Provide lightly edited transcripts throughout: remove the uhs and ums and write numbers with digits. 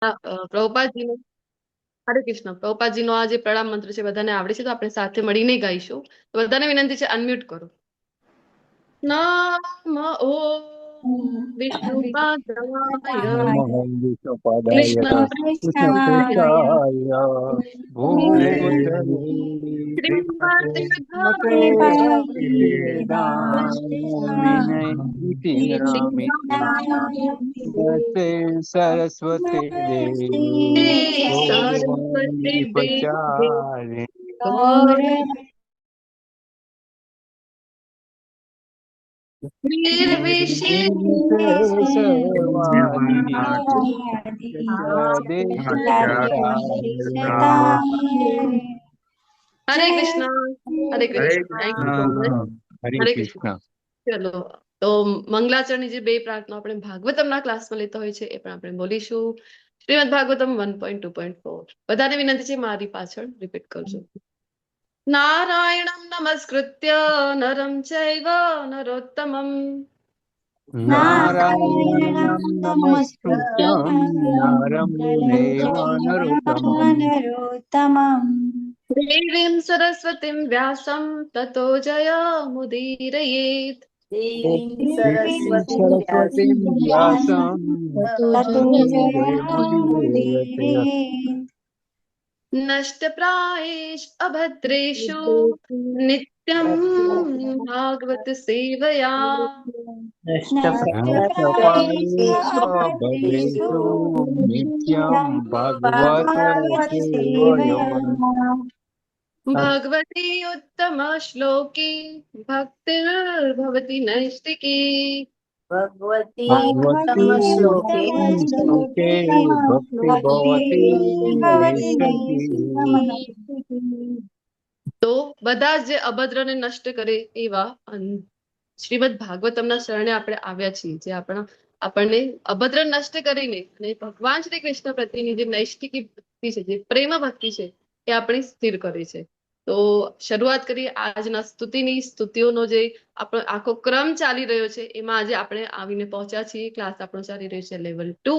પ્રભુપાદજીનો હરે કૃષ્ણ. પ્રભુપાદજીનો આ જે પ્રણામ મંત્ર છે બધાને આવડે છે, તો આપણે સાથે મળીને ગાઈશું. તો બધાને વિનંતી છે, અનમ્યુટ કરો. નમઃ વિષ્ણુપાદાય વિષ્ણુપાદાય કૃષ્ણપ્રેષ્ઠાય ભૂતલે નમસ્તે સરસ્વતી દેવી સરસ્વતી પચારે હરે કૃષ્ણ. હરે Krishna. Thank you so much. હરે હરે કૃષ્ણ. કૃષ્ણ. ચલો, તો મંગલાચરણની જે બે પ્રાર્થના આપણે ભાગવતમના ક્લાસમાં લેતા હોય છે એ પણ આપણે બોલીશું. શ્રીમદ ભાગવતમ 1.2.4. બધાને વિનંતી છે, મારી પાછળ રિપીટ કરજો. નારાયણમ નમસ્કૃત્ય નરમ ચૈવ નરોત્તમમ નારાયણં નમસ્કૃત્યં નરં ચૈવ નરોત્તમં દેવીમ સરસ્વતીમ વ્યાસમ તતો જયમુદીરયેત. સરસ્વતીं વ્યાસં તતો જયमुदीरयेत् नष्टप्रायेष अभद्रेषु नित्यं भागवत सेवया नष्टप्रायेषु नित्यं भागवत सेवया भगवती उत्तम श्लोकी भक्तिर्भवति नैष्टिकी भगवती श्लोके भक्ति भवति नैष्ठिकी તો બધા જે અભદ્રને નષ્ટ કરે એવા શ્રીમદ ભાગવતમના શરણે આપણે આવ્યા છીએ, જે આપણને અભદ્ર નષ્ટ કરીને અને ભગવાન શ્રી કૃષ્ણ પ્રત્યેની જે નૈષ્ઠિકી ભક્તિ છે, જે પ્રેમ ભક્તિ છે, એ આપણી સ્થિર કરે છે. તો શરૂઆત કરીએ આજના સ્તુતિઓનો જે આપણો આખો ક્રમ ચાલી રહ્યો છે, એમાં આજે આપણે આવીને પહોંચ્યા છીએ. ક્લાસ આપણો ચાલી રહ્યો છે લેવલ 2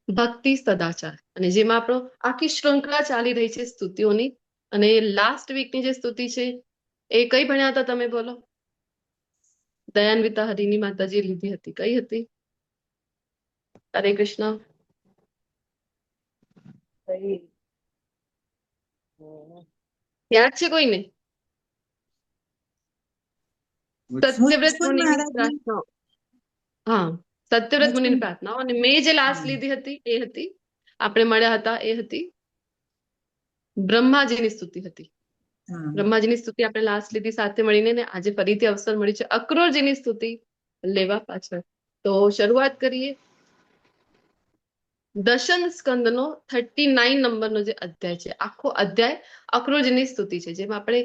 ભક્તિ સદાચાર, અને જેમાં આપણો આખી શૃંખલા ચાલી રહી છે સ્તુતિઓની. અને લાસ્ટ વીકની જે સ્તુતિ છે એ કઈ ભણ્યા હતા તમે બોલો? દયાન્વિતા હરિની માતાજી લીધી હતી. કઈ હતી? હરે કૃષ્ણ. યાદ છે કોઈને? સત્યવ્રત મુનિની પ્રાર્થના. હા, સત્યવ્રત મુનિની પ્રાર્થના. અને મેં જે લાસ્ટ લીધી હતી એ હતી, આપણે મળ્યા હતા એ હતી બ્રહ્માજીની સ્તુતિ હતી. બ્રહ્માજીની સ્તુતિ આપણે લાસ્ટ લીધી સાથે મળીને, ને આજે ફરીથી અવસર મળી છે અક્રૂરજીની સ્તુતિ લેવા પાછળ. તો શરૂઆત કરીએ. દશમ સ્કંદનો 39 નંબરનો જે અધ્યાય છે, આખો અધ્યાય અક્રૂરજીની સ્તુતિ છે. જેમાં આપણે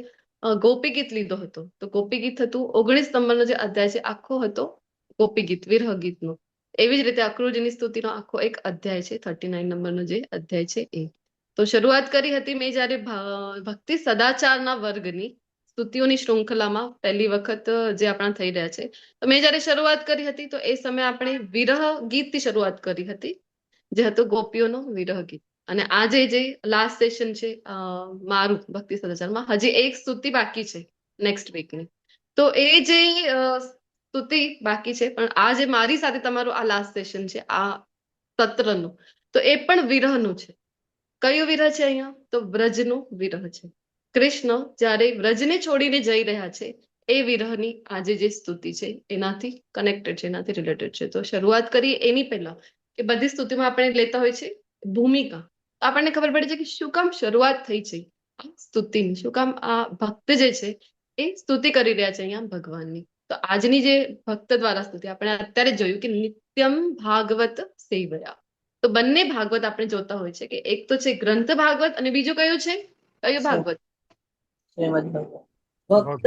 ગોપી ગીત લીધો હતો, તો ગોપી ગીત હતું. 19 નંબરનો જે અધ્યાય છે આખો હતો ગોપી ગીત, વિરહ ગીતનો. એવી જ રીતે અક્રૂરજીની સ્તુતિનો આખો એક અધ્યાય છે, 39 નંબરનો જે અધ્યાય છે એ. તો શરૂઆત કરી હતી મેં જયારે ભક્તિ સદાચારના વર્ગની સ્તુતિઓની શૃંખલામાં પહેલી વખત જે આપણા થઈ રહ્યા છે. તો મેં જયારે શરૂઆત કરી હતી તો એ સમયે આપણે વિરહ ગીતથી શરૂઆત કરી હતી, જે હતું ગોપીઓનો વિરહ ગીત. અને આજે જે લાસ્ટ સેશન છે મારું ભક્તિ સદાચારમાં, હજી એક સ્તુતિ બાકી છે નેક્સ્ટ વીકની. તો એ જે સ્તુતિ બાકી છે, પણ આ જે મારી સાથે તમારું આ લાસ્ટ સેશન છે આ સત્રનું, તો એ પણ વિરહનું છે. કયું વિરહ છે અહીંયા? તો વ્રજનું વિરહ છે. કૃષ્ણ જ્યારે વ્રજને છોડીને જઈ રહ્યા છે એ વિરહની આજે જે સ્તુતિ છે એનાથી કનેક્ટેડ છે, એનાથી રિલેટેડ છે. તો શરૂઆત કરીએ એની પહેલા કે બધી સ્તુતિમાં આપણે લેતા હોય છે ભૂમિકા. આપણને ખબર પડે છે કે શું કામ શરૂઆત થઈ છે આ સ્તુતિની, શું કામ આ ભક્ત જે છે એ સ્તુતિ કરી રહ્યા છે અહીંયા ભગવાનની. તો આજની જે ભક્ત દ્વારા સ્તુતિ આપણે અત્યારે જોયું કે નિત્યમ ભાગવત સેવયા. તો બંને ભાગવત આપણે જોતા હોય છે કે એક તો છે ગ્રંથ ભાગવત અને બીજું કયું છે? કયું ભાગવત? ભક્ત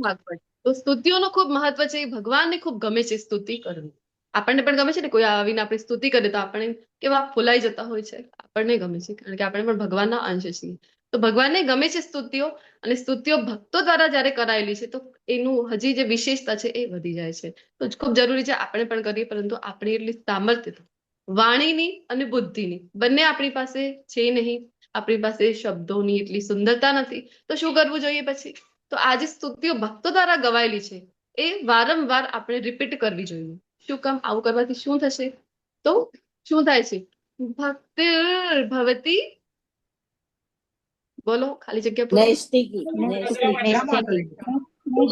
ભાગવત. તો સ્તુતિઓનું ખૂબ મહત્વ છે. ભગવાનને ખૂબ ગમે છે સ્તુતિ કરવી. આપણને પણ ગમે છે ને, કોઈ આવીને આપણી સ્તુતિ કરે તો આપણે કેવા ફૂલાઈ જતા હોય છે. આપણને ગમે છે કારણ કે આપણે પણ ભગવાનના અંશ છીએ. તો ભગવાનને ગમે છે સ્તુતિઓ, અને સ્તુતિઓ ભક્તો દ્વારા જયારે કરાયેલી છે તો એનું હજી જે વિશેષતા છે એ વધી જાય છે. તો ખૂબ જરૂરી છે આપણે પણ કરીએ, પરંતુ આપણી એટલી સામર્થ્ય વાણીની અને બુદ્ધિની બંને આપણી પાસે છે નહીં. આપણી પાસે શબ્દોની એટલી સુંદરતા નથી. તો શું કરવું જોઈએ પછી? તો આ જે સ્તુતિઓ ભક્તો દ્વારા ગવાયેલી છે એ વારંવાર આપણે રિપીટ કરવી જોઈએ. શું કામ? આવું કરવાથી શું થશે? તો શું થાય છે? ભક્તિર ભવતી, બોલો, ખાલી જગ્યા પૂરો. નૈષ્ટિકી તો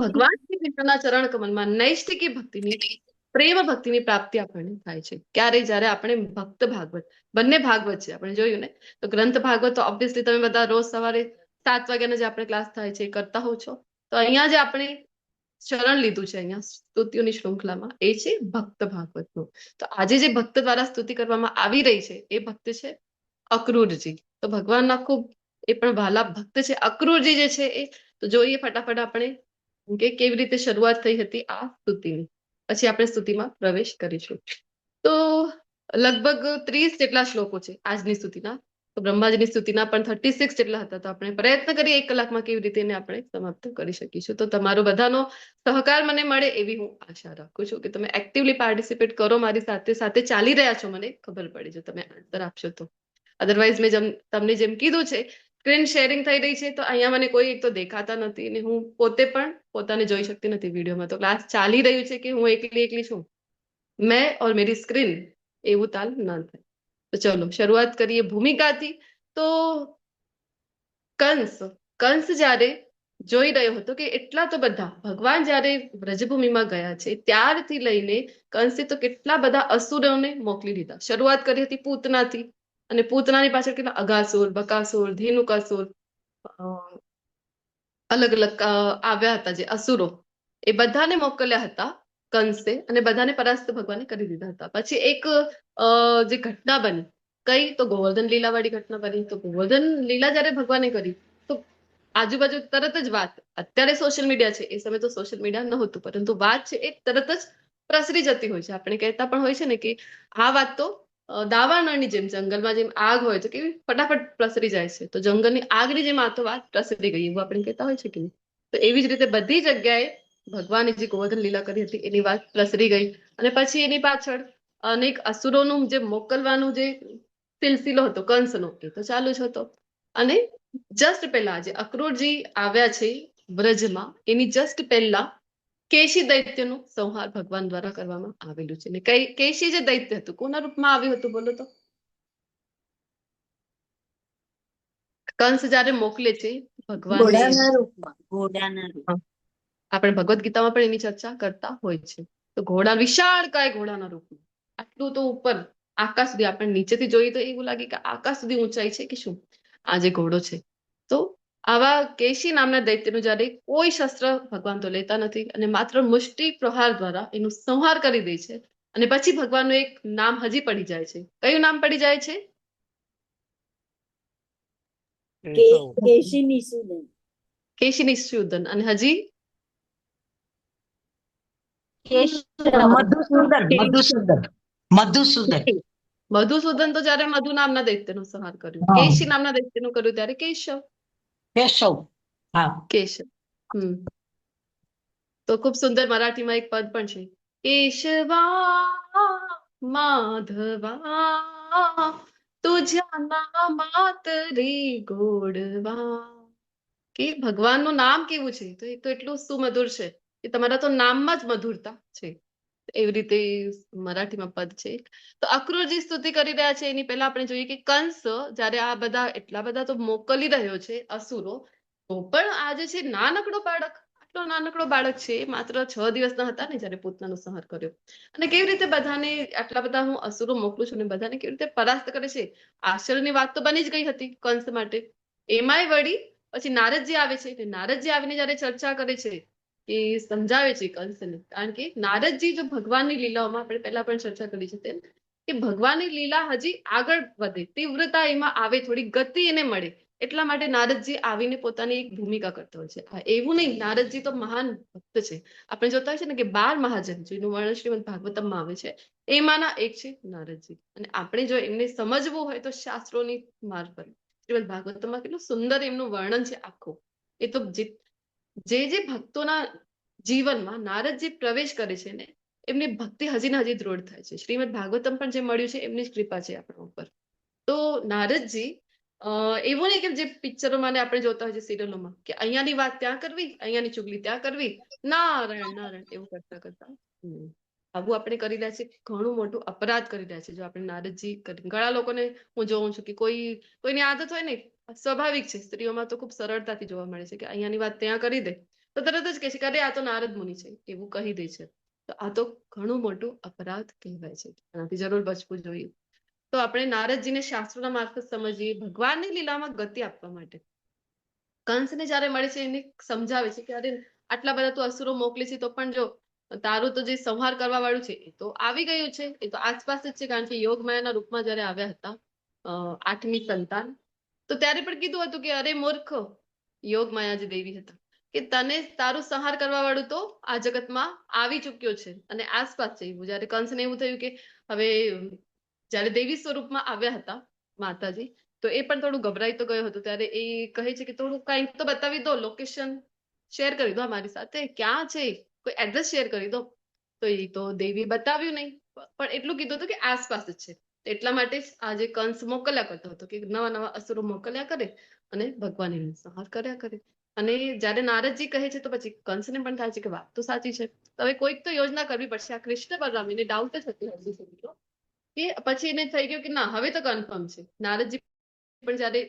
ભગવાન શ્રી કૃષ્ણના ચરણ કમલમાં નૈષ્ટિકી ભક્તિની, પ્રેમ ભક્તિની પ્રાપ્તિ આપણને થાય છે. ક્યારે? જ્યારે આપણે ભક્ત ભાગવત, બંને ભાગવત છે આપણે જોયું ને. તો ગ્રંથ ભાગવત તો ઓબ્વિયસલી તમે બધા રોજ સવારે 7 વાગ્યાનો જે આપણે ક્લાસ થાય છે એ કરતા હોવ છો. તો અહીંયા જે આપણે શરણ લીધું છે અહીંયા સ્તુતિઓની શૃંખલામાં એ છે ભક્ત ભાગવતનું. તો આજે જે ભક્ત દ્વારા સ્તુતિ કરવામાં આવી રહી છે એ ભક્ત છે અક્રૂરજી. તો ભગવાનના ખૂબ એ પણ વહાલા ભક્ત છે અક્રૂરજી જે છે એ. તો જોઈએ ફટાફટ આપણે કે કેવી રીતે શરૂઆત થઈ હતી આ સ્તુતિની. પછી આપણે સ્તુતિમાં પ્રવેશ કરીશું. તો લગભગ 30 જેટલા શ્લોકો છે આજની સ્તુતિના. તો બ્રહ્માજીની સ્તુતિના પણ 36 જેટલા હતા. તો આપણે પ્રયત્ન કરીએ 1 કલાકમાં કેવી રીતે એને આપણે સમાપ્ત કરી શકીશું. તો તમારો બધાનો સહકાર મને મળે એવી હું આશા રાખું છું કે તમે એક્ટિવલી પાર્ટિસિપેટ કરો મારી સાથે સાથે. ચાલી રહ્યા છો મને ખબર પડી જો તમે આન્સર આપશો તો. અધરવાઇઝ મેં તમને જેમ કીધું છે સ્ક્રીન શેરિંગ થઈ રહી છે તો અહીંયા મને કોઈ એક તો દેખાતા નથી અને હું પોતે પણ પોતાને જોઈ શકતી નથી વિડીયોમાં. તો ક્લાસ ચાલી રહ્યું છે કે હું એકલી છું, મેં और मेरी स्क्रीन, એવું તાલ ના થાય. તો ચલો શરૂઆત કરીએ ભૂમિકાથી. તો કંસ જ્યારે જોઈ રહ્યો હતો કે એટલા તો બધા ભગવાન જ્યારે વ્રજભૂમિમાં ગયા છે ત્યારથી લઈને કંસે તો કેટલા બધા અસુરોને મોકલી દીધા. શરૂઆત કરી હતી પૂતનાથી અને પૂતનાની પાછળ કેટલા અઘાસુર, બકાસુર, ધેનુકાસુર, અલગ અલગ આવ્યા હતા જે અસુરો. એ બધાને મોકલ્યા હતા કંસે અને બધાને પરાસ્ત ભગવાને કરી દીધા હતા. પછી એક જે ઘટના બની કઈ તો ગોવર્ધન લીલા વાળી ઘટના બની. તો ગોવર્ધન લીલા જયારે ભગવાને કરી તો આજુબાજુ તરત જ વાત, અત્યારે સોશિયલ મીડિયા છે એ સમય તો સોશિયલ મીડિયા નહોતું પરંતુ વાત છે એ તરત જ પ્રસરી જતી હોય છે. આપણે કહેતા પણ હોય છે ને કે આ વાત તો દાવાનળની જેમ, જંગલમાં જેમ આગ હોય તો કેવી ફટાફટ પ્રસરી જાય છે. તો જંગલની આગની જેમ આ તો વાત પ્રસરી ગઈ એવું આપણે કહેતા હોય છે કે. તો એવી જ રીતે બધી જગ્યાએ ભગવાને જે ગોવર્ધન લીલા કરી હતી એની વાત પ્રસરી ગઈ. અને પછી એની પાછળ અનેક અસુરોનું જે મોકલવાનું જે સિલસિલો હતો કંસનો એ તો ચાલુ જ હતો. અને જસ્ટ પહેલા જે અક્રૂરજી આવ્યા છે વ્રજમાં એની જસ્ટ પહેલા કેશી દૈત્યનું સંહાર ભગવાન દ્વારા કરવામાં આવેલું છે. ને કેશી જે દૈત્ય હતું કોના રૂપમાં આવ્યું હતું બોલો તો? કંસ જયારે મોકલે છે ભગવાન ઘોડાના રૂપમાં. આપણે ભગવદ્ ગીતામાં પણ એની ચર્ચા કરતા હોય છે. તો ઘોડા, વિશાળકાય ઘોડાના રૂપમાં આટલું તો ઉપર આકાશ સુધી, આપણે નીચેથી જોઈએ તો એવું લાગે કે આકાશ સુધી ઊંચાઈ છે કે શું આ જે ઘોડો છે. તો આવા કેશી નામના દૈત્યનું જયારે કોઈ શસ્ત્ર ભગવાન તો લેતા નથી અને માત્ર મુષ્ટિ પ્રહાર દ્વારા એનું સંહાર કરી દે છે. અને પછી ભગવાનનું એક નામ હજી પડી જાય છે. કયું નામ પડી જાય છે? કેશી નિષૂદન. કેશી નિષૂદન. અને હજી મધુસૂદન તો જયારે મધુ નામના દૈત્યનો સંહાર કર્યો. કેશી નામના દૈત્યનું કર્યું ત્યારે કેશવ. તો ખૂબ સુંદર મરાઠીમાં એક પદ પણ છે, કેશવા માધવા તુझ्या नामात रे गोडवा. કે ભગવાનનું નામ કેવું છે તો એ તો એટલું સુમધુર છે કે તમારા તો નામમાં જ મધુરતા છે. એવી રીતે મરાઠીમાં પદ છે. તો અક્રૂરજી સ્તુતિ કરી રહ્યા છે એની પહેલા આપણે જોઈએ કે કંસ જયારે આ બધા એટલા બધા તો મોકલી રહ્યો છે અસુરો, તો પણ આ જે છે નાનકડો બાળક, આટલો નાનકડો બાળક છે, માત્ર 6 દિવસના હતા ને જયારે પૂતનાનો સંહાર કર્યો. અને કેવી રીતે બધાને આટલા બધા હું અસુરો મોકલું છું અને બધાને કેવી રીતે પરાસ્ત કરે છે. આશ્ચર્યની વાત તો બની જ ગઈ હતી કંસ માટે. એમાંય વળી પછી નારદજી આવે છે. નારદજી આવીને જયારે ચર્ચા કરે છે એ સમજાવે છે કંસને. કારણ કે નારદજી જો ભગવાનની લીલાઓમાં આપણે પહેલા પણ ચર્ચા કરી છે તેમ કે ભગવાનની લીલા હજી આગળ વધે, તીવ્રતા એમાં આવે, થોડી ગતિ એને મળે એટલા માટે નારદજી આવીને પોતાની એક ભૂમિકા કરતા હોય છે. એવું નહીં, નારદજી તો મહાન ભક્ત છે. આપણે જોતા હોય છે ને કે 12 મહાજન જેનું વર્ણન શ્રીમદ ભાગવતમમાં આવે છે એમાંના એક છે નારદજી. અને આપણે જો એમને સમજવું હોય તો શાસ્ત્રોની મારફત શ્રીમદ ભાગવતમાં કેટલું સુંદર એમનું વર્ણન છે આખું. એ તો જે ભક્તોના જીવનમાં નારદજી પ્રવેશ કરે છે ને એમની ભક્તિ હજી ને હજી દૃઢ થાય છે. શ્રીમદ ભાગવતમ પણ જે મળ્યું છે એમની જ કૃપા છે આપણા ઉપર. તો નારદજી એવું નહીં કે જે પિક્ચરોમાં ને આપણે જોતા હોય છે સિરિયલોમાં કે અહીંયાની વાત ત્યાં કરવી, અહીંયાની ચુગલી ત્યાં કરવી, નારાયણ નારાયણ એવું કરતા કરતા આવું આપણે કરી રહ્યા છીએ, ઘણું મોટું અપરાધ કરી રહ્યા છે જો આપણે નારદજી ઘણા લોકોને હું જોઉં છું કે કોઈની આદત હોય ને, સ્વાભાવિક છે, સ્ત્રીઓમાં તો ખૂબ સરળતાથી જોવા મળે છે કે અહીંયાની વાત ત્યાં કરી દે તો તરત જ કહે છે કે અરે આ તો નારદ મુનિ છે, એવું કહી દે છે. તો આ તો ઘણું મોટું અપરાધ કહેવાય છે, એનાથી જરૂર બચવું જોઈએ. તો આપણે નારદજીને શાસ્ત્રોના મારફત સમજીએ ભગવાનની લીલામાં ગતિ આપવા માટે. કંસને જયારે મળે છે એને સમજાવે છે કે અરે આટલા બધા તું અસુરો મોકલે છે તો પણ જો તારું તો જે સંહાર કરવા વાળું છે એ તો આવી ગયું છે, એ તો આસપાસ જ છે, કારણ કે યોગ માયાના રૂપમાં જયારે આવ્યા હતા 8મી સંતાન, તો ત્યારે પણ કીધું હતું કે અરે મૂર્ખ યોગ માયા જે દેવી હતા કે તને તારું સંહાર કરવા વાળું તો આ જગતમાં આવી ચુક્યો છે અને આસપાસ છે. એવું જયારે કંસને એવું થયું કે હવે જયારે દેવી સ્વરૂપમાં આવ્યા હતા માતાજી, તો એ પણ થોડું ગભરાઈ તો ગયો હતો. ત્યારે એ કહે છે કે થોડું કંઈક તો બતાવી દો, લોકેશન શેર કરી દો અમારી સાથે, ક્યાં છે, કોઈ એડ્રેસ શેર કરી દો. તો એ તો દેવી બતાવ્યું નહીં, પણ એટલું કીધું હતું કે આસપાસ જ છે. એટલા માટે જ આજે કંસ મોકલ્યા કરતો હતો કે નવા નવા અસુરો મોકલ્યા કરે અને ભગવાન એનો સંહાર કર્યા કરે. અને જયારે નારદજી કહે છે તો પછી કંસને પણ થાય છે કે વાત તો સાચી છે, તો હવે કોઈક તો યોજના કરવી પડશે. આ કૃષ્ણ બલરામ એને ડાઉટ જ હતી હજી સુધી તો, કે પછી એને થઈ ગયું કે ના હવે તો કન્ફર્મ છે. નારદજી પણ જયારે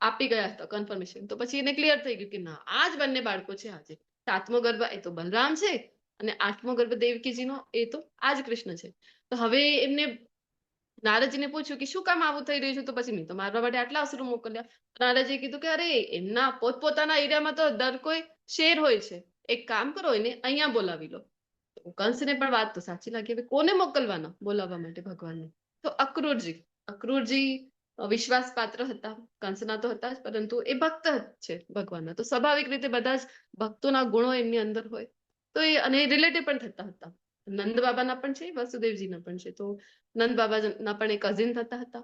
આપી ગયા હતા કન્ફર્મેશન, તો પછી એને ક્લિયર થઈ ગયું કે ના આ જ બંને બાળકો છે. આજે 7મો ગર્ભ એ તો બલરામ છે અને 8મો ગર્ભ દેવકીજીનો એ તો આ જ કૃષ્ણ છે. તો હવે એમને નારદજીને પૂછ્યું કે શું કામ આવું થઈ રહ્યું છે, તો પછી મેં તો મારવા માટે આટલા અસુરો મોકલ્યા. નારદજીએ કીધું કે અરે એમના પોતપોતાના એરિયામાં તો દર કોઈ શેર હોય છે, એક કામ કરો એને અહીંયા બોલાવી લો. કંસને પણ વાત તો સાચી લાગી, હવે કોને મોકલવાના બોલાવવા માટે ભગવાનને? તો અક્રૂરજી વિશ્વાસ પાત્ર હતા, કંસના તો હતા જ, પરંતુ એ ભક્ત છે ભગવાનના, તો સ્વાભાવિક રીતે બધા જ ભક્તોના ગુણો એમની અંદર હોય. તો એ અને રિલેટિવ પણ થતા હતા, નંદ બાબાના પણ છે, વસુદેવજીના પણ છે. તો નંદ બાબાના પણ એ કઝિન થતા હતા.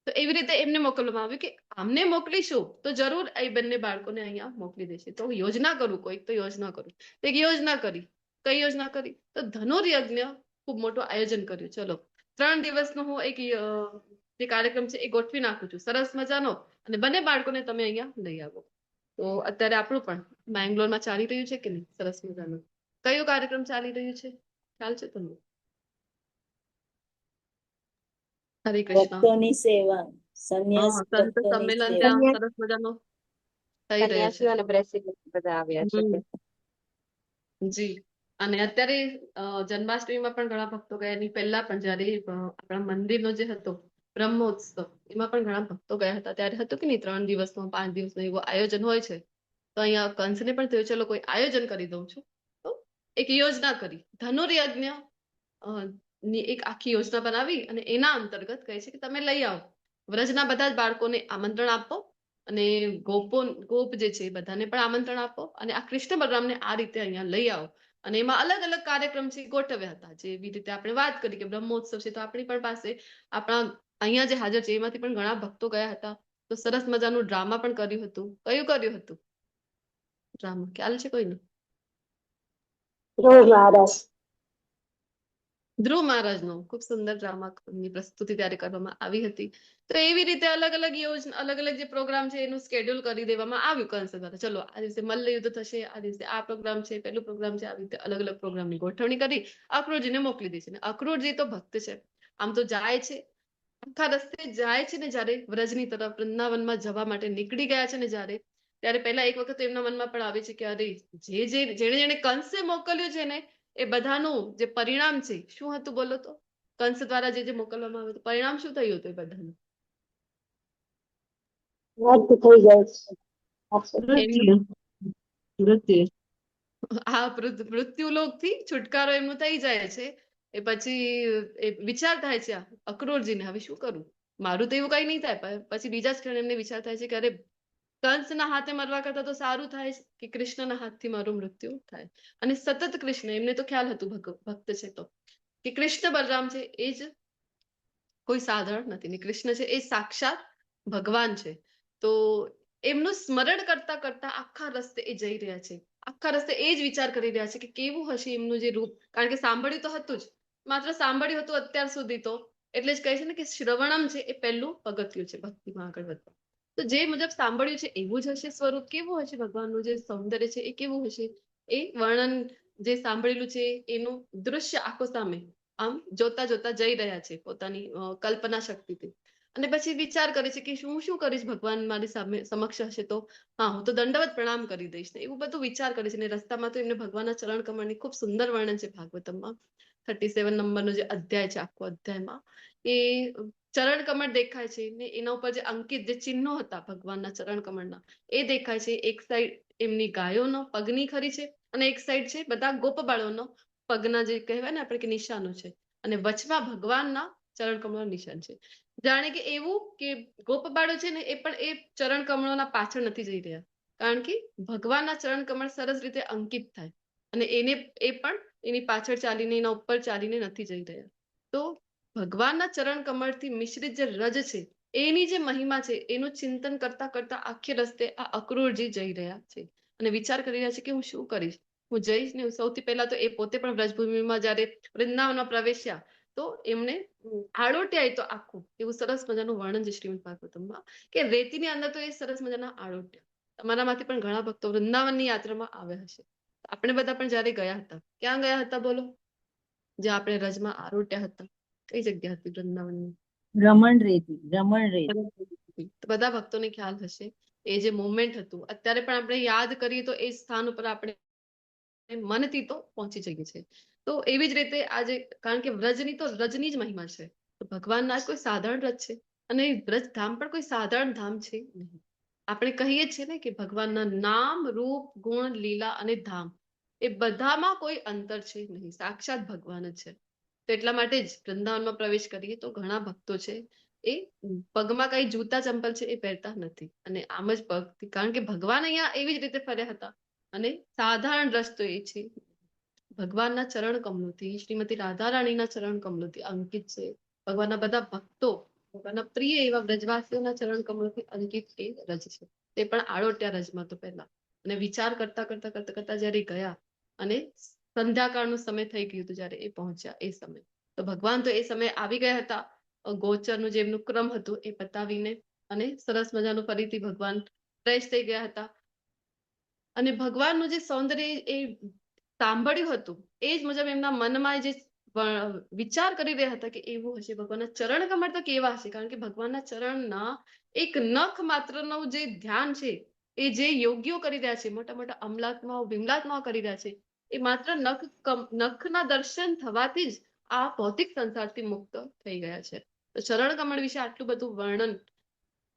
તો એવી રીતે એમને મોકલવામાં આવ્યું કે આમને મોકલીશું તો જરૂર એ બંને બાળકોને અહીંયા મોકલી દેશે. તો યોજના કરું, કોઈક તો યોજના કરું. એક યોજના કરી. કઈ યોજના કરી? તો ધનુર્યજ્ઞ ખૂબ મોટું આયોજન કર્યું. ચલો 3 દિવસનો હું એક જે કાર્યક્રમ છે એ ગોઠવી નાખું છું સરસ મજાનો, અને બંને બાળકોને તમે અહીંયા લઈ આવો. તો અત્યારે આપણું પણ બેંગ્લોરમાં ચાલી રહ્યું છે કે નહીં સરસ મજાનું? કયો કાર્યક્રમ ચાલી રહ્યું છે ખ્યાલ છે તમને? હરે કૃષ્ણ. ભક્તોની સેવા, હા, સંન્યાસી સંત ભક્તોની સંમેલન સેવા. ત્યાં સરસ મજાનો થઈ રહ્યો છે. સન્યાસીઓ અને બ્રેસિલિયન બધા આવ્યા છે. જી. અને અત્યારે જન્માષ્ટમીમાં પણ ઘણા ભક્તો ગયા. એની પહેલા પણ જયારે આપણા મંદિરનો જે હતો બ્રહ્મોત્સવ, એમાં પણ ઘણા ભક્તો ગયા હતા. ત્યારે હતું કે નહીં 3 દિવસનો 5 દિવસનો એવું આયોજન હોય છે. તો અહીંયા કંસને પણ થયું ચલો કોઈ આયોજન કરી દઉં છું. તો એક યોજના કરી, ધનુર્યજ્ઞ ની એક આખી યોજના બનાવી અને એના અંતર્ગત કહે છે કે તમે લઈ આવો વ્રજના બધા જ બાળકોને આમંત્રણ આપો અને ગોપ જે છે એ બધાને પણ આમંત્રણ આપો અને આ કૃષ્ણ બલરામને આ રીતે અહીંયા લઈ આવો. અને એમાં અલગ અલગ કાર્યક્રમ છે ગોઠવ્યા હતા. જેવી રીતે આપણે વાત કરી કે બ્રહ્મોત્સવ છે, તો આપણી પણ પાસે આપણા અહીંયા જે હાજર છે એમાંથી પણ ઘણા ભક્તો ગયા હતા. તો સરસ મજાનું ડ્રામા પણ કર્યું હતું. કયું કર્યું હતું ડ્રામા ખ્યાલ છે કોઈને? ધ્રુવ મહારાજનો ખૂબ સુંદર ડ્રામાની પ્રસ્તુતિ ત્યારે કરવામાં આવી હતી. તો એવી રીતે અલગ અલગ યોજના, અલગ અલગ જે પ્રોગ્રામ છે એનું સ્કેડ્યુલ કરી દેવામાં આવ્યું કંસ દ્વારા. ચલો આ દિવસે મલ્લ યુદ્ધ થશે, આ દિવસે આ પ્રોગ્રામ છે, પેલું પ્રોગ્રામ છે, આવી રીતે અલગ અલગ પ્રોગ્રામની ગોઠવણી કરી અક્રૂરજીને મોકલી દે છે. અક્રૂરજી તો ભક્ત છે, આમ તો જાય છે, આખા રસ્તે જાય છે ને જયારે વ્રજની તરફ વૃંદાવનમાં જવા માટે નીકળી ગયા છે ને ત્યારે પહેલા એક વખત એમના મનમાં પણ આવે છે કે અરે જેને કંસે મોકલ્યું છે ને એ બધાનું જે પરિણામ છે શું હતું બોલો તો? કંસ દ્વારા જે મોકલવામાં આવ્યું પરિણામ શું થયું હતું? એ બધાનું મૃત્યુલોકથી છુટકારો એમનો થઈ જાય છે. એ પછી એ વિચાર થાય છે અક્રૂરજીને હવે શું કરું, મારું તો એવું કઈ નહીં થાય. પછી બીજા જ ક્ષણે એમને વિચાર થાય છે કે અરે કંસના હાથે મરવા કરતા તો સારું થાય કે કૃષ્ણના હાથથી મારું મૃત્યુ થાય. અને સતત કૃષ્ણ, એમને તો ખ્યાલ હતું ભક્ત છે તો કે કૃષ્ણ બલરામ છે એ જ કોઈ સાધારણ નથી ને કૃષ્ણ છે એ સાક્ષાત ભગવાન છે. તો એમનું સ્મરણ કરતા કરતા આખા રસ્તે એ જઈ રહ્યા છે આખા રસ્તે એ જ વિચાર કરી રહ્યા છે કે કેવું હશે એમનું જે રૂપ, કારણ કે સાંભળ્યું તો હતું જ, માત્ર સાંભળ્યું હતું અત્યાર સુધી તો. એટલે જ કહે છે ને કે શ્રવણમ છે એ પહેલું પગથિયું છે ભક્તિમાં આગળ વધવા. તો જે મુજબ સાંભળ્યું છે એવું જ હશે સ્વરૂપ, કેવું હશે ભગવાનનું જે સૌંદર્ય છે એ કેવું હશે, એ વર્ણન જે સાંભળેલું છે એનું દૃશ્ય આખો સામે આમ જોતા જોતા જઈ રહ્યા છે પોતાની કલ્પના શક્તિથી. અને પછી વિચાર કરે છે કે હું શું કરીશ ભગવાન મારી સામે સમક્ષ હશે તો, હા હું તો દંડવત પ્રણામ કરી દઈશ ને, એવું બધું વિચાર કરે છે. ને રસ્તામાં તો એમને ભગવાનના ચરણ કમળની ખૂબ સુંદર વર્ણન છે ભાગવતમમાં. 37 નંબરનો જે અધ્યાય છે આખો અધ્યાયમાં, એ ચરણ કમળ દેખાય છે ને એના ઉપર જે અંકિત જે ચિહ્નો હતા ભગવાનના ચરણ કમળના એ દેખાય છે. એક સાઈડ એમની ગાયોનો પગની ખરી છે અને એક સાઈડ છે બધા ગોપબાળોનો પગના જે કહેવાય ને આપણે કે નિશાનો છે, અને વચમાં ભગવાનના ચરણ કમળનું નિશાન છે. જાણે કે એવું કે ગોપબાળો છે ને એ પણ એ ચરણ કમળોના પાછળ નથી જઈ રહ્યા, કારણ કે ભગવાનના ચરણ કમળ સરસ રીતે અંકિત થાય અને એને એ પણ એની પાછળ ચાલીને એના ઉપર ચાલીને નથી જઈ રહ્યા. તો ભગવાનના ચરણ કમળથી મિશ્રિત જે રજ છે એની જે મહિમા છે એનું ચિંતન કરતા કરતા આખે રસ્તે આ અક્રૂરજી જઈ રહ્યા છે અને વિચાર કરી રહ્યા છે કે હું શું કરીશ. હું જઈશ ને સૌથી પહેલા તો એ પોતે પણ વ્રજભૂમિમાં જયારે વૃંદાવનમાં પ્રવેશ્યા તો એમને આળોટ્યા, તો આખું એવું સરસ મજાનું વર્ણન છે શ્રીમદ ભાગવતમમાં કે રેતીની અંદર તો એ સરસ મજાના આળોટ્યા. તમારામાંથી પણ ઘણા ભક્તો વૃંદાવનની યાત્રામાં આવ્યા હશે. આપણે બધા પણ જયારે ગયા હતા, ક્યાં ગયા હતા બોલો, જ્યાં આપણે રજમાં આરોટ્યા હતા, કઈ જગ્યા હતી વૃંદાવનની? રમણ રેતી. તો બધા ભક્તોને ખ્યાલ હશે એ જે મોમેન્ટ હતું. અત્યારે પણ આપણે યાદ કરીએ તો એ સ્થાન ઉપર આપણે મનથી તો પહોંચી જઈએ છીએ. તો એવી જ રીતે આજે, કારણ કે વ્રજની તો રજની જ મહિમા છે, તો ભગવાનના કોઈ સાધારણ રજ છે અને વ્રજ ધામ પણ કોઈ સાધારણ ધામ છે નહીં. આપણે કહીએ છીએ ને કે ભગવાનના નામ, રૂપ, ગુણ, લીલા અને ધામ એ બધામાં કોઈ અંતર છે નહીં, સાક્ષાત ભગવાન જ છે. તો એટલા માટે જ વૃંદાવનમાં પ્રવેશ કરીએ તો ઘણા ભક્તો છે એ પગમાં કઈ જૂતા ચંપલ છે એ પહેરતા નથી અને આમ જ પગ, કારણ કે ભગવાન અહીંયા એવી જ રીતે ફર્યા હતા અને સાધારણ રસ્તો એ છે ભગવાનના ચરણ કમલોથી, શ્રીમતી રાધા રાણીના ચરણ કમલોથી અંકિત છે. ભગવાનના બધા ભક્તો, ભગવાનના પ્રિય એવા વ્રજવાસીઓના ચરણ કમલોથી અંકિત એ રજ છે. તે પણ આળોટ્યા રજમાં તો પહેલા. અને વિચાર કરતા કરતા કરતા કરતા જયારે ગયા અને સંધ્યાકાળનો સમય થઈ ગયું હતું જયારે એ પહોંચ્યા એ સમય, તો ભગવાન તો એ સમયે આવી ગયા હતા. ગોચરનું જે એમનું ક્રમ હતું એ પતાવીને અને સરસ મજાનું ફરીથી ભગવાન ફ્રેશ થઈ ગયા હતા. અને ભગવાનનું જે સૌંદર્ય એ સાંભળ્યું હતું એ જ મુજબ એમના મનમાં જે વિચાર કરી રહ્યા હતા કે એવું હશે ભગવાનના ચરણ કમળ તો કેવા હશે, કારણ કે ભગવાનના ચરણના એક નખ માત્રનું જે ધ્યાન છે એ જે યોગીઓ કરી રહ્યા છે, મોટા મોટા અમલાત્માઓ વિમલાત્માઓ કરી રહ્યા છે, એ માત્ર નખના દર્શન થવાથી જ આ ભૌતિક સંસારથી મુક્ત થઈ ગયા છે. તો ચરણ કમળ વિશે આટલું બધું વર્ણન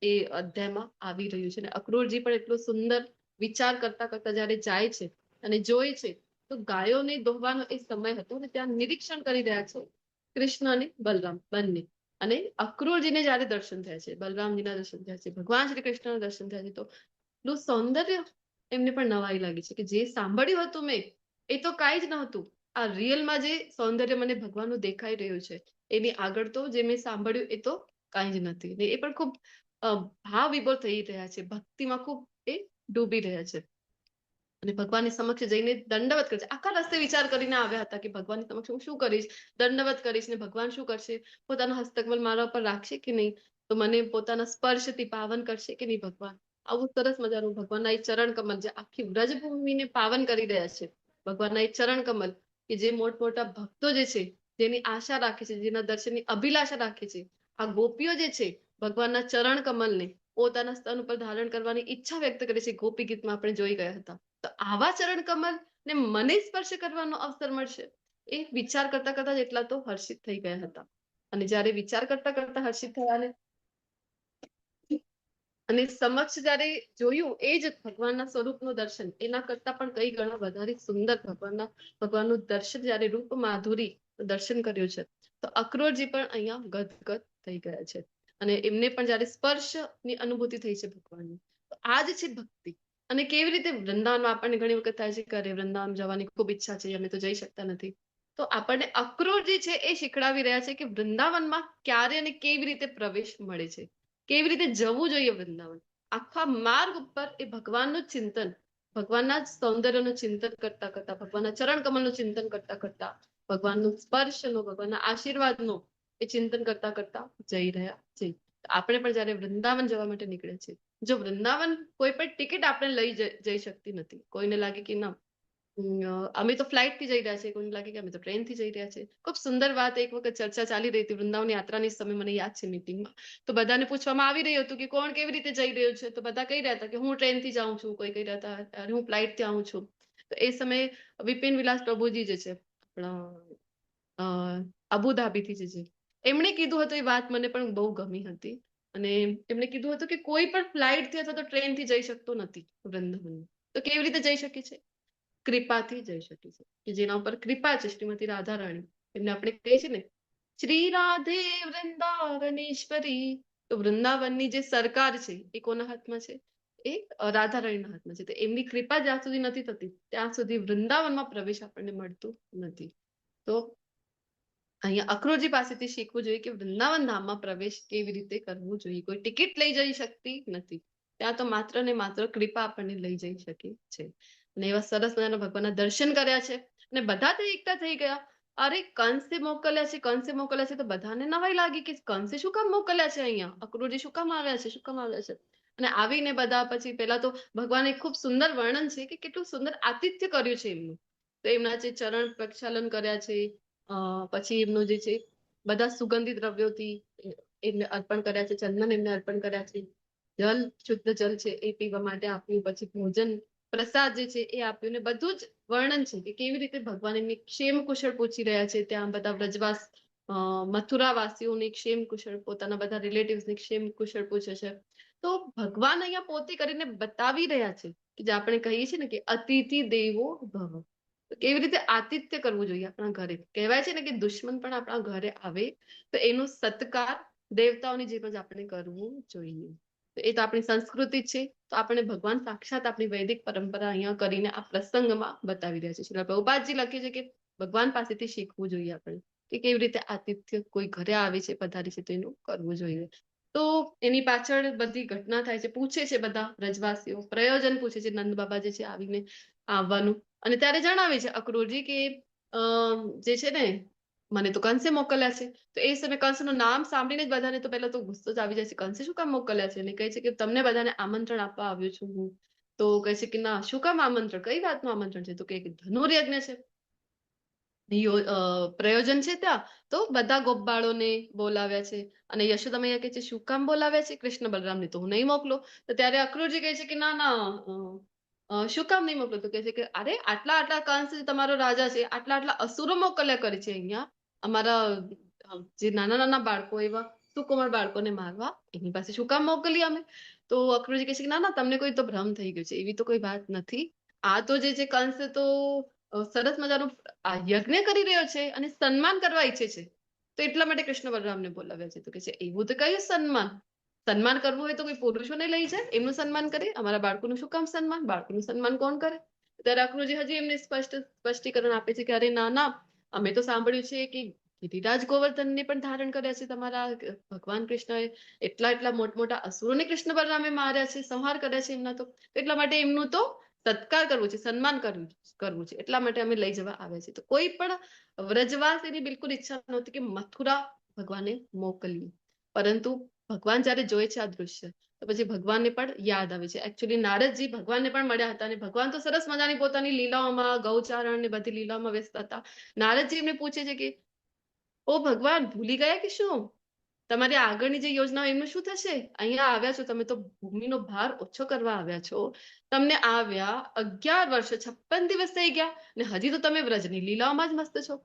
એ અધ્યાયમાં આવી રહ્યું છે. અને અક્રૂરજી પણ એટલો સુંદર વિચાર કરતા કરતા જયારે જાય છે અને જોઈ છે તો ગાયોને દોહવાનો એ સમય હતો અને ત્યાં નિરીક્ષણ કરી રહ્યા છે કૃષ્ણ અને બલરામ બંને. અને અક્રૂરજીને જયારે દર્શન થયા છે, બલરામજીના દર્શન થયા છે, ભગવાન શ્રી કૃષ્ણના દર્શન થયા છે, તો એટલું સૌંદર્ય એમને પણ નવાઈ લાગી છે કે જે સાંભળ્યું હતું મેં એ તો કાંઈ જ નહોતું. આ રિયલમાં જે સૌંદર્ય મને ભગવાનનું દેખાઈ રહ્યું છે એની આગળ તો જે મેં સાંભળ્યું એ તો કાંઈ જ નથી. એ પણ ખૂબ ભાવ વિભોર થઈ રહ્યા છે, ભક્તિમાં ખૂબ એ ડૂબી રહ્યા છે અને ભગવાનની સમક્ષ જઈને દંડવત કરે છે. આખા રસ્તે વિચાર કરીને આવ્યા હતા કે ભગવાનની સમક્ષ હું શું કરીશ, દંડવત કરીશ ને ભગવાન શું કરશે, પોતાનો હસ્તકમલ મારા ઉપર રાખશે કે નહીં, તો મને પોતાના સ્પર્શથી પાવન કરશે કે નહીં ભગવાન. આવું સરસ મજાનું ભગવાનના એ ચરણ કમલ જે આખી વ્રજભૂમિને પાવન કરી રહ્યા છે, ભગવાનના એ ચરણ કમલ કે જે મોટા ભક્તો જે છે જેની આશા રાખે છે, જેના દર્શનની અભિલાષા રાખે છે, આ ગોપીઓ જે છે ભગવાનના ચરણ કમલને પોતાના સ્તન ઉપર ધારણ કરવાની ઈચ્છા વ્યક્ત કરે છે. ગોપી ગીતમાં આપણે જોઈ ગયા હતા. તો આવા ચરણ કમલ ને મને સ્પર્શ કરવાનો અવસર મળશે, એ વિચાર કરતા કરતા જેટલા તો હર્ષિત થઈ ગયા હતા. અને જયારે વિચાર કરતા કરતા હર્ષિત થયા અને સમક્ષ જયારે જોયું એ જ ભગવાનના સ્વરૂપનું દર્શન, એના કરતા પણ કઈ ગણા વધારે સુંદર ભગવાનનું દર્શન, જયારે રૂપ માધુરી દર્શન કર્યું છે, તો અક્રૂરજી પણ અહીંયા ગદગદ થઈ ગયા છે અને એમને પણ જયારે સ્પર્શની અનુભૂતિ થઈ છે ભગવાનની. તો આ જ છે ભક્તિ. અને કેવી રીતે વૃંદાવનમાં આપણને ઘણી વખત થાય છે કે અરે વૃંદાવન જવાની ખૂબ ઈચ્છા છે, અમે તો જઈ શકતા નથી. તો આપણને અક્રૂરજી છે એ શીખડાવી રહ્યા છે કે વૃંદાવનમાં ક્યારે અને કેવી રીતે પ્રવેશ મળે છે, કેવી રીતે જવું જોઈએ વૃંદાવન. આખા માર્ગ ઉપર એ ભગવાનનું ચિંતન, ભગવાનના જ સૌંદર્યનું ચિંતન કરતા કરતા, ભગવાનના ચરણ કમળનું ચિંતન કરતા કરતા, ભગવાનનું સ્પર્શનું, ભગવાનના આશીર્વાદનું એ ચિંતન કરતા કરતા જઈ રહ્યા છે. આપણે પણ જયારે વૃંદાવન જવા માટે નીકળે છે, જો વૃંદાવન કોઈ પણ ટિકિટ આપણે લઈ જઈ શકતી નથી. કોઈને લાગે કે ના અમે તો ફ્લાઇટ થી જઈ રહ્યા છે, કોઈને લાગે કે અમે તો ટ્રેન થી જઈ રહ્યા છે. ખૂબ સુંદર વાત એક વખત ચર્ચા ચાલી રહી હતી વૃંદાવન યાત્રાની સમય, મને યાદ છે મીટિંગમાં. તો બધાને પૂછવામાં આવી રહ્યું હતું કે કોણ કેવી રીતે જઈ રહ્યું છે. તો બધા કહી રહ્યા હતા કે હું ટ્રેન થી જાઉં છું, કોઈ કહી રહ્યા હતા હું ફ્લાઇટ થી આવું છું. તો એ સમયે વિપિન વિલાસ પ્રભુજી જે છે આપણા અબુધાબીથી જે છે, એમણે કીધું હતું, એ વાત મને પણ બહુ ગમી હતી. અને એમણે કીધું હતું કે કોઈ પણ ફ્લાઇટ થી અથવા તો ટ્રેન થી જઈ શકતો નથી વૃંદાવન. તો કેવી રીતે જઈ શકે છે? કૃપાથી જઈ શકે છે, કે જેના ઉપર કૃપા છે શ્રીમતી રાધા રાણી. એમને આપણે કહીએ છીએ ને શ્રી રાધે વૃંદાવનેશ્વરી. તો વૃંદાવનની જે સરકાર છે એ કોના હાથમાં છે? એ રાધા રાણીના હાથમાં છે. તો એમની કૃપા જ્યાં સુધી નથી થતી ત્યાં સુધી વૃંદાવનમાં પ્રવેશ આપણને મળતું નથી. તો અહીંયા અક્રૂરજી પાસેથી શીખવું જોઈએ કે વૃંદાવન ધામમાં પ્રવેશ કેવી રીતે કરવું જોઈએ. કોઈ ટિકિટ લઈ જઈ શકતી નથી, ત્યાં તો માત્ર ને માત્ર કૃપા આપણને લઈ જઈ શકે છે. અને એવા સરસ મજાના ભગવાનના દર્શન કર્યા છે અને બધા તો એકતા થઈ ગયા. અરે કંસે મોકલ્યા છે, કંસે મોકલ્યા છે. તો બધાને નવાઈ લાગી કે કંસે શું કામ મોકલ્યા છે અહીંયા, અક્રૂરજી શું કામ આવ્યા છે, શું કામ આવ્યા છે. અને આવીને બધા પછી પહેલા તો ભગવાને ખૂબ સુંદર વર્ણન છે કે કેટલું સુંદર આતિથ્ય કર્યું છે એમનું. તો એમના જે ચરણ પ્રક્ષાલન કર્યા છે, પછી એમનું જે છે બધા સુગંધિત દ્રવ્યોથી એમને અર્પણ કર્યા છે, ચંદન એમને અર્પણ કર્યા છે, જલ શુદ્ધ જલ છે એ પીવા માટે આપ્યું, પછી ભોજન પ્રસાદ જે છે એ આપ્યું. ને બધું જ વર્ણન છે કે કેવી રીતે ભગવાન એમની ક્ષેમ કુશળ પૂછી રહ્યા છે. ત્યાં બધા વ્રજવાસ મથુરાવાસીઓની ક્ષેમ કુશળ, પોતાના બધા રિલેટિવ્સની ક્ષેમ કુશળ પૂછે છે. તો ભગવાન અહીંયા પોતે કરીને બતાવી રહ્યા છે કે જે આપણે કહીએ છીએ ને કે અતિથિ દેવો ભવ. કેવી રીતે આતિથ્ય કરવું જોઈએ આપણા ઘરે. કહેવાય છે ને કે દુશ્મન પણ આપણા ઘરે આવે તો એનો સત્કાર દેવતાઓની જેમ જ આપણે કરવું જોઈએ. તો એ તો આપણી સંસ્કૃતિ છે. તો આપણે ભગવાન સાક્ષાત આપણી વૈદિક પરંપરા અહીંયા કરીને આ પ્રસંગમાં બતાવી રહ્યા છે. શ્રીલ પ્રભુપાદજી લખે છે કે ભગવાન પાસેથી શીખવું જોઈએ આપણે કે કેવી રીતે આતિથ્ય કોઈ ઘરે આવે છે, પધારે છે તો એનું કરવું જોઈએ. તો એની પાછળ બધી ઘટના થાય છે, પૂછે છે બધા વ્રજવાસીઓ, પ્રયોજન પૂછે છે નંદ બાબા જે છે આવીને આવવાનું. અને ત્યારે જણાવે છે અક્રૂરજી કે જે છે ને મને તો કંસે મોકલ્યા છે. તો એ સમયે કંસનું નામ સાંભળીને જ બધાને તો પહેલા તો ગુસ્સો જ આવી જાય છે, કંસે શું કામ મોકલ્યા છે. અને કહે છે કે તમને બધાને આમંત્રણ આપવા આવ્યો છું હું. તો કહે છે કે ના, શું કામ આમંત્રણ, કઈ વાતનું આમંત્રણ છે. તો કે ધનુર્યજ્ઞ છે, પ્રયોજન છે ત્યાં. તો બધા ગોપબાળોને બોલાવ્યા છે. અને યશોદા મૈયા કહે છે શું કામ બોલાવ્યા છે કૃષ્ણ બલરામને, તો હું નહીં મોકલો. તો ત્યારે અક્રૂરજી કહે છે કે ના ના, શું કામ નહીં મોકલો. તો કહે છે કે અરે આટલા આટલા કંસ તમારો રાજા છે, આટલા આટલા અસુરો મોકલ્યા કરે છે અહીંયા અમારા જે નાના નાના બાળકો, એવા સુકુમાર બાળકોને મારવા, એની પાસે શું કામ મોકલીએ અમે. તો અક્રૂરજી કહે છે કે ના ના, તમને કોઈ તો ભ્રમ થઈ ગયો છે, એવી તો કોઈ વાત નથી. આ તો જે છે કંસ તો સરસ મજાનું આ યજ્ઞ કરી રહ્યો છે અને સન્માન કરવા ઈચ્છે છે, તો એટલા માટે કૃષ્ણ બલરામને બોલાવ્યા છે. તો કે છે એવું તો કયું સન્માન, સન્માન કરવું હોય તો કોઈ પુરુષોને લઈ જાય, એમનું સન્માન કરે, અમારા બાળકોનું શું કામ સન્માન, બાળકોનું સન્માન કોણ કરે. ત્યારે અક્રૂરજી હજી એમને સ્પષ્ટીકરણ આપે છે કે અરે ના ના, અમે તો સાંભળ્યું છે કે ગિરિરાજ ગોવર્ધનને પણ ધારણ કર્યા છે તમારા ભગવાન કૃષ્ણએ, એટલા એટલા મોટા અસુરોને કૃષ્ણ બલરામે માર્યા છે, સંહાર કર્યા છે એમના. તો એટલા માટે એમનું તો સત્કાર કરવું છે, સન્માન કરવું છે, એટલા માટે અમે લઈ જવા આવ્યા છીએ. તો કોઈ પણ વ્રજવાસીની બિલકુલ ઈચ્છા નહોતી કે મથુરા ભગવાને મોકલીએ. પરંતુ ભગવાન જયારે જોયે છે આ દૃશ્ય તો પછી ભગવાનને પણ યાદ આવે છે. એકચ્યુઅલી નારદજી ભગવાનને પણ મળ્યા હતા અને ભગવાન તો સરસ મજાની પોતાની લીલાઓમાં, ગૌચારણ ને બધી લીલાઓમાં વ્યસ્ત હતા. નારદજી એમને પૂછે છે કે ઓ ભગવાન, ભૂલી ગયા કે શું, તમારી આગળની જે યોજના એમનું શું થશે. અહીંયા આવ્યા છો તમે તો ભૂમિનો ભાર ઓછો કરવા આવ્યા છો. તમને આવ્યા 11 વર્ષ 56 દિવસ થઈ ગયા ને હજી તો તમે વ્રજની લીલાઓમાં જ મસ્ત છો.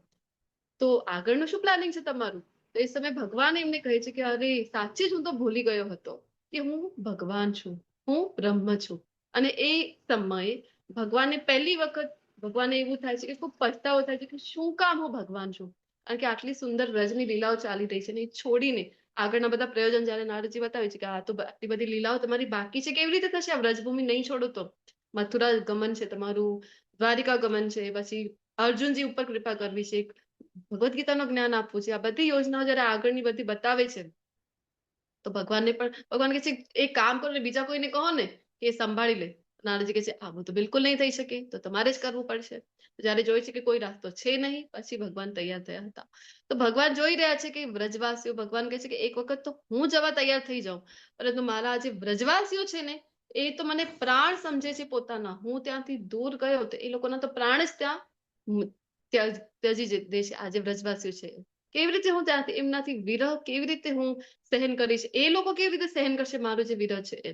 તો આગળનું શું પ્લાનિંગ છે તમારું. તો એ સમયે ભગવાન એમને કહે છે કે અરે સાચી જ હું તો ભૂલી ગયો હતો કે હું ભગવાન છું, હું બ્રહ્મ છું. અને એ સમયે ભગવાનને પહેલી વખત ભગવાનને એવું થાય છે કે ખૂબ પછતાવો થાય છે કે શું કામ હું ભગવાન છું. કારણ કે આટલી સુંદર વ્રજની લીલાઓ ચાલી રહી છે ને એ છોડીને આગળના બધા પ્રયોજન જયારે નારદજી બતાવે છે કે આ તો આટલી બધી લીલાઓ તમારી બાકી છે, કેવી રીતે થશે આ વ્રજભૂમિ નહીં છોડો તો. મથુરા ગમન છે તમારું, દ્વારિકા ગમન છે, પછી અર્જુનજી ઉપર કૃપા કરવી છે, ભગવદ્ ગીતાનું જ્ઞાન આપવું છે. આ બધી યોજનાઓ જયારે આગળની બધી બતાવે છે તો ભગવાન કહે છે એક કામ કરો ને બીજા કોઈને કહો ને કે એ સંભાળી લે. નારદજી કહે છે આવું તો બિલકુલ નહીં થઈ શકે, તો તમારે જ કરવું પડશે. જયારે જોઈ છે કે કોઈ રસ્તો છે નહીં, પછી ભગવાન તૈયાર થયા હતા. તો ભગવાન જોઈ રહ્યા છે કે વ્રજવાસીઓ, ભગવાન કહે છે કે એક વખત તો હું જવા તૈયાર થઈ જાઉં, પરંતુ મારા જે વ્રજવાસીઓ છે ને એ તો મને પ્રાણ સમજે છે પોતાના. હું ત્યાંથી દૂર ગયો તો એ લોકોના તો પ્રાણ જ ત્યજી દે છે. આ જે વ્રજવાસીઓ છે કેવી રીતે હું ત્યાંથી એમનાથી વિરહ કેવી રીતે હું સહન કરીશ, એ લોકો કેવી રીતે સહન કરશે મારો જે વિરહ છે એ.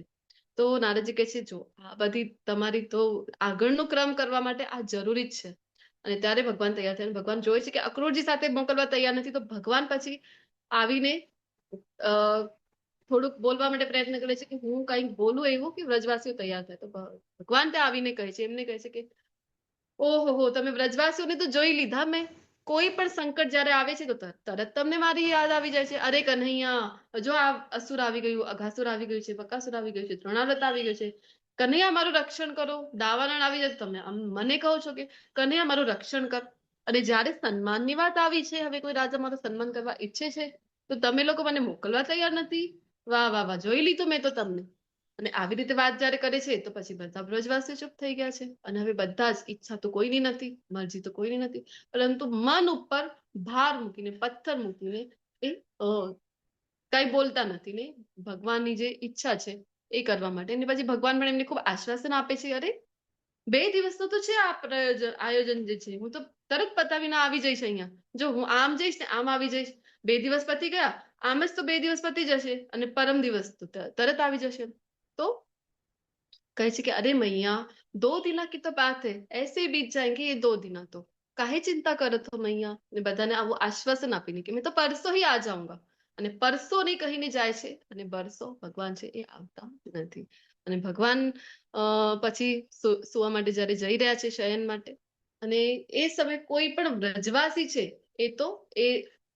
તો નારદજી કહે છે જો આ બધી તમારી તો આગળનો ક્રમ કરવા માટે આ જરૂરી જ છે. અને ત્યારે ભગવાન તૈયાર થયા. ભગવાન જોયે છે કે અક્રૂરજી સાથે મોકલવા તૈયાર નથી, તો ભગવાન પછી આવીને થોડુંક બોલવા માટે પ્રયત્ન કરે છે કે હું કંઈક બોલું એવું કે વ્રજવાસીઓ તૈયાર થાય. તો ભગવાન ત્યાં આવીને કહે છે, એમને કહે છે કે ઓહો તમે વ્રજવાસીઓને તો જોઈ લીધા મેં. કોઈ પણ સંકટ જયારે આવે છે તો તરત તમને મારી યાદ આવી જાય છે. અરે કન્હૈયા, જો આ અસુર આવી ગયું, અઘાસુર આવી ગયું છે, બકાસુર આવી ગયું છે, તૃણાવ્રત આવી ગયું છે, કન્હૈયા મારું રક્ષણ કરો. દાવાનળ આવી જાય તમે મને કહો છો કે કન્હૈયા મારું રક્ષણ કર. અને જયારે સન્માનની વાત આવી છે, હવે કોઈ રાજા મારું સન્માન કરવા ઈચ્છે છે તો તમે લોકો મને મોકલવા તૈયાર નથી. વાહ વાહ વાહ, જોઈ લીધું મેં તો તમને. અને આવી રીતે વાત જયારે કરે છે તો પછી બધા વ્રજવાસીઓ ચૂપ થઈ ગયા છે. અને હવે બધા જ ઈચ્છા તો કોઈની નથી, મરજી તો કોઈની નથી, પરંતુ મન ઉપર ભાર મૂકીને, પથ્થર મૂકીને એ કઈ બોલતા નથી ને ભગવાનની જે ઈચ્છા છે એ કરવા માટે. અને પછી ભગવાન પણ એમને ખૂબ આશ્વાસન આપે છે, અરે 2 દિવસનું તો છે આ આયોજન જે છે, હું તો તરત પતાવીને આવી જઈશ અહીંયા. જો હું આમ જઈશ ને આમ આવી જઈશ, 2 દિવસ પતી ગયા, આમ જ તો 2 દિવસ પતી જશે અને પરમ દિવસ તો તરત આવી જશે. તો કહે છે કે અરે મૈયા 2 દિના की तो बात है, ऐसे ही बीत जाएंगे ये 2 દિના તો, કાહે ચિંતા કરો છો મૈયા. ને બધાને આવું આશ્વાસન આપીને કે મેં તો પરસો ही आ जाऊंगा. અને પરસો નહીં કહીને જાય છે, અને બરસો ભગવાન છે એ આવતા નથી. અને ભગવાન પછી સુવા માટે જયારે જઈ રહ્યા છે શયન માટે, અને એ સમયે કોઈ પણ વ્રજવાસી છે એ તો એ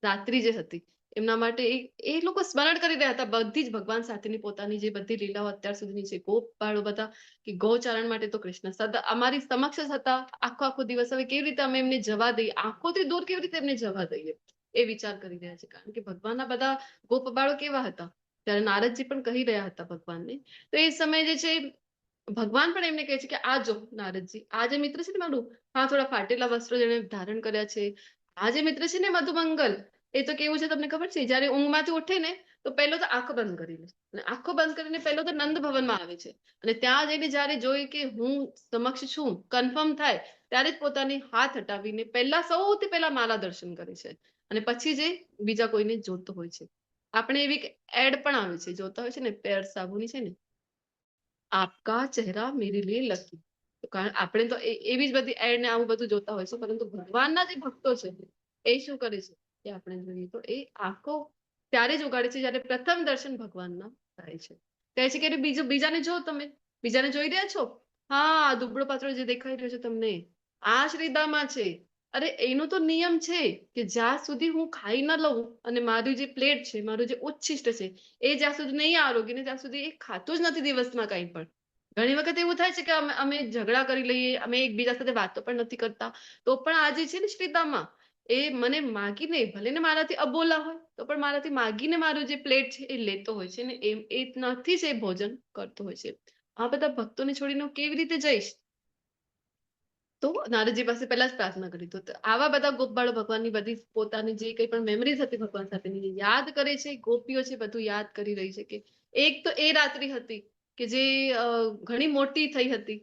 રાત્રિ જે હતી એમના માટે એ લોકો સ્મરણ કરી રહ્યા હતા બધી જ ભગવાન સાથેની પોતાની જે બધી લીલાઓ અત્યાર સુધીની છે. ગોપ બાળો બધા કે ગૌચારણ માટે તો કૃષ્ણ સદા અમારી સમક્ષ હતા આખો દિવસ, હવે કેવી રીતે અમે એમને જવા દઈએ, આંખોથી દૂર કેવી રીતે એમને જવા દઈએ, એ વિચાર કરી રહ્યા છે. કારણ કે ભગવાનના બધા ગોપ બાળો કેવા હતા, ત્યારે નારદજી પણ કહી રહ્યા હતા ભગવાનને. તો એ સમય જે છે ભગવાન પણ એમને કહે છે કે આ જો નારદજી, આ જે મિત્ર છે ને મારું, હા થોડા ફાટેલા વસ્ત્રો જેને ધારણ કર્યા છે, આ જે મિત્ર છે ને મધુમંગલ, એ તો કેવું છે તમને ખબર છે, જયારે ઊંઘમાંથી ઉઠે ને તો પહેલો તો આંખો બંધ કરી લે, અને આંખો બંધ કરીને પહેલો તો નંદ ભવનમાં આવે છે. અને ત્યાં જઈને જયારે જોઈ કે હું સમક્ષ છું, કન્ફર્મ થાય, ત્યારે જ પોતાની હાથ હટાવીને સૌથી પહેલા મારા દર્શન કરે છે. અને પછી જે બીજા કોઈને જોતો હોય છે. આપણે એવી એડ પણ આવે છે, જોતા હોય છે ને, પેર સાબુની છે ને, આપકા ચહેરા મેરે લીએ લકી. કારણ આપણે તો એવી જ બધી એડ ને આવું બધું જોતા હોય છે, પરંતુ ભગવાનના જે ભક્તો છે એ શું કરે છે એ આપણે જોઈએ તો એ આંખો ત્યારે જ ઉગાડે છે જયારે પ્રથમ દર્શન ભગવાનના થાય છે. કહે છે કે બીજાને જો, તમે બીજાને જોઈ રહ્યા છો, હા દુબળો પાતળો જે દેખાઈ રહ્યો છે તમને, આ શ્રીદામા છે. અરે એનો તો નિયમ છે કે જ્યાં સુધી હું ખાઈ ન લઉં અને મારી જે પ્લેટ છે, મારું જે ઉચ્છિષ્ટ છે, એ જ્યાં સુધી નહીં આરોગી ને ત્યાં સુધી એ ખાતું જ નથી દિવસમાં કંઈ પણ. ઘણી વખત એવું થાય છે કે અમે ઝઘડા કરી લઈએ, અમે એકબીજા સાથે વાતો પણ નથી કરતા, તો પણ આ જે છે ને શ્રીદામા, એ મને માગીને, ભલે ને મારાથી અબોલા હોય તો પણ મારાથી માગીને મારું જે પ્લેટ છે એ લેતો હોય છે ને એ નથી જ એ ભોજન કરતો હોય છે. આ બધા ભક્તોને છોડીને હું કેવી રીતે જઈશ? તો નારદજી પાસે પહેલા જ પ્રાર્થના કરી. તો આવા બધા ગોપબાળો ભગવાનની બધી પોતાની જે કંઈ પણ મેમરીઝ હતી ભગવાન સાથેની યાદ કરે છે, ગોપીઓ છે બધું યાદ કરી રહી છે. કે એક તો એ રાત્રિ હતી કે જે ઘણી મોટી થઈ હતી,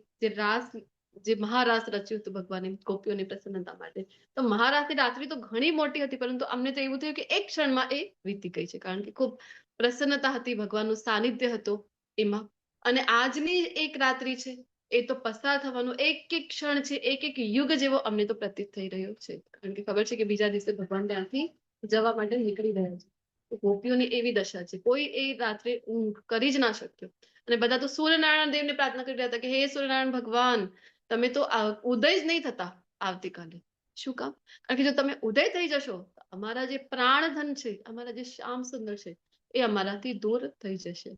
જે મહારાસ રચ્યું હતું ભગવાને ગોપીઓની પ્રસન્નતા માટે. તો મહારાસની રાત્રિ તો ઘણી મોટી હતી, પરંતુ અમને તો એવું થયું કે એક ક્ષણમાં એ વીતી ગઈ છે. કારણ કે ખૂબ પ્રસન્નતા હતી, ભગવાનનું સાનિધ્ય હતું એમાં. અને આજની એક રાત્રિ છે એ તો પસાર થવાનું એક એક ક્ષણ છે, એક એક યુગ જેવો અમને તો પ્રતીત થઈ રહ્યો છે. કારણ કે ખબર છે કે બીજા દિવસે ભગવાન ત્યાંથી જવા માટે નીકળી રહ્યા છે. તો ગોપીઓની એવી દશા છે, કોઈ એ રાત્રે ઊંઘ કરી જ ના શક્યો. અને બધા તો સૂર્યનારાયણ દેવને પ્રાર્થના કરી રહ્યા હતા કે હે સૂર્યનારાયણ ભગવાન, તમે તો ઉદય જ નહીં થતા આવતીકાલે. શું કામ? કારણ કે જો તમે ઉદય થઈ જશો તો અમારા જે પ્રાણધન છે, અમારા જે શ્યામ સુંદર છે, એ અમારાથી દૂર થઈ જશે.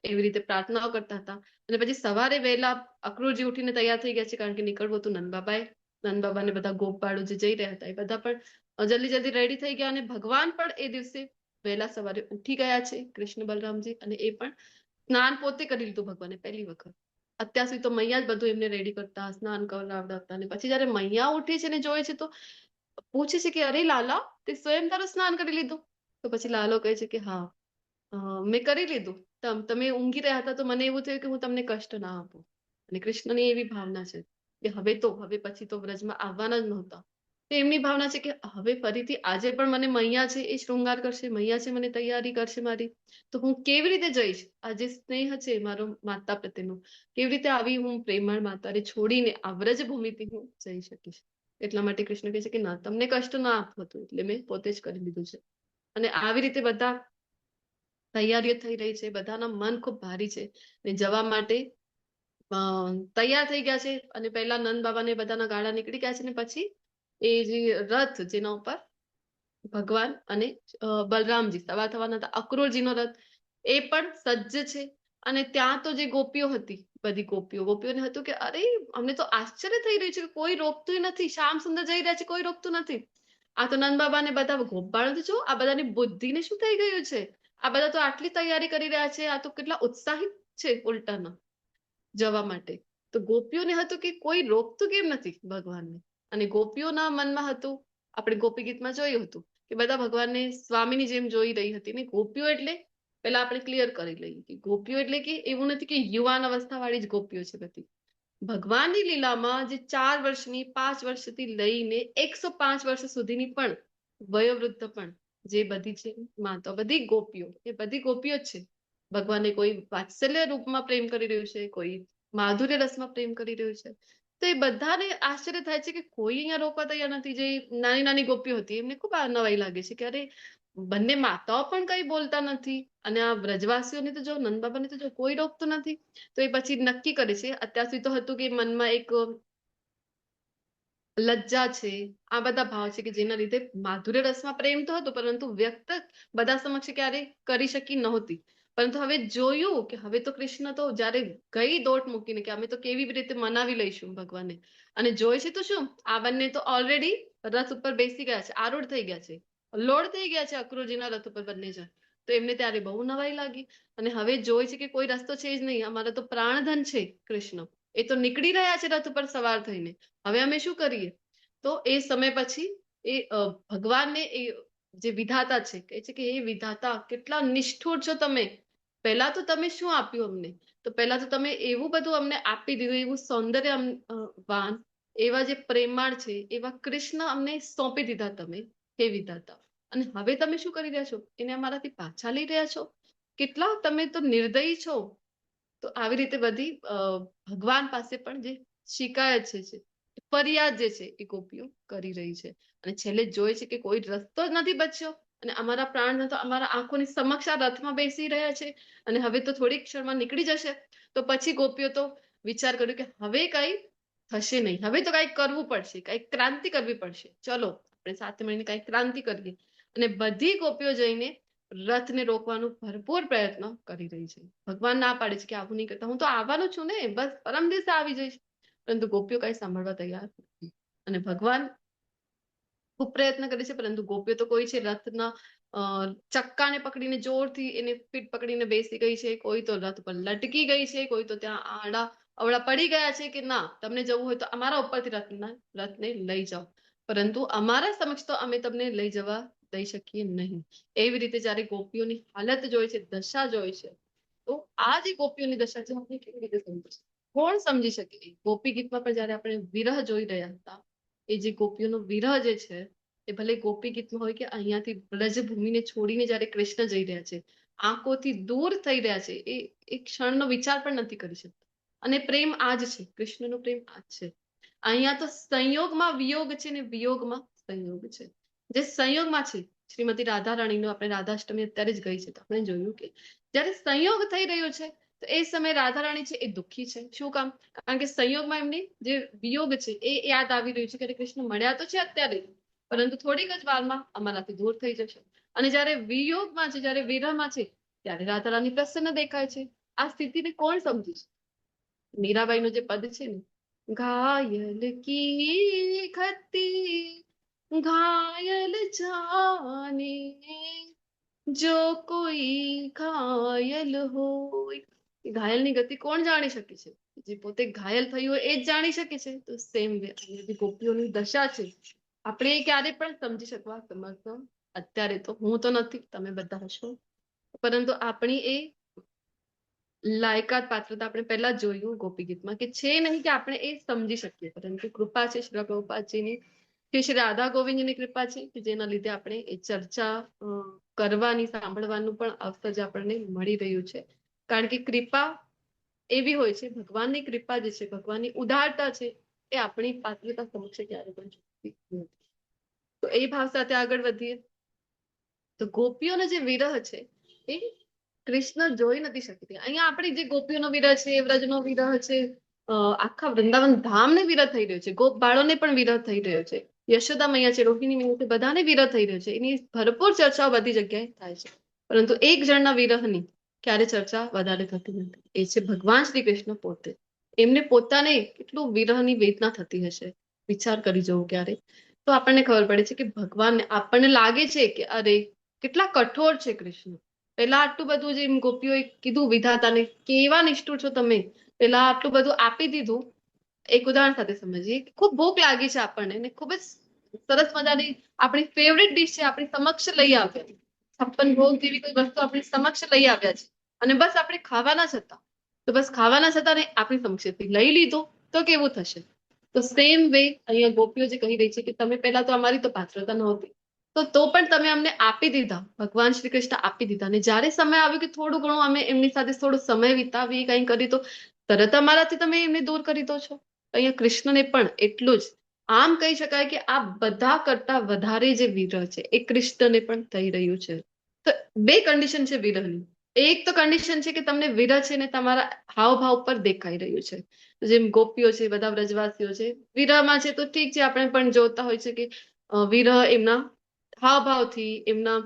એવી રીતે પ્રાર્થનાઓ કરતા હતા. અને પછી સવારે વહેલા અક્રૂરજી ઉઠીને તૈયાર થઈ ગયા છે, કારણ કે નીકળવું હતું નંદબાબાને બધા ગોપબાળો જે જઈ રહ્યા હતા એ બધા પણ જલ્દી જલ્દી રેડી થઈ ગયા. અને ભગવાન પણ એ દિવસે વહેલા સવારે ઉઠી ગયા છે, કૃષ્ણ બલરામજી, અને એ પણ સ્નાન પોતે કરી લીધું ભગવાને પહેલી વખત. અત્યાર સુધી તો મૈયા જ બધું એમને રેડી કરતા, સ્નાન કરાવડાવતા, અને પછી જયારે મૈયા ઉઠે છે ને જોયે છે તો પૂછે છે કે અરે લાલા, તે સ્વયં તારું સ્નાન કરી લીધું? તો પછી લાલો કહે છે કે હા, મેં કરી લીધું. તમે ઊંઘી રહ્યા હતા તો મને એવું થયું કે હું તમને કષ્ટ ના આપું. અને કૃષ્ણની એવી ભાવના છે કે હવે પછી તો વ્રજમાં આવવાના જ નહોતા. તો એમની ભાવના છે કે હવે ફરીથી આજે પણ મને મૈયા છે એ શૃંગાર કરશે, મૈયા છે મને તૈયારી કરશે મારી, તો હું કેવી રીતે જઈશ? આ જે સ્નેહ છે મારો માતા પ્રત્યેનો, કેવી રીતે આવી હું પ્રેમળ માતાને છોડીને આ વ્રજ ભૂમિથી હું જઈ શકીશ? એટલા માટે કૃષ્ણ કહે છે કે ના, તમને કષ્ટ ના આપવું હતું એટલે મેં પોતે જ કરી લીધું છે. અને આવી રીતે બધા તૈયારીઓ થઈ રહી છે, બધાના મન ખૂબ ભારી છે ને જવા માટે તૈયાર થઈ ગયા છે. અને પહેલા નંદ બાબાને બધાના ગાડા નીકળી ગયા છે ને પછી એ જે રથ જેના ઉપર ભગવાન અને બલરામજી સવાર થવાના હતા, અક્રૂરજીનો રથ, એ પણ સજ્જ છે. અને ત્યાં તો જે ગોપીઓ હતી, બધી ગોપીઓને હતું કે અરે અમને તો આશ્ચર્ય થઈ રહ્યું છે કે કોઈ રોકતું નથી, શ્યામ સુંદર જઈ રહ્યા છે, કોઈ રોકતું નથી. આ તો નંદ બાબા ને બધા ગોપાળો જો આ બધાની બુદ્ધિને શું થઈ ગયું છે? આ બધા તો આટલી તૈયારી કરી રહ્યા છે, આ તો કેટલા ઉત્સાહિત છે ઉલટાના જવા માટે. તો ગોપીઓને હતું કે કોઈ રોકતું કેમ નથી ભગવાનને. અને ગોપીઓના મનમાં હતું, આપણે ગોપી ગીતમાં જોયું હતું કે બધા ભગવાનને સ્વામીની જેમ જોઈ રહી હતી. ને ગોપીઓ એટલે પેલા આપણે ક્લિયર કરી લઈએ કે ગોપીઓ એટલે કે એવું નથી કે યુવાન અવસ્થા વાળી જ ગોપીઓ છે બધી. ભગવાનની લીલામાં જે 4 વર્ષની, 5 વર્ષથી લઈને 105 વર્ષ સુધીની પણ વયોવૃદ્ધ પણ જે બધી છે માતા, બધી ગોપીઓ, એ બધી ગોપીઓ જ છે. ભગવાનને કોઈ વાત્સલ્ય રૂપમાં પ્રેમ કરી રહ્યું છે, કોઈ માધુર્ય રસમાં પ્રેમ કરી રહ્યું છે. તો એ બધાને આશ્ચર્ય થાય છે કે કોઈ અહીંયા રોકવા તૈયાર નથી. જે નાની નાની ગોપીઓ હતી એમને ખૂબ નવાઈ લાગે છે કે અરે બંને માતાઓ પણ કઈ બોલતા નથી, અને આ વ્રજવાસીઓને તો જો, નંદ બાબાને તો જો કોઈ રોકતું નથી. તો એ પછી નક્કી કરે છે, અત્યાર સુધી તો હતું કે મનમાં એક લજ્જા છે, આ બધા ભાવ છે કે જેના લીધે માધુર્ય રસમાં પ્રેમ તો હતો પરંતુ વ્યક્ત બધા સમક્ષ ક્યારે કરી શકી નહોતી. પરંતુ હવે જોયું કે હવે તો કૃષ્ણ તો જયારે ગઈ દોટ મૂકીને કે અમે તો કેવી રીતે મનાવી લઈશું ભગવાનને, અને જોઈ છે તો શું, આ બંને તો ઓલરેડી રથ ઉપર બેસી ગયા છે, આરૂઢ થઈ ગયા છે, લોડ થઈ ગયા છે અક્રૂરજીના રથ ઉપર બંને જણ. તો એમને ત્યારે બહુ નવાઈ લાગી. અને હવે જોઈ છે કે કોઈ રસ્તો છે જ નહીં, અમારા તો પ્રાણધન છે કૃષ્ણ, એ તો નીકળી રહ્યા છે રથ ઉપર સવાર થઈને, હવે અમે શું કરીએ? તો એ સમય પછી એ ભગવાનને એ જે વિધાતા છે કહે છે કે એ વિધાતા કેટલા નિષ્ઠુર છો તમે. પહેલા તો તમે શું આપ્યું અમને? તો પહેલા તો તમે એવું બધું અમને આપી દીધું, એવું સૌંદર્ય વાન, એવા જે પ્રેમાળ છે એવા કૃષ્ણ અમને સોંપી દીધા તમે, હે વિધાતા. અને હવે તમે શું કરી રહ્યા છો? એને અમારાથી પાછા લઈ રહ્યા છો? કેટલા તમે તો નિર્દયી છો. તો આવી રીતે બધી ભગવાન પાસે પણ જે શિકાયત છે, ફરિયાદ જે છે એ ગોપીઓ કરી રહી છે. અને છેલ્લે જોઈ છે કે કોઈ રસ્તો જ નથી બચ્યો, અને અમારા પ્રાણ તો અમારા આંખોની સમક્ષ આ રથમાં બેસી રહ્યા છે, અને હવે તો થોડીક ક્ષણમાં નીકળી જશે. તો પછી ગોપીઓ તો વિચાર કર્યો કે હવે કઈ થશે નહીં, હવે તો કઈક કરવું પડશે, કઈક ક્રાંતિ કરવી પડશે, ચલો આપણે સાથે મળીને કઈક ક્રાંતિ કરીએ. અને બધી ગોપીઓ જઈને રથને રોકવાનો ભરપૂર પ્રયત્ન કરી રહી છે. ભગવાન ના પાડે છે કે આવું નહીં કરતા, હું તો આવવાનું છું ને, બસ પરમ દિવસે આવી જઈશ. પરંતુ ગોપીઓ કઈ સાંભળવા તૈયાર નથી. અને ભગવાન ખૂબ પ્રયત્ન કરે છે પરંતુ ગોપીઓ તો કોઈ છે રથના ચક્કાને પકડીને જોરથી એને પીઠ પકડીને બેસી ગઈ છે, કોઈ તો રથ પર લટકી ગઈ છે, કોઈ તો ત્યાં આડા અવળા પડી ગયા છે કે ના, તમને જવું હોય તો અમારા ઉપરથી રથને લઈ જાઓ, પરંતુ અમારા સમક્ષ તો અમે તમને લઈ જવા દઈ શકીએ નહીં. એવી રીતે જયારે ગોપીઓની હાલત જોઈ છે, દશા જોઈ છે, તો આ જે ગોપીઓની દશા છે આપણે કેવી રીતે સમજી, કોણ સમજી શકે? ગોપી ગીતમાં પણ જયારે આપણે વિરહ જોઈ રહ્યા હતા, એ જે ગોપીઓનો વિરહ જે છે, એ ભલે ગોપી ગીતમાં હોય કે અહીંયાથી વ્રજભૂમિને છોડીને જયારે કૃષ્ણ જઈ રહ્યા છે, આંખોથી દૂર થઈ રહ્યા છે, એ એક ક્ષણનો વિચાર પણ નથી કરી શકતા. અને પ્રેમ આ જ છે, કૃષ્ણનો પ્રેમ આ જ છે. અહીંયા તો સંયોગમાં વિયોગ છે ને વિયોગમાં સંયોગ છે. જે સંયોગમાં છે, શ્રીમતી રાધા રાણીનો આપણે રાધાષ્ટમી અત્યારે જ ગઈ છે, તો આપણે જોયું કે જયારે સંયોગ થઈ રહ્યો છે તો એ સમયે રાધા રાણી છે એ દુઃખી છે. શું કામ? કારણ કે સંયોગમાં એમને જે વિયોગ છે એ યાદ આવી રહ્યું છે કે કૃષ્ણ મળ્યા તો છે અત્યારે, પરંતુ થોડીક જ વારમાં અમારાથી દૂર થઈ જશે. અને જયારે વિયોગમાં છે, જયારે વિરહમાં છે, ત્યારે રાધા રાણી પ્રસન્ન દેખાય છે. આ સ્થિતિને કોણ સમજી છે? મીરાબાઈનું જે પદ છે ને, ઘાયલ કી ખતી ઘાયલ જાને, જો કોઈ ઘાયલ હોય, કે ઘાયલની ગતિ કોણ જાણી શકે છે? જે પોતે ઘાયલ થયું હોય એ જ જાણી શકે છે. તો સેમ વે જે ગોપીઓની દશા છે આપણે એ ક્યારે પણ સમજી શકવા સમર્થ અત્યારે તો હું તો નથી, તમે બધા હશો, પરંતુ આપણી એ લાયકાત પાત્રતા આપણે પહેલા જ જોયું ગોપી ગીતમાં કે છે નહીં કે આપણે એ સમજી શકીએ, પરંતુ કૃપા છે શ્રી પ્રભુપાદજીની, શ્રી રાધા ગોવિંદજીની કૃપા છે કે જેના લીધે આપણે એ ચર્ચા કરવાની, સાંભળવાનું પણ અવસર જે આપણને મળી રહ્યું છે. કારણ કે કૃપા એવી હોય છે, ભગવાનની કૃપા જે છે, ભગવાનની ઉદારતા છે, એ આપણી પાત્રતા સમક્ષ ક્યારે પણ ચૂકતી નથી. તો એ ભાવ સાથે આગળ વધીએ તો ગોપીઓનો જે વિરહ છે એ કૃષ્ણ જોઈ નથી શકતી. અહીંયા આપણી જે ગોપીઓનો વિરહ છે, વ્રજનો વિરહ છે, આખા વૃંદાવન ધામને વિરહ થઈ રહ્યો છે, ગોપ બાળોને પણ વિરહ થઈ રહ્યો છે, યશોદા મૈયા છે, રોહિણી મૈયા છે, બધાને વિરહ થઈ રહ્યો છે. એની ભરપૂર ચર્ચાઓ બધી જગ્યાએ થાય છે, પરંતુ એક જણના વિરહની ક્યારે ચર્ચા વધારે થતી નથી. એ છે ભગવાન શ્રી કૃષ્ણ પોતે. એમને પોતાને કેટલું વિરહની વેદના થતી હશે, વિચાર કરી જવું ક્યારે, તો આપણને ખબર પડે છે કે ભગવાનને આપણને લાગે છે કે અરે કેટલા કઠોર છે કૃષ્ણ. પેલા આટલું બધું જે ગોપીઓએ કીધું વિધાતાને, કેવા નિષ્ઠુર છો તમે, પેલા આટલું બધું આપી દીધું. એક ઉદાહરણ સાથે સમજીએ, ખૂબ ભૂખ લાગી છે આપણને ને ખૂબ જ સરસ મજાની આપણી ફેવરેટ ડીશ છે આપણી સમક્ષ લઈ આવ્યા, 56 ભોગ જેવી કોઈ વસ્તુ આપણી સમક્ષ લઈ આવ્યા છે અને બસ આપણે ખાવાના જ હતા, તો બસ ખાવાના જ હતા ને આપણી સમક્ષેથી લઈ લીધો તો કેવું થશે? તો સેમ વે અહીંયા ગોપીઓ જે કહી રહી છે કે તમે પહેલા તો અમારી તો પાત્રતા નહોતી, તો પણ તમે અમને આપી દીધા, ભગવાન શ્રી કૃષ્ણ આપી દીધા, અને જ્યારે સમય આવ્યો કે થોડું ઘણું અમે એમની સાથે થોડો સમય વિતાવી, કંઈ કરી, તો તરત અમારાથી તમે એમને દૂર કરી દો છો. અહીંયા કૃષ્ણને પણ એટલું જ, આમ કહી શકાય કે આ બધા કરતા વધારે જે વિરહ છે એ કૃષ્ણને પણ થઈ રહ્યું છે. તો બે કન્ડિશન છે વિરહની. એક તો કન્ડિશન છે કે તમને વિરહ છે ને તમારા હાવભાવ પર દેખાઈ રહ્યું છે. જેમ ગોપીઓ છે, બધા વ્રજવાસીઓ છે, વિરહમાં છે તો ઠીક છે, આપણે પણ જોતા હોય છે કે વિરહ એમના હાવભાવથી, એમના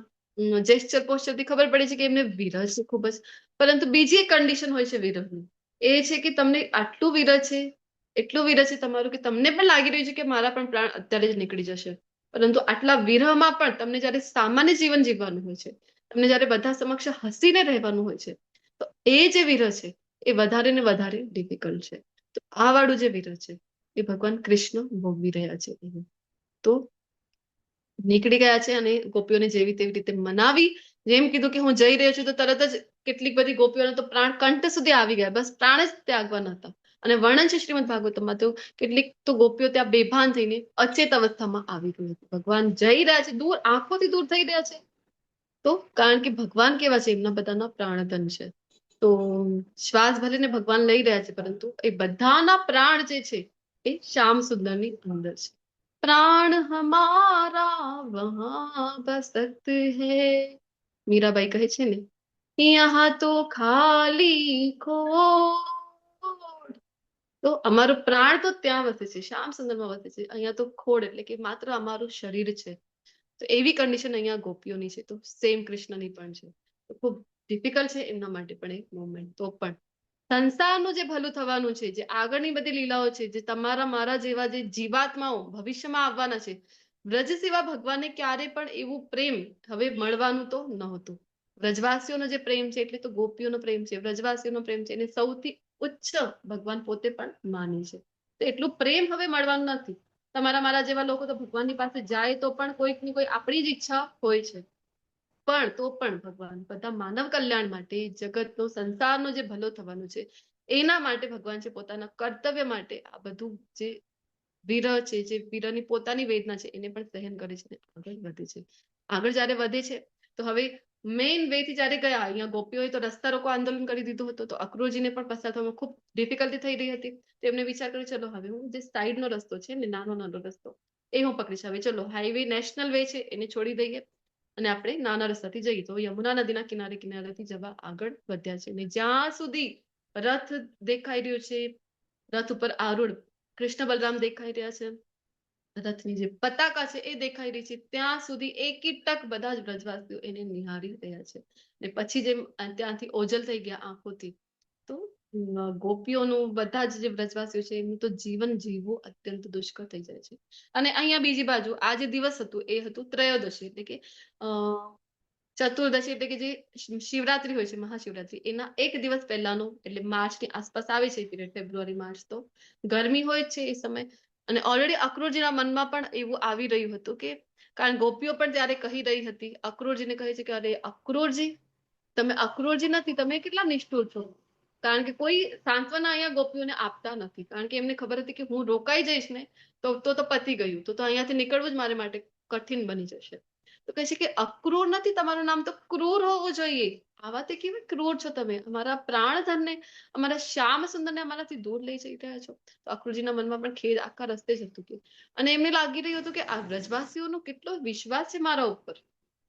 જેસ્ચર પોસ્ચરથી ખબર પડે છે કે એમને વિરહ છે ખૂબ જ. પરંતુ બીજી એક કન્ડિશન હોય છે વિરહની, એ છે કે તમને આટલું વિરહ છે, એટલું વિરહ છે તમારું કે તમને પણ લાગી રહ્યું છે કે મારા પણ પ્રાણ અત્યારે જ નીકળી જશે, પરંતુ આટલા વિરહમાં પણ તમને જ્યારે સામાન્ય જીવન જીવવાનું હોય છે, તમને જ્યારે બધા સમક્ષ હસીને રહેવાનું હોય છે, તો એ જે વિરહ છે એ વધારે ને વધારે ડિફિકલ્ટ છે. તો આ વાળું જે વિરહ છે એ ભગવાન કૃષ્ણ ભોગવી રહ્યા છે. તો નીકળી ગયા છે અને ગોપીઓને જેવી તેવી રીતે મનાવી, જેમ કીધું કે હું જઈ રહ્યો છું, તો તરત જ કેટલીક બધી ગોપીઓને તો પ્રાણ કંઠ સુધી આવી ગયા, બસ પ્રાણ જ ત્યાગવાના હતા. અને વર્ણન છે શ્રીમદ ભાગવતમાં તો કેટલીક તો ગોપીઓ ત્યાં બેભાન થઈને અચેત અવસ્થામાં આવી ગઈ હતી. ભગવાન જઈ રહ્યા છે, દૂર, આંખોથી દૂર થઈ રહ્યા છે, તો કારણ કે ભગવાન કેવા છે, એમના બધાના પ્રાણધન છે. તો શ્વાસ ભરીને ભગવાન લઈ રહ્યા છે, પરંતુ એ બધાના પ્રાણ જે છે એ શ્યામ સુંદરની અંદર છે. प्राण हमारा वहां बसत है, મીરાબાઈ કહે છે ને, यहाँ तो खाली खोड, તો અમારું પ્રાણ તો ત્યાં વસે છે, શ્યામ સુંદરમાં વસે છે, અહીંયા તો ખોડ એટલે કે માત્ર અમારું શરીર છે. તો એવી કન્ડિશન અહીંયા ગોપીઓની છે, તો સેમ કૃષ્ણની પણ છે. તો ખૂબ ડિફિકલ્ટ છે એમના માટે પણ એક મોમેન્ટ. તો પણ સંસારનું જે ભલું થવાનું છે, જે આગળની બધી લીલાઓ છે, જે તમારા મારા જેવા જે જીવાત્માઓ ભવિષ્યમાં આવવાના છે, વ્રજ સિવા ભગવાનને ક્યારે પણ એવું પ્રેમ હવે મળવાનું તો નહોતું. વ્રજવાસીઓનો જે પ્રેમ છે એટલે તો ગોપીઓનો પ્રેમ છે, વ્રજવાસીઓનો પ્રેમ છે, એને સૌથી ઉચ્ચ ભગવાન પોતે પણ માની છે. તો એટલું પ્રેમ હવે મળવાનું નથી. તમારા મારા જેવા લોકો તો ભગવાનની પાસે જાય તો પણ કોઈક ની કોઈ આપણી જ ઈચ્છા હોય છે, પણ તો પણ ભગવાન બધા માનવ કલ્યાણ માટે, જગતનો, સંસારનો જે ભલો થવાનું છે એના માટે ભગવાન છે પોતાના કર્તવ્ય માટે આ બધું જે વિરહ છે, જે વિરહની પોતાની વેદના છે, એને પણ સહન કરે છે, આગળ વધે છે. આગળ જયારે વધે છે તો હવે મેઇન વે થી જયારે ગયા, અહીંયા ગોપીઓએ તો રસ્તા રોકો આંદોલન કરી દીધું હતું, તો અક્રૂરજીને પણ પસાર થવામાં ખૂબ ડિફિકલ્ટી થઈ રહી હતી. તો એમને વિચાર કર્યો, ચલો હવે હું જે સાઈડનો રસ્તો છે ને, નાનો નાનો રસ્તો, એ હું પકડીશ. હવે ચલો હાઈવે, નેશનલ વે છે, એને છોડી દઈએ અને આપણે નાના રસ્તાથી જઈએ. તો યમુના નદીના કિનારે કિનારેથી જવા આગળ વધ્યા છે, અને જ્યાં સુધી રથ દેખાઈ રહ્યો છે, રથ ઉપર આરૂઢ કૃષ્ણ બલરામ દેખાઈ રહ્યા છે, રથની જે પતાકા છે એ દેખાઈ રહી છે, ત્યાં સુધી એકીટક બધા જ વ્રજવાસીઓ એને નિહાળી રહ્યા છે. ને પછી જેમ ત્યાંથી ઓજલ થઈ ગયા આંખોથી, તો ગોપીઓનું, બધા જ જે વ્રજવાસીઓ છે એમનું તો જીવન જીવવું અત્યંત દુષ્કર થઈ જાય છે. અને અહીંયા બીજી બાજુ આ જે દિવસ હતું એ હતું ત્રયોદશી, એટલે કે ચતુર્દશી એટલે કે જે શિવરાત્રી હોય છે, મહાશિવરાત્રી, એના એક દિવસ પહેલાનો એટલે માર્ચની આસપાસ આવે છે પીરિયડ, ફેબ્રુઆરી માર્ચ. તો ગરમી હોય જ છે એ સમય. અને ઓલરેડી અક્રૂરજીના મનમાં પણ એવું આવી રહ્યું હતું કે, કારણ ગોપીઓ પણ ત્યારે કહી રહી હતી, અક્રૂરજીને કહે છે કે અરે અક્રૂરજી, તમે અક્રૂરજી નથી, તમે કેટલા નિષ્ઠુર છો. કારણ કે કોઈ સાંત્વના અહીંયા ગોપીઓને આપતા નથી, કારણ કે એમને ખબર હતી કે હું રોકાઈ જઈશ ને તો પતી ગયું, તો અહીંયાથી નીકળવું જ મારે માટે કઠિન બની જશે. તો કહે છે કે અક્રૂર નથી, તમારું નામ તો ક્રૂર હોવું જોઈએ. આવા તે કેવી ક્રૂર છો તમે, અમારા પ્રાણધનને, અમારા શ્યામ સુંદરને અમારાથી દૂર લઈ જઈ રહ્યા છો. તો અક્રૂરજીના મનમાં પણ ખેદ આખા રસ્તે જ હતું. અને એમને લાગી રહ્યું હતું કે આ વ્રજવાસીઓનો કેટલો વિશ્વાસ છે મારા ઉપર,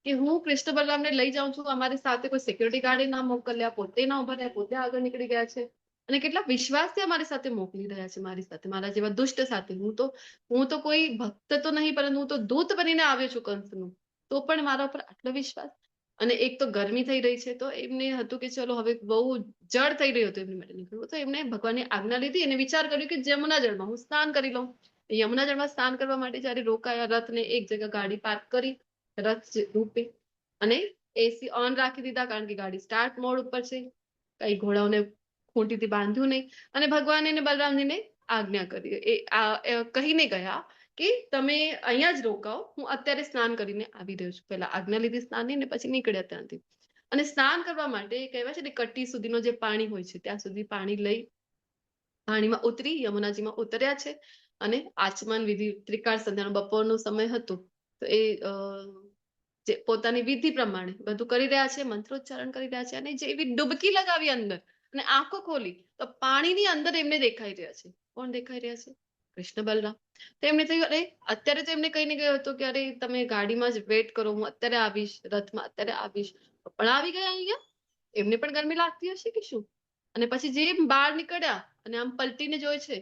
કે હું કૃષ્ણ બલરામને લઈ જાઉં છું, અમારી સાથે કોઈ સિક્યુરિટી ગાર્ડે ના મોકલ્યા, પોતે ના ઉભા રહ્યા, પોતે આગળ નીકળી ગયા છે. અને કેટલા વિશ્વાસથી અમારી સાથે મોકલી રહ્યા છે, મારી સાથે, મારા જેવા દુષ્ટ સાથે. હું તો કોઈ ભક્ત તો નહીં, પરંતુ હું તો દૂત બનીને આવ્યો છું કંસનું, તો પણ મારા ઉપર આટલો વિશ્વાસ. અને એક તો ગરમી થઈ રહી છે, તો એમને હતું કે ચલો હવે બહુ જળ થઈ રહ્યું હતું એમની માટે નીકળવું, તો એમને ભગવાનની આજ્ઞા લીધી અને વિચાર કર્યો કે યમુના જળમાં હું સ્નાન કરી લઉં. યમુના જળમાં સ્નાન કરવા માટે જયારે રોકાયા, રથને એક જગ્યા ગાડી પાર્ક કરી રથ રૂપે, અને એસી ઓન રાખી દીધા, કારણ કે ગાડી સ્ટાર્ટ મોડ ઉપર છે, કઈ ઘોડાઓને ખોટીથી બાંધ્યું નહીં. અને ભગવાન અને બલરામજીને આજ્ઞા કરી, કહીને ગયા કે તમે અહીંયા જ રોકાઓ, હું અત્યારે સ્નાન કરીને આવી રહ્યો છું. પહેલા આજ્ઞા લીધી સ્નાનની, ને પછી નીકળ્યા ત્યાંથી. અને સ્નાન કરવા માટે કહેવાય છે ને, કટ્ટી સુધીનો જે પાણી હોય છે ત્યાં સુધી પાણી લઈ પાણીમાં ઉતરી યમુનાજીમાં ઉતર્યા છે. અને આચમન વિધિ, ત્રિકાળ સંધ્યાનો બપોરનો સમય હતો, તો એ જે પોતાની વિધિ પ્રમાણે બધું કરી રહ્યા છે, મંત્રોચ્ચારણ કરી રહ્યા છે. અને જેવી ડૂબકી લગાવી અંદર અને આંખો ખોલી, તો પાણીની અંદર એમને દેખાઈ રહ્યા છે. કોણ દેખાઈ રહ્યા છે? કૃષ્ણ બલરામ. તો એમને થયું, અરે અત્યારે તો એમને કહીને ગયો હતો કે અરે તમે ગાડીમાં જ વેટ કરો, હું અત્યારે આવીશ, રથમાં અત્યારે આવીશ. પણ આવી ગયા અહીંયા. એમને પણ ગરમી લાગતી હશે કે શું. અને પછી જે બહાર નીકળ્યા અને આમ પલટીને જોઈ છે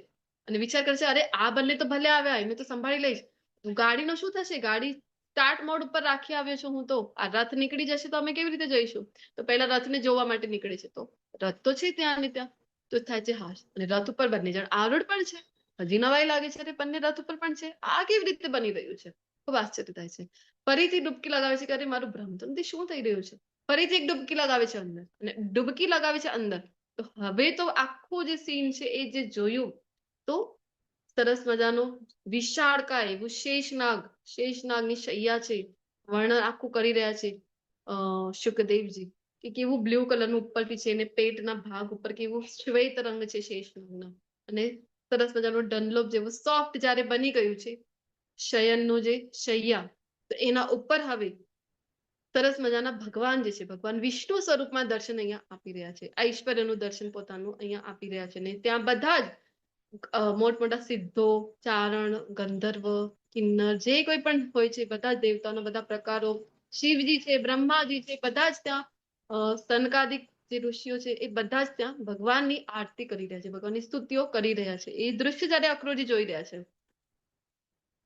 અને વિચાર કરશે, અરે આ બંને તો ભલે આવ્યા, એમને તો સંભાળી લઈશ, ગાડીનો શું થશે? ગાડી સ્ટાર્ટ મોડ ઉપર રાખી આવ્યો છું હું, તો આ રથ નીકળી જશે તો અમે કેવી રીતે જઈશું? તો પહેલા રથને જોવા માટે નીકળે છે, તો રથ તો છે ત્યાં ને ત્યાં. તો થાય છે હાશ, અને રથ ઉપર બંને જણ આરૂઢ પણ છે. હજી નવાઈ લાગે છે, અરે બંને રથ ઉપર પણ છે, આ કેવી રીતે બની રહ્યું છે? ખૂબ આશ્ચર્ય થાય છે. ફરીથી ડૂબકી લગાવે છે કે અરે મારું ભ્રમ તો નથી, શું થઈ રહ્યું છે? ફરીથી એક ડૂબકી લગાવે છે અંદર, અને ડૂબકી લગાવે છે અંદર. તો હવે તો આખું જે સીન છે એ જે જોયું, તો સરસ મજાનો વિશાળકાય એવું શેષનાગની શૈયા છે, વર્ણન આખું કરી રહ્યા છે શુકદેવજી, કે કેવું બ્લુ કલરનું ઉપરથી છે, અને પેટના ભાગ ઉપર કેવું શ્વેત રંગ છે શેષનાગનો. અને સરસ મજાનો ડનલોપ જેવું સોફ્ટ જયારે બની ગયું છે શયનનું જે શૈયા, તો એના ઉપર હવે સરસ મજાના ભગવાન જે છે, ભગવાન વિષ્ણુ સ્વરૂપમાં દર્શન અહીંયા આપી રહ્યા છે. ઐશ્વર્યનું દર્શન પોતાનું અહીંયા આપી રહ્યા છે. ને ત્યાં બધા જ મોટમોટા સિદ્ધો, ચારણ, ગંધર્વ, કિન્નર, જે કોઈ પણ હોય છે, બધા જ દેવતાઓના બધા પ્રકારો, શિવજી છે, બ્રહ્માજી છે, બધા જ ત્યાં સનકાદિક જે ઋષિઓ છે એ બધા જ ત્યાં ભગવાનની આરતી કરી રહ્યા છે, ભગવાનની સ્તુતિઓ કરી રહ્યા છે. એ દૃશ્ય જયારે અક્રૂરજી જોઈ રહ્યા છે,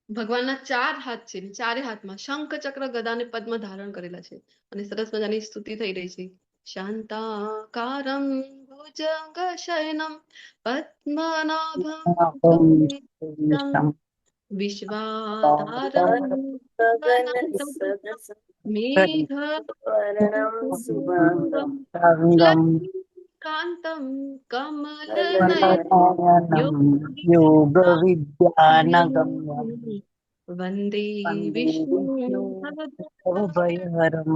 ભગવાનના 4 હાથ છે, ચારે હાથમાં શંખ, ચક્ર, ગદા અને પદ્મ ધારણ કરેલા છે. અને સરસ મજાની સ્તુતિ થઈ રહી છે. શાંતાકારમ ભુજંગ શયનમ પદ્મનાભમ વિશ્વાધારમ ગગન સદસ વર્ણમ શુભાંગમ કાંતમ કમલનયન યોગ વિદ્યાનગમ્યમ વંદે વંદે વિષ્ણુ વિષ્ણુ ભવભયહરમ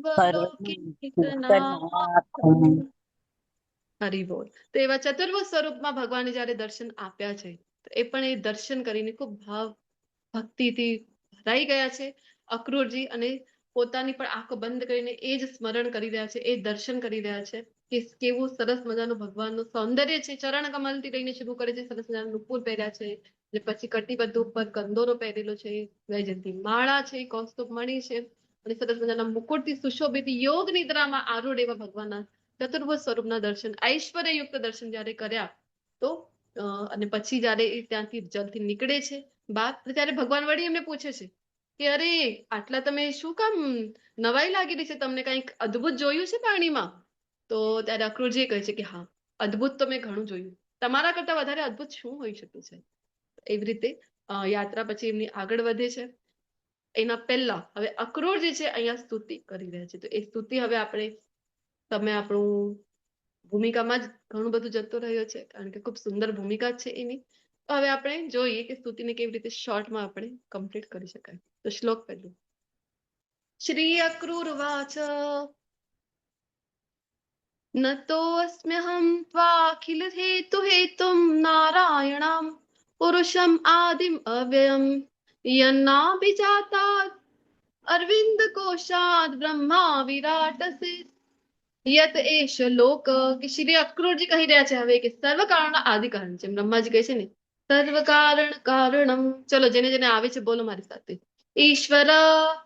સર્વલોકૈકનાથમ. હરિ બોલ. તો એવા ચતુર્ભુજ સ્વરૂપમાં ભગવાને જયારે દર્શન આપ્યા છે, તો એ પણ એ દર્શન કરીને ખૂબ ભાવ ભક્તિથી ભરાઈ ગયા છે અક્રૂરજી. અને પોતાની પણ આંખો બંધ કરીને એ જ સ્મરણ કરી રહ્યા છે, એ દર્શન કરી રહ્યા છે કે કેવું સરસ મજાનું ભગવાનનું સૌંદર્ય છે. ચરણ કમલથી લઈને શરૂ કરે છે, સરસ મજાનું નુપુર પહેર્યા છે, ને પછી કટિબદ્ધ ઉપર કંદોરો પહેરેલો છે, વૈજયંતી માળા છે, કૌસ્તુભ મણિ છે, અને સરસ મજાના મુકુટથી સુશોભિત યોગ નિદ્રામાં આરૂઢ એવા ભગવાનના ચતુર્ભુજ સ્વરૂપના દર્શન, ઐશ્વર્યયુક્ત દર્શન જયારે કર્યા, તો અને પછી જયારે એ ત્યાંથી જલથી નીકળે છે બહાર, ત્યારે ભગવાન વળી એમને પૂછે છે કે અરે આટલા તમે શું કામ નવાઈ લાગી રહી છે, તમને કંઈક અદ્ભુત જોયું છે પાણીમાં? તો ત્યારે અક્રૂરજી કહે છે કે હા, અદ્ભુત તો મેં ઘણું જોયું, તમારા કરતા વધારે અદ્ભુત શું હોઈ શકે છે? એવી રીતે યાત્રા પછી એમની આગળ વધે છે. એના પહેલા હવે અક્રૂર જે છે અહીંયા સ્તુતિ કરી રહ્યા છે. તો એ સ્તુતિ હવે આપણે તમે આપણું ભૂમિકામાં જ ઘણું બધું જતો રહ્યો છે, કારણ કે ખૂબ સુંદર ભૂમિકા છે એની. તો હવે આપણે જોઈએ કે સ્તુતિને કેવી રીતે શોર્ટમાં આપણે કમ્પ્લીટ કરી શકાય. તો શ્લોક પહેલું. શ્રી અક્રૂરવાચ નતોऽસ્મ્યહં ત્વાખિલ હેતુ હેતું નારાયણામ પુરુષમ આદિમ અવ્યયમ યન્નાભિજાતાદ અરવિંદ કોશાદ બ્રહ્મા વિરાટસે યત એષ લોક. કે શ્રી અક્રૂરજી કહી રહ્યા છે હવે કે સર્વ કારણના આદિ કારણ છે. બ્રહ્માજી કહે છે ને સર્વ કારણ કારણમ. ચલો જેને જેને આવે છે બોલો મારી સાથે. ઈશ્વર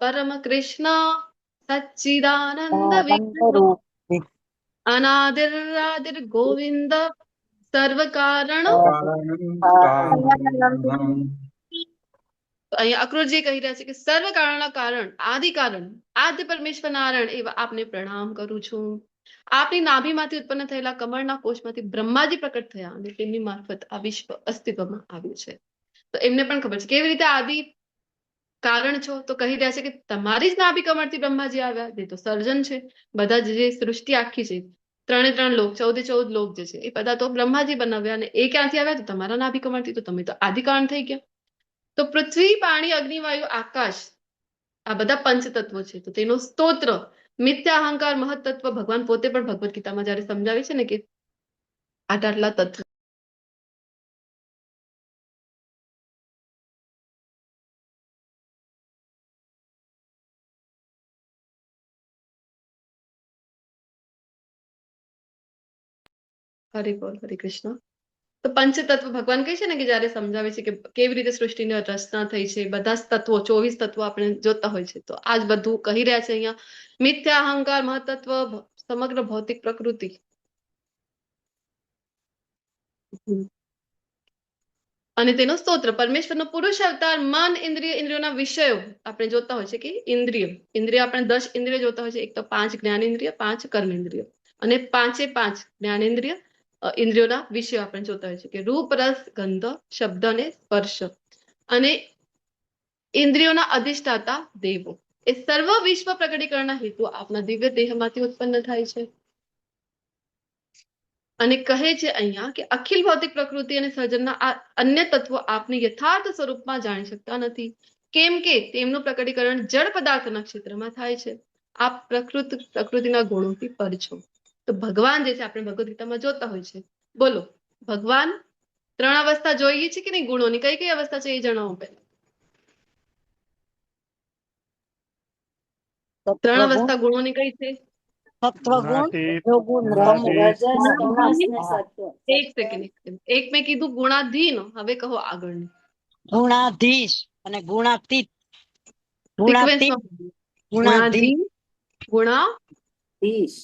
પરમ કૃષ્ણ સચ્ચિદાનંદ વિગ્રહ રૂપ અનાદિરાદિર ગોવિંદ સર્વ કારણ. તો અહીંયા અક્રૂરજી કહી રહ્યા છે કે સર્વ કારણના કારણ આદિ કારણ આદ્ય પરમેશ્વર નારાયણ એવા આપને પ્રણામ કરું છું. આપની નાભીમાંથી ઉત્પન્ન થયેલા કમળના કોષમાંથી બ્રહ્માજી પ્રકટ થયા અને તેમની મારફત આ વિશ્વ અસ્તિત્વમાં આવ્યું છે. તો એમને પણ ખબર છે કેવી રીતે આદિ કારણ છો. તો કહી રહ્યા છે કે તમારી જ નાભી કમળથી બ્રહ્માજી આવ્યા. જે તો સર્જન છે. બધા જે સૃષ્ટિ આખી છે, 3 લોક 14 લોક જે છે એ બધા તો બ્રહ્માજી બનાવ્યા. અને એ ક્યાંથી આવ્યા? તો તમારા નાભી કમળથી. તો તમે તો આદિ કારણ થઈ ગયા. તો પૃથ્વી પાણી અગ્નિ વાયુ આકાશ આ બધા પંચતત્વો છે. તો તેનો સ્તોત્ર મિથ્યા અહંકાર મહત્તત્વ ભગવાન પોતે પણ ભગવદ્ ગીતામાં જયારે સમજાવે છે ને કે આટલા તત્વ હરે બોલ હરે કૃષ્ણ. તો પંચતત્વ ભગવાન કહે છે ને કે જયારે સમજાવે છે કે કેવી રીતે સૃષ્ટિની રચના થઈ છે, બધા જ તત્વો 24 તત્વો આપણે જોતા હોય છે. તો આજ બધું કહી રહ્યા છે અહીંયા. મિથ્યા અહંકાર મહત્તત્વ સમગ્ર ભૌતિક પ્રકૃતિ. અને તેનો સ્તોત્ર પરમેશ્વરનો પુરુષ અવતાર મન ઇન્દ્રિય ઇન્દ્રિયોના વિષયો આપણે જોતા હોય છે કે ઇન્દ્રિય આપણે 10 ઇન્દ્રિય જોતા હોય છે. એક તો 5 જ્ઞાનેન્દ્રિય, 5 કર્મેન્દ્રિય અને 5 જ્ઞાનેન્દ્રિય ઇન્દ્રિયોના વિષયો આપણે જોતા હોય છે કે રૂપ રસ ગંધ શબ્દ અને સ્પર્શ. અને ઇન્દ્રિયોના અધિષ્ઠાતા દેવો એ સર્વ વિશ્વ પ્રકટીકરણના હેતુ આપના દિવ્ય દેહમાંથી ઉત્પન્ન થાય છે. અને કહે છે અહીંયા કે અખિલ ભૌતિક પ્રકૃતિ અને સર્જનના આ અન્ય તત્વો આપને યથાર્થ સ્વરૂપમાં જાણી શકતા નથી, કેમ કે તેમનું પ્રકટીકરણ જળ પદાર્થના ક્ષેત્રમાં થાય છે. આપ પ્રકૃતિના ગુણોથી પર છો. તો ભગવાન જે છે આપણે ભગવદ ગીતામાં જોતા હોય છે. બોલો ભગવાન 3 અવસ્થા જોઈએ છે કે નહીં ગુણોની? કઈ કઈ અવસ્થા છે એ જણાવો પહેલા. 3 અવસ્થા ગુણોની કઈ છે? સત્વગુણ ગુણાતીત, રજોગુણ રજસ તમોગુણ તમસ ને સત્વ. એક સેકન્ડ એક મેં કીધું ગુણાધીન. હવે કહો આગળ ગુણાધીશ અને ગુણાતીત. ગુણાતીત સિક્વન્સમાં. ગુણાધીશ ગુણાધીન ધીશ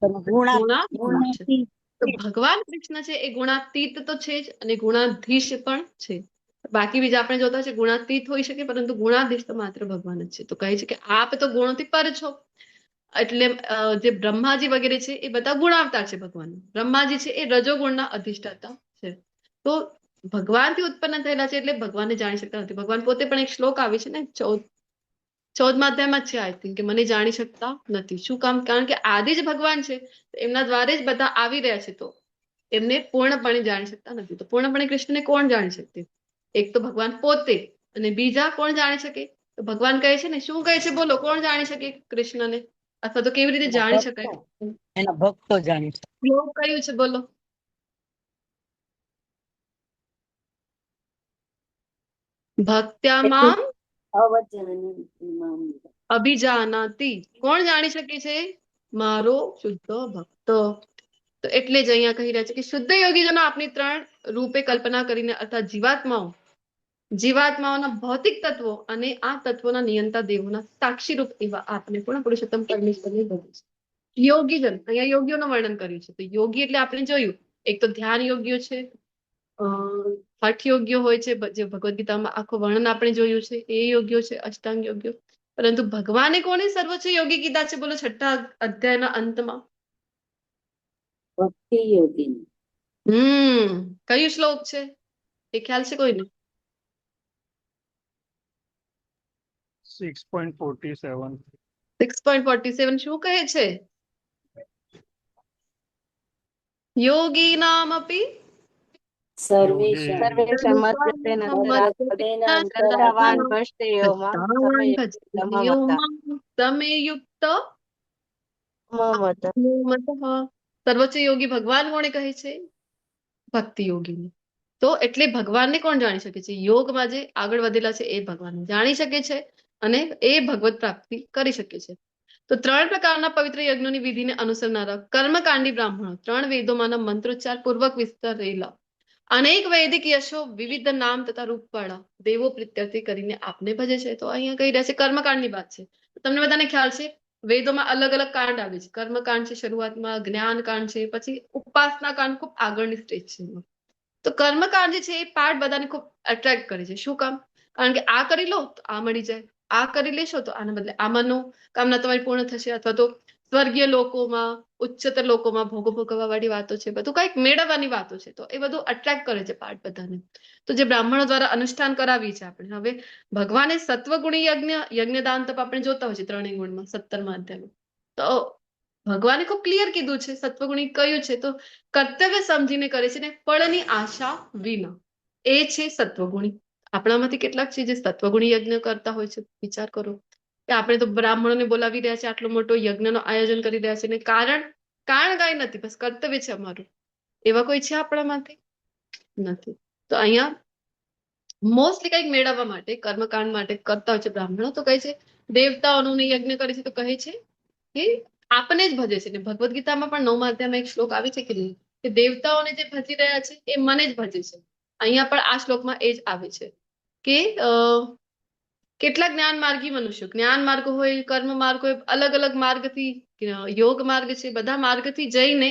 અને ગુણાતીત. ગુણાતીત. તો ભગવાન કૃષ્ણ છે એ ગુણાતીત તો છે જ અને ગુણાધીશ પણ છે. બાકી બીજા આપણે જોતા છે ગુણાતીત હોઈ શકે પરંતુ ગુણાધીશ તો માત્ર ભગવાન જ છે. તો કહે છે કે આપ તો ગુણોથી પર છો. એટલે જે બ્રહ્માજી વગેરે છે એ બધા ગુણાવતાર છે ભગવાન. બ્રહ્માજી છે એ રજોગુણના અધિષ્ઠાતા છે. તો ભગવાનથી ઉત્પન્ન થયેલા છે એટલે ભગવાનને જાણી શકતા નથી. ભગવાન પોતે પણ એક શ્લોક આવે છે ને 14મા અધ્યાયમાં છે આઈ થિંક કે મને જાણી શકતા નથી. શું કામ? કારણ કે આદિ જ ભગવાન છે. એમના દ્વારે જ બધા આવી રહ્યા છે. તો એમને પૂર્ણપણે જાણી શકતા નથી. તો પૂર્ણપણે કૃષ્ણને કોણ જાણી શકે? એક તો ભગવાન પોતે અને બીજા કોણ જાણી શકે? તો ભગવાન કહે છે ને શું કહે છે બોલો કોણ જાણી શકે કૃષ્ણને? અથવા તો કેવી રીતે જાણી શકાય? એના ભક્તો જાણી શકે. શ્લોક કયું છે બોલો? ભક્ત્યામામ અભિજાનાતિ. કોણ જાણી શકે છે? મારો શુદ્ધ ભક્ત. તો એટલે જ અહીંયા કહી રહ્યા છે કે શુદ્ધ યોગીજનો આપની 3 રૂપે કલ્પના કરીને અર્થાત જીવાત્માઓના ભૌતિક તત્વો અને આ તત્વોના નિયંતા દેવોના સાક્ષી રૂપ એવા આપને પૂર્ણ પુરુષોત્તમ પરમેશ્વરને ભજે છે. યોગીજન અહીંયા યોગીઓનું વર્ણન કર્યું છે. તો યોગી એટલે આપણે જોયું એક તો ધ્યાન યોગ્યો છે, હઠ યોગ્ય હોય છે જે ભગવદ ગીતામાં આખું વર્ણન આપણે જોયું છે એ યોગ્યો છે, અષ્ટાંગ યોગ્યો. પરંતુ ભગવાને કોને સર્વોચ્ચ યોગી કીધા છે બોલો 6ઠા અધ્યાયના અંતમાં? ભક્તિ યોગી. કયું શ્લોક છે એ ખ્યાલ છે કોઈને? 6.47. 6.47 શું કહે છે? યોગીનામપી સર્વેષાં સર્વેષાં મધ્યસ્તેન અંતરાત્મદેન અંતરાત્માન ભજતેયો માં સત્તાવાન સમય ભજતેયો માં સમયુક્ત મમત મતઃ. સર્વોચ્ચ યોગી ભગવાન કોણે કહે છે? ભક્તિ યોગીને. તો એટલે ભગવાનને કોણ જાણી શકે છે? યોગમાં જે આગળ વધેલા છે એ ભગવાન જાણી શકે છે અને એ ભગવત પ્રાપ્તિ કરી શકે છે. તો 3 પ્રકારના પવિત્ર યજ્ઞોની વિધિને અનુસરનારા કર્મકાંડી બ્રાહ્મણો 3 વેદોમાંના મંત્રોચ્ચાર પૂર્વક વિસ્તરેલા અનેક વૈદિક યશો વિવિધ નામ તથા રૂપવાળા દેવો પ્રીત્યર્થી કરીને આપને ભજે છે. તો અહીંયા કહી રહ્યા છે કર્મકાંડની વાત છે. તમને બધાને ખ્યાલ છે વેદોમાં અલગ અલગ કાંડ આવે છે. કર્મકાંડ છે શરૂઆતમાં, જ્ઞાન કાંડ છે, પછી ઉપાસના કાંડ ખૂબ આગળની સ્ટેજ છે એમાં. તો કર્મકાંડ જે છે એ પાર્ટ બધાને ખૂબ એટ્રેક્ટ કરે છે. શું કામ? કારણ કે આ કરી લો તો આ મળી જાય, આ કરી લેશો તો આના બદલે આ મનોકામના તમારી પૂર્ણ થશે, અથવા તો સ્વર્ગીય લોકોમાં, ઉચ્ચતર લોકોમાં ભોગો ભોગવવા વાળી વાતો છે, બધું કંઈક મેળવવાની વાતો છે. તો એ બધું અટ્રેક્ટ કરે છે પાર્ટ બધાને. તો જે બ્રાહ્મણો દ્વારા અનુષ્ઠાન કરાવી છે આપણે. હવે ભગવાને સત્વગુણી યજ્ઞદાન તપ આપણે જોતા હોય છે 3 ગુણમાં 17મા અધ્યાયમાં. તો ભગવાને ખૂબ ક્લિયર કીધું છે સત્વગુણી કયું છે. તો કર્તવ્ય સમજીને કરે છે ને ફળની આશા વિના, એ છે સત્વગુણી. આપણામાંથી કેટલાક છે જે સત્વગુણી યજ્ઞ કરતા હોય છે? વિચાર કરો કે આપણે તો બ્રાહ્મણોને બોલાવી રહ્યા છે, આટલો મોટો યજ્ઞનો આયોજન કરી રહ્યા છે ને કારણ કાંઈ નથી, બસ કર્તવ્ય છે અમારું. એવા કોઈ છે આપણામાંથી? નથી. તો અહીંયા મોસ્ટલી કંઈક મેળવવા માટે, કર્મકાંડ માટે કરતા હોય છે બ્રાહ્મણો. તો કહે છે દેવતાઓનું યજ્ઞ કરે છે તો કહે છે કે આપને જ ભજે છે. ને ભગવદ્ ગીતામાં પણ 9મા અધ્યાયમાં એક શ્લોક આવે છે કે દેવતાઓને જે ભજી રહ્યા છે એ મને જ ભજે છે. અહીંયા પણ આ શ્લોકમાં એ જ આવે છે કે કેટલાક જ્ઞાન માર્ગી મનુષ્યો, જ્ઞાન માર્ગ હોય, કર્મ માર્ગ હોય, અલગ અલગ માર્ગથી, યોગ માર્ગ છે, બધા માર્ગથી જઈને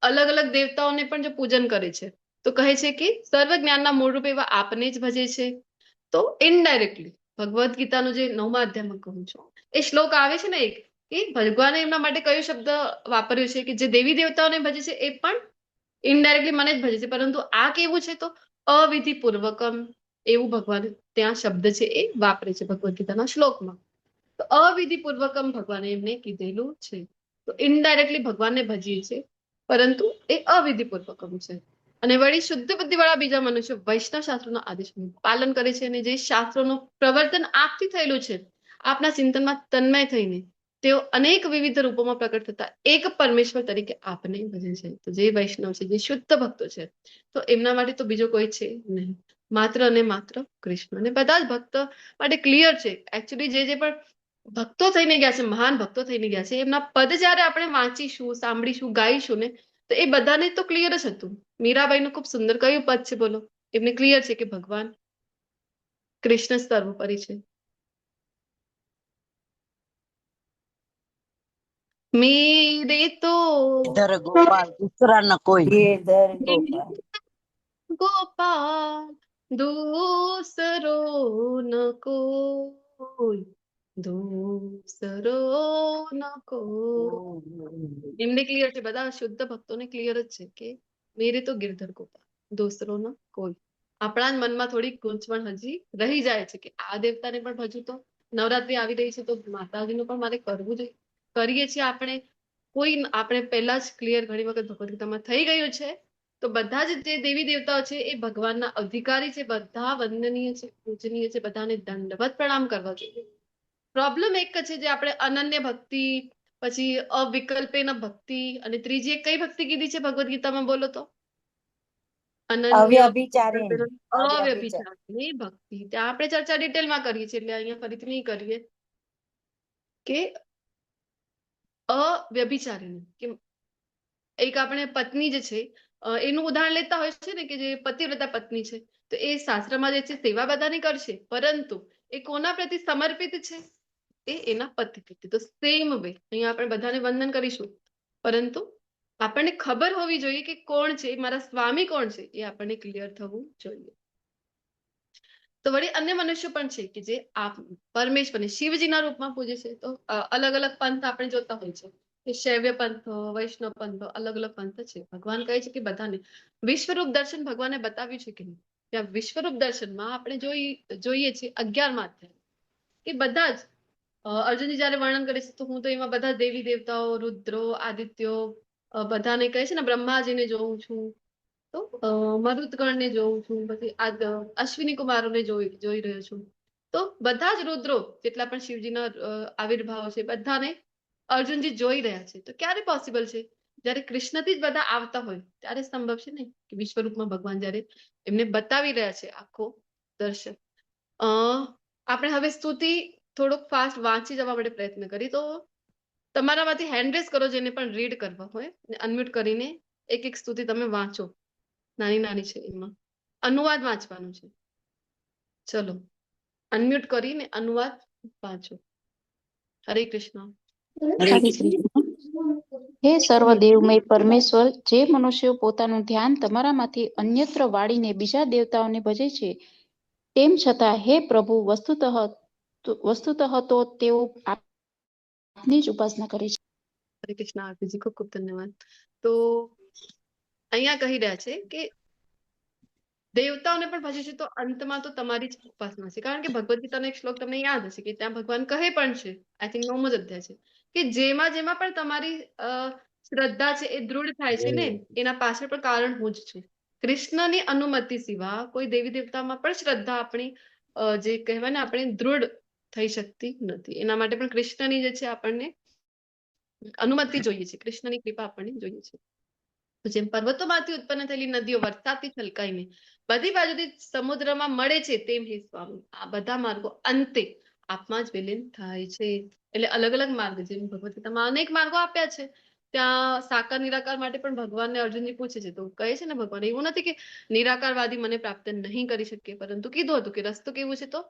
અલગ અલગ દેવતાઓને પણ જો પૂજન કરે છે તો કહે છે કે સર્વ જ્ઞાનના મૂળરૂપ એવા આપને જ ભજે છે. તો ઇનડાયરેક્ટલી ભગવદ્ ગીતાનું જે 9મા અધ્યાયમાં કહું છું એ શ્લોક આવે છે ને એક, કે ભગવાને એમના માટે કયો શબ્દ વાપર્યો છે કે જે દેવી દેવતાઓને ભજે છે એ પણ ઇનડાયરેક્ટલી મને જ ભજે છે. પરંતુ આ કેવું છે? તો અવિધિ પૂર્વકમ એવું ભગવાન ત્યાં શબ્દ છે એ વાપરે છે ભગવદ્ ગીતાના શ્લોકમાં. તો અવિધિ પૂર્વકમ ભગવાને એમને કીધેલું છે. તો ઇનડાયરેક્ટલી ભગવાનને ભજીએ છે પરંતુ એ અવિધિ પૂર્વકમ છે. અને વળી શુદ્ધ બુદ્ધિવાળા બીજા મનુષ્યો વૈષ્ણવ શાસ્ત્રોના આદેશનું પાલન કરે છે અને જે શાસ્ત્રોનું પ્રવર્તન આપથી થયેલું છે આપના ચિંતનમાં તન્મય થઈને તેઓ અનેક વિવિધ રૂપોમાં પ્રકટ થતા એક પરમેશ્વર તરીકે આપને ભજે છે. તો જે વૈષ્ણવ છે, જે શુદ્ધ ભક્તો છે, તો એમના માટે તો બીજો કોઈ છે નહીં, માત્ર અને માત્ર કૃષ્ણ. અને બધા જ ભક્ત માટે ક્લિયર છે. એકચ્યુઅલી જે પણ ભક્તો થઈને ગયા છે, મહાન ભક્તો થઈને ગયા છે, એમના પદ જયારે આપણે વાંચીશું, સાંભળીશું, ગાઈશું ને તો એ બધાને તો ક્લિયર જ હતું. મીરાબાઈનું ખૂબ સુંદર કયું પદ છે બોલો? એમને ક્લિયર છે કે ભગવાન કૃષ્ણ સર્વોપરી છે. મેરે તો ધર ગોપાલ દૂસરા ન કોઈ. ગિરધર ગોપાલ ગોપાલ દૂસરો ન કોઈ, દૂસરો ન કોઈ. એમને ક્લિયર છે, બધા શુદ્ધ ભક્તોને ક્લિયર જ છે કે મેરે તો ગિરધર ગોપાલ દૂસરો ન કોઈ. આપણા જ મનમાં થોડીક ગૂંચવણ હજી રહી જાય છે કે આ દેવતાને પણ ભજુ, તો નવરાત્રી આવી રહી છે તો માતાજીનું પણ મારે કરવું જોઈએ. કરીએ છીએ આપણે પહેલા જ ક્લિયર ઘણી વખત ભગવદ્ ગીતામાં થઈ ગયું છે. તો બધા જ જે દેવી દેવતાઓ છે એ ભગવાનના અધિકારી છે, બધા વંદનીય છે, પૂજનીય છે, બધાને દંડવત પ્રણામ કરવા જોઈએ. પ્રોબ્લેમ એક જ છે જે આપણે અનન્ય ભક્તિ, પછી અવિકલ્પેન ભક્તિ, અને ત્રીજી એક કઈ ભક્તિ કીધી છે ભગવદ્ ગીતામાં બોલો તો? અનન્ય અવ્યભિચારિણી અવ્યભિચારિણી ભક્તિ. ત્યાં આપણે ચર્ચા ડિટેલમાં કરીએ છીએ એટલે અહીંયા ફરીથી નહીં કરીએ કે અવ્યભિચારિણી, કે એક આપણે પત્ની જે છે એનું ઉદાહરણ લેતા હોય છે ને કે જે પતિવ્રતા પત્ની છે, તો એ શાસ્ત્રમાં જે છે સેવા બધાની કરશે, પરંતુ એ કોના પ્રતિ સમર્પિત છે? એ એના પતિ પ્રત્યે. તો સેમ વે અહીંયા આપણે બધાને વંદન કરીશું, પરંતુ આપણને ખબર હોવી જોઈએ કે કોણ છે મારા સ્વામી, કોણ છે એ આપણને ક્લિયર થવું જોઈએ. તો વળી અન્ય મનુષ્યો પણ છે કે જે પરમેશ્વરને શિવજીના રૂપમાં પૂજે છે. તો અલગ અલગ પંથ આપણે જોતા હોય છે કે શૈવ્ય પંથ, વૈષ્ણવ પંથ, અલગ અલગ પંથ છે. ભગવાન કહે છે કે બધાને વિશ્વરૂપ દર્શન ભગવાને બતાવ્યું છે કે નહીં. ત્યાં વિશ્વરૂપ દર્શનમાં આપણે જોઈએ છીએ 11મા અધ્યાય એ બધા જ અર્જુનજી જયારે વર્ણન કરે છે તો હું તો એમાં બધા દેવી દેવતાઓ, રુદ્રો, આદિત્યો, બધાને કહે છે ને, બ્રહ્માજીને જોઉં છું, તો મરુદગણને જોઉં છું, પછી અશ્વિની કુમારોને જોઈ રહ્યો છું. તો બધા જ રુદ્રો જેટલા પણ શિવજીના આવિર્ભાવ છે બધાને અર્જુનજી જોઈ રહ્યા છે. તો ક્યારે પોસિબલ છે? જયારે કૃષ્ણથી જ બધા આવતા હોય ત્યારે સંભવ છે ને, કે વિશ્વરૂપમાં ભગવાન જયારે એમને બતાવી રહ્યા છે આખો દર્શન. આપણે હવે સ્તુતિ થોડોક ફાસ્ટ વાંચી જવા માટે પ્રયત્ન કરી. તો તમારામાંથી હેન્ડ રેઝ કરો જેને પણ રીડ કરવા હોય, અનમ્યુટ કરીને એક એક સ્તુતિ તમે વાંચો. નાની નાની છે, એમાં અનુવાદ વાંચવાનું છે. ચલો, અનમ્યુટ કરીને અનુવાદ વાંચો. હરે કૃષ્ણ. હરે કૃષ્ણ. હે સર્વદેવમય પરમેશ્વર, જે મનુષ્યો પોતાનું ધ્યાન તમારામાંથી અન્યત્ર વાળીને બીજા દેવતાઓને ભજે છે, તેમ છતાં હે પ્રભુ, વસ્તુતઃ તો તેઓ આપની જ ઉપાસના કરે છે. હરે કૃષ્ણ. આરતીજી ખૂબ ખૂબ ધન્યવાદ. તો અહીંયા કહી રહ્યા છે કે દેવતાઓને પણ ભજે છે તો અંતમાં તો તમારી જ ઉપાસના છે. કારણ કે ભગવદ ગીતાનો એક શ્લોક તમને યાદ હશે કે ત્યાં ભગવાન કહે પણ છે, આઈ થિંક 9મો જ અધ્યાય છે, કે જેમાં પણ તમારી શ્રદ્ધા છે એ દૃઢ થાય છે ને, એના પાછળ પણ કારણ હું જ છું. કૃષ્ણની અનુમતિ સિવાય કોઈ દેવી દેવતામાં પણ શ્રદ્ધા આપણી જે કહેવાય ને આપણે દૃઢ થઈ શકતી નથી. એના માટે પણ કૃષ્ણની જે છે આપણને અનુમતિ જોઈએ છે, કૃષ્ણની કૃપા આપણને જોઈએ છે. જેમ પર્વતોમાંથી ઉત્પન્ન થયેલી નદીઓ વરસાદથી છલકાઈને બધી બાજુથી સમુદ્રમાં મળે છે, તેમ હે સ્વામી આ બધા માર્ગો અંતે આપમાં જ વિલીન થાય છે. એટલે અલગ અલગ માર્ગ, જેમ ભગવદ ગીતામાં અનેક માર્ગો આપ્યા છે. ત્યાં સાકાર નિરાકાર માટે પણ ભગવાનને અર્જુનજી પૂછે છે, તો કહે છે ને ભગવાન, એવું નથી કે નિરાકારવાદી મને પ્રાપ્ત નહીં કરી શકે, પરંતુ કીધું હતું કે રસ્તો કેવું છે, તો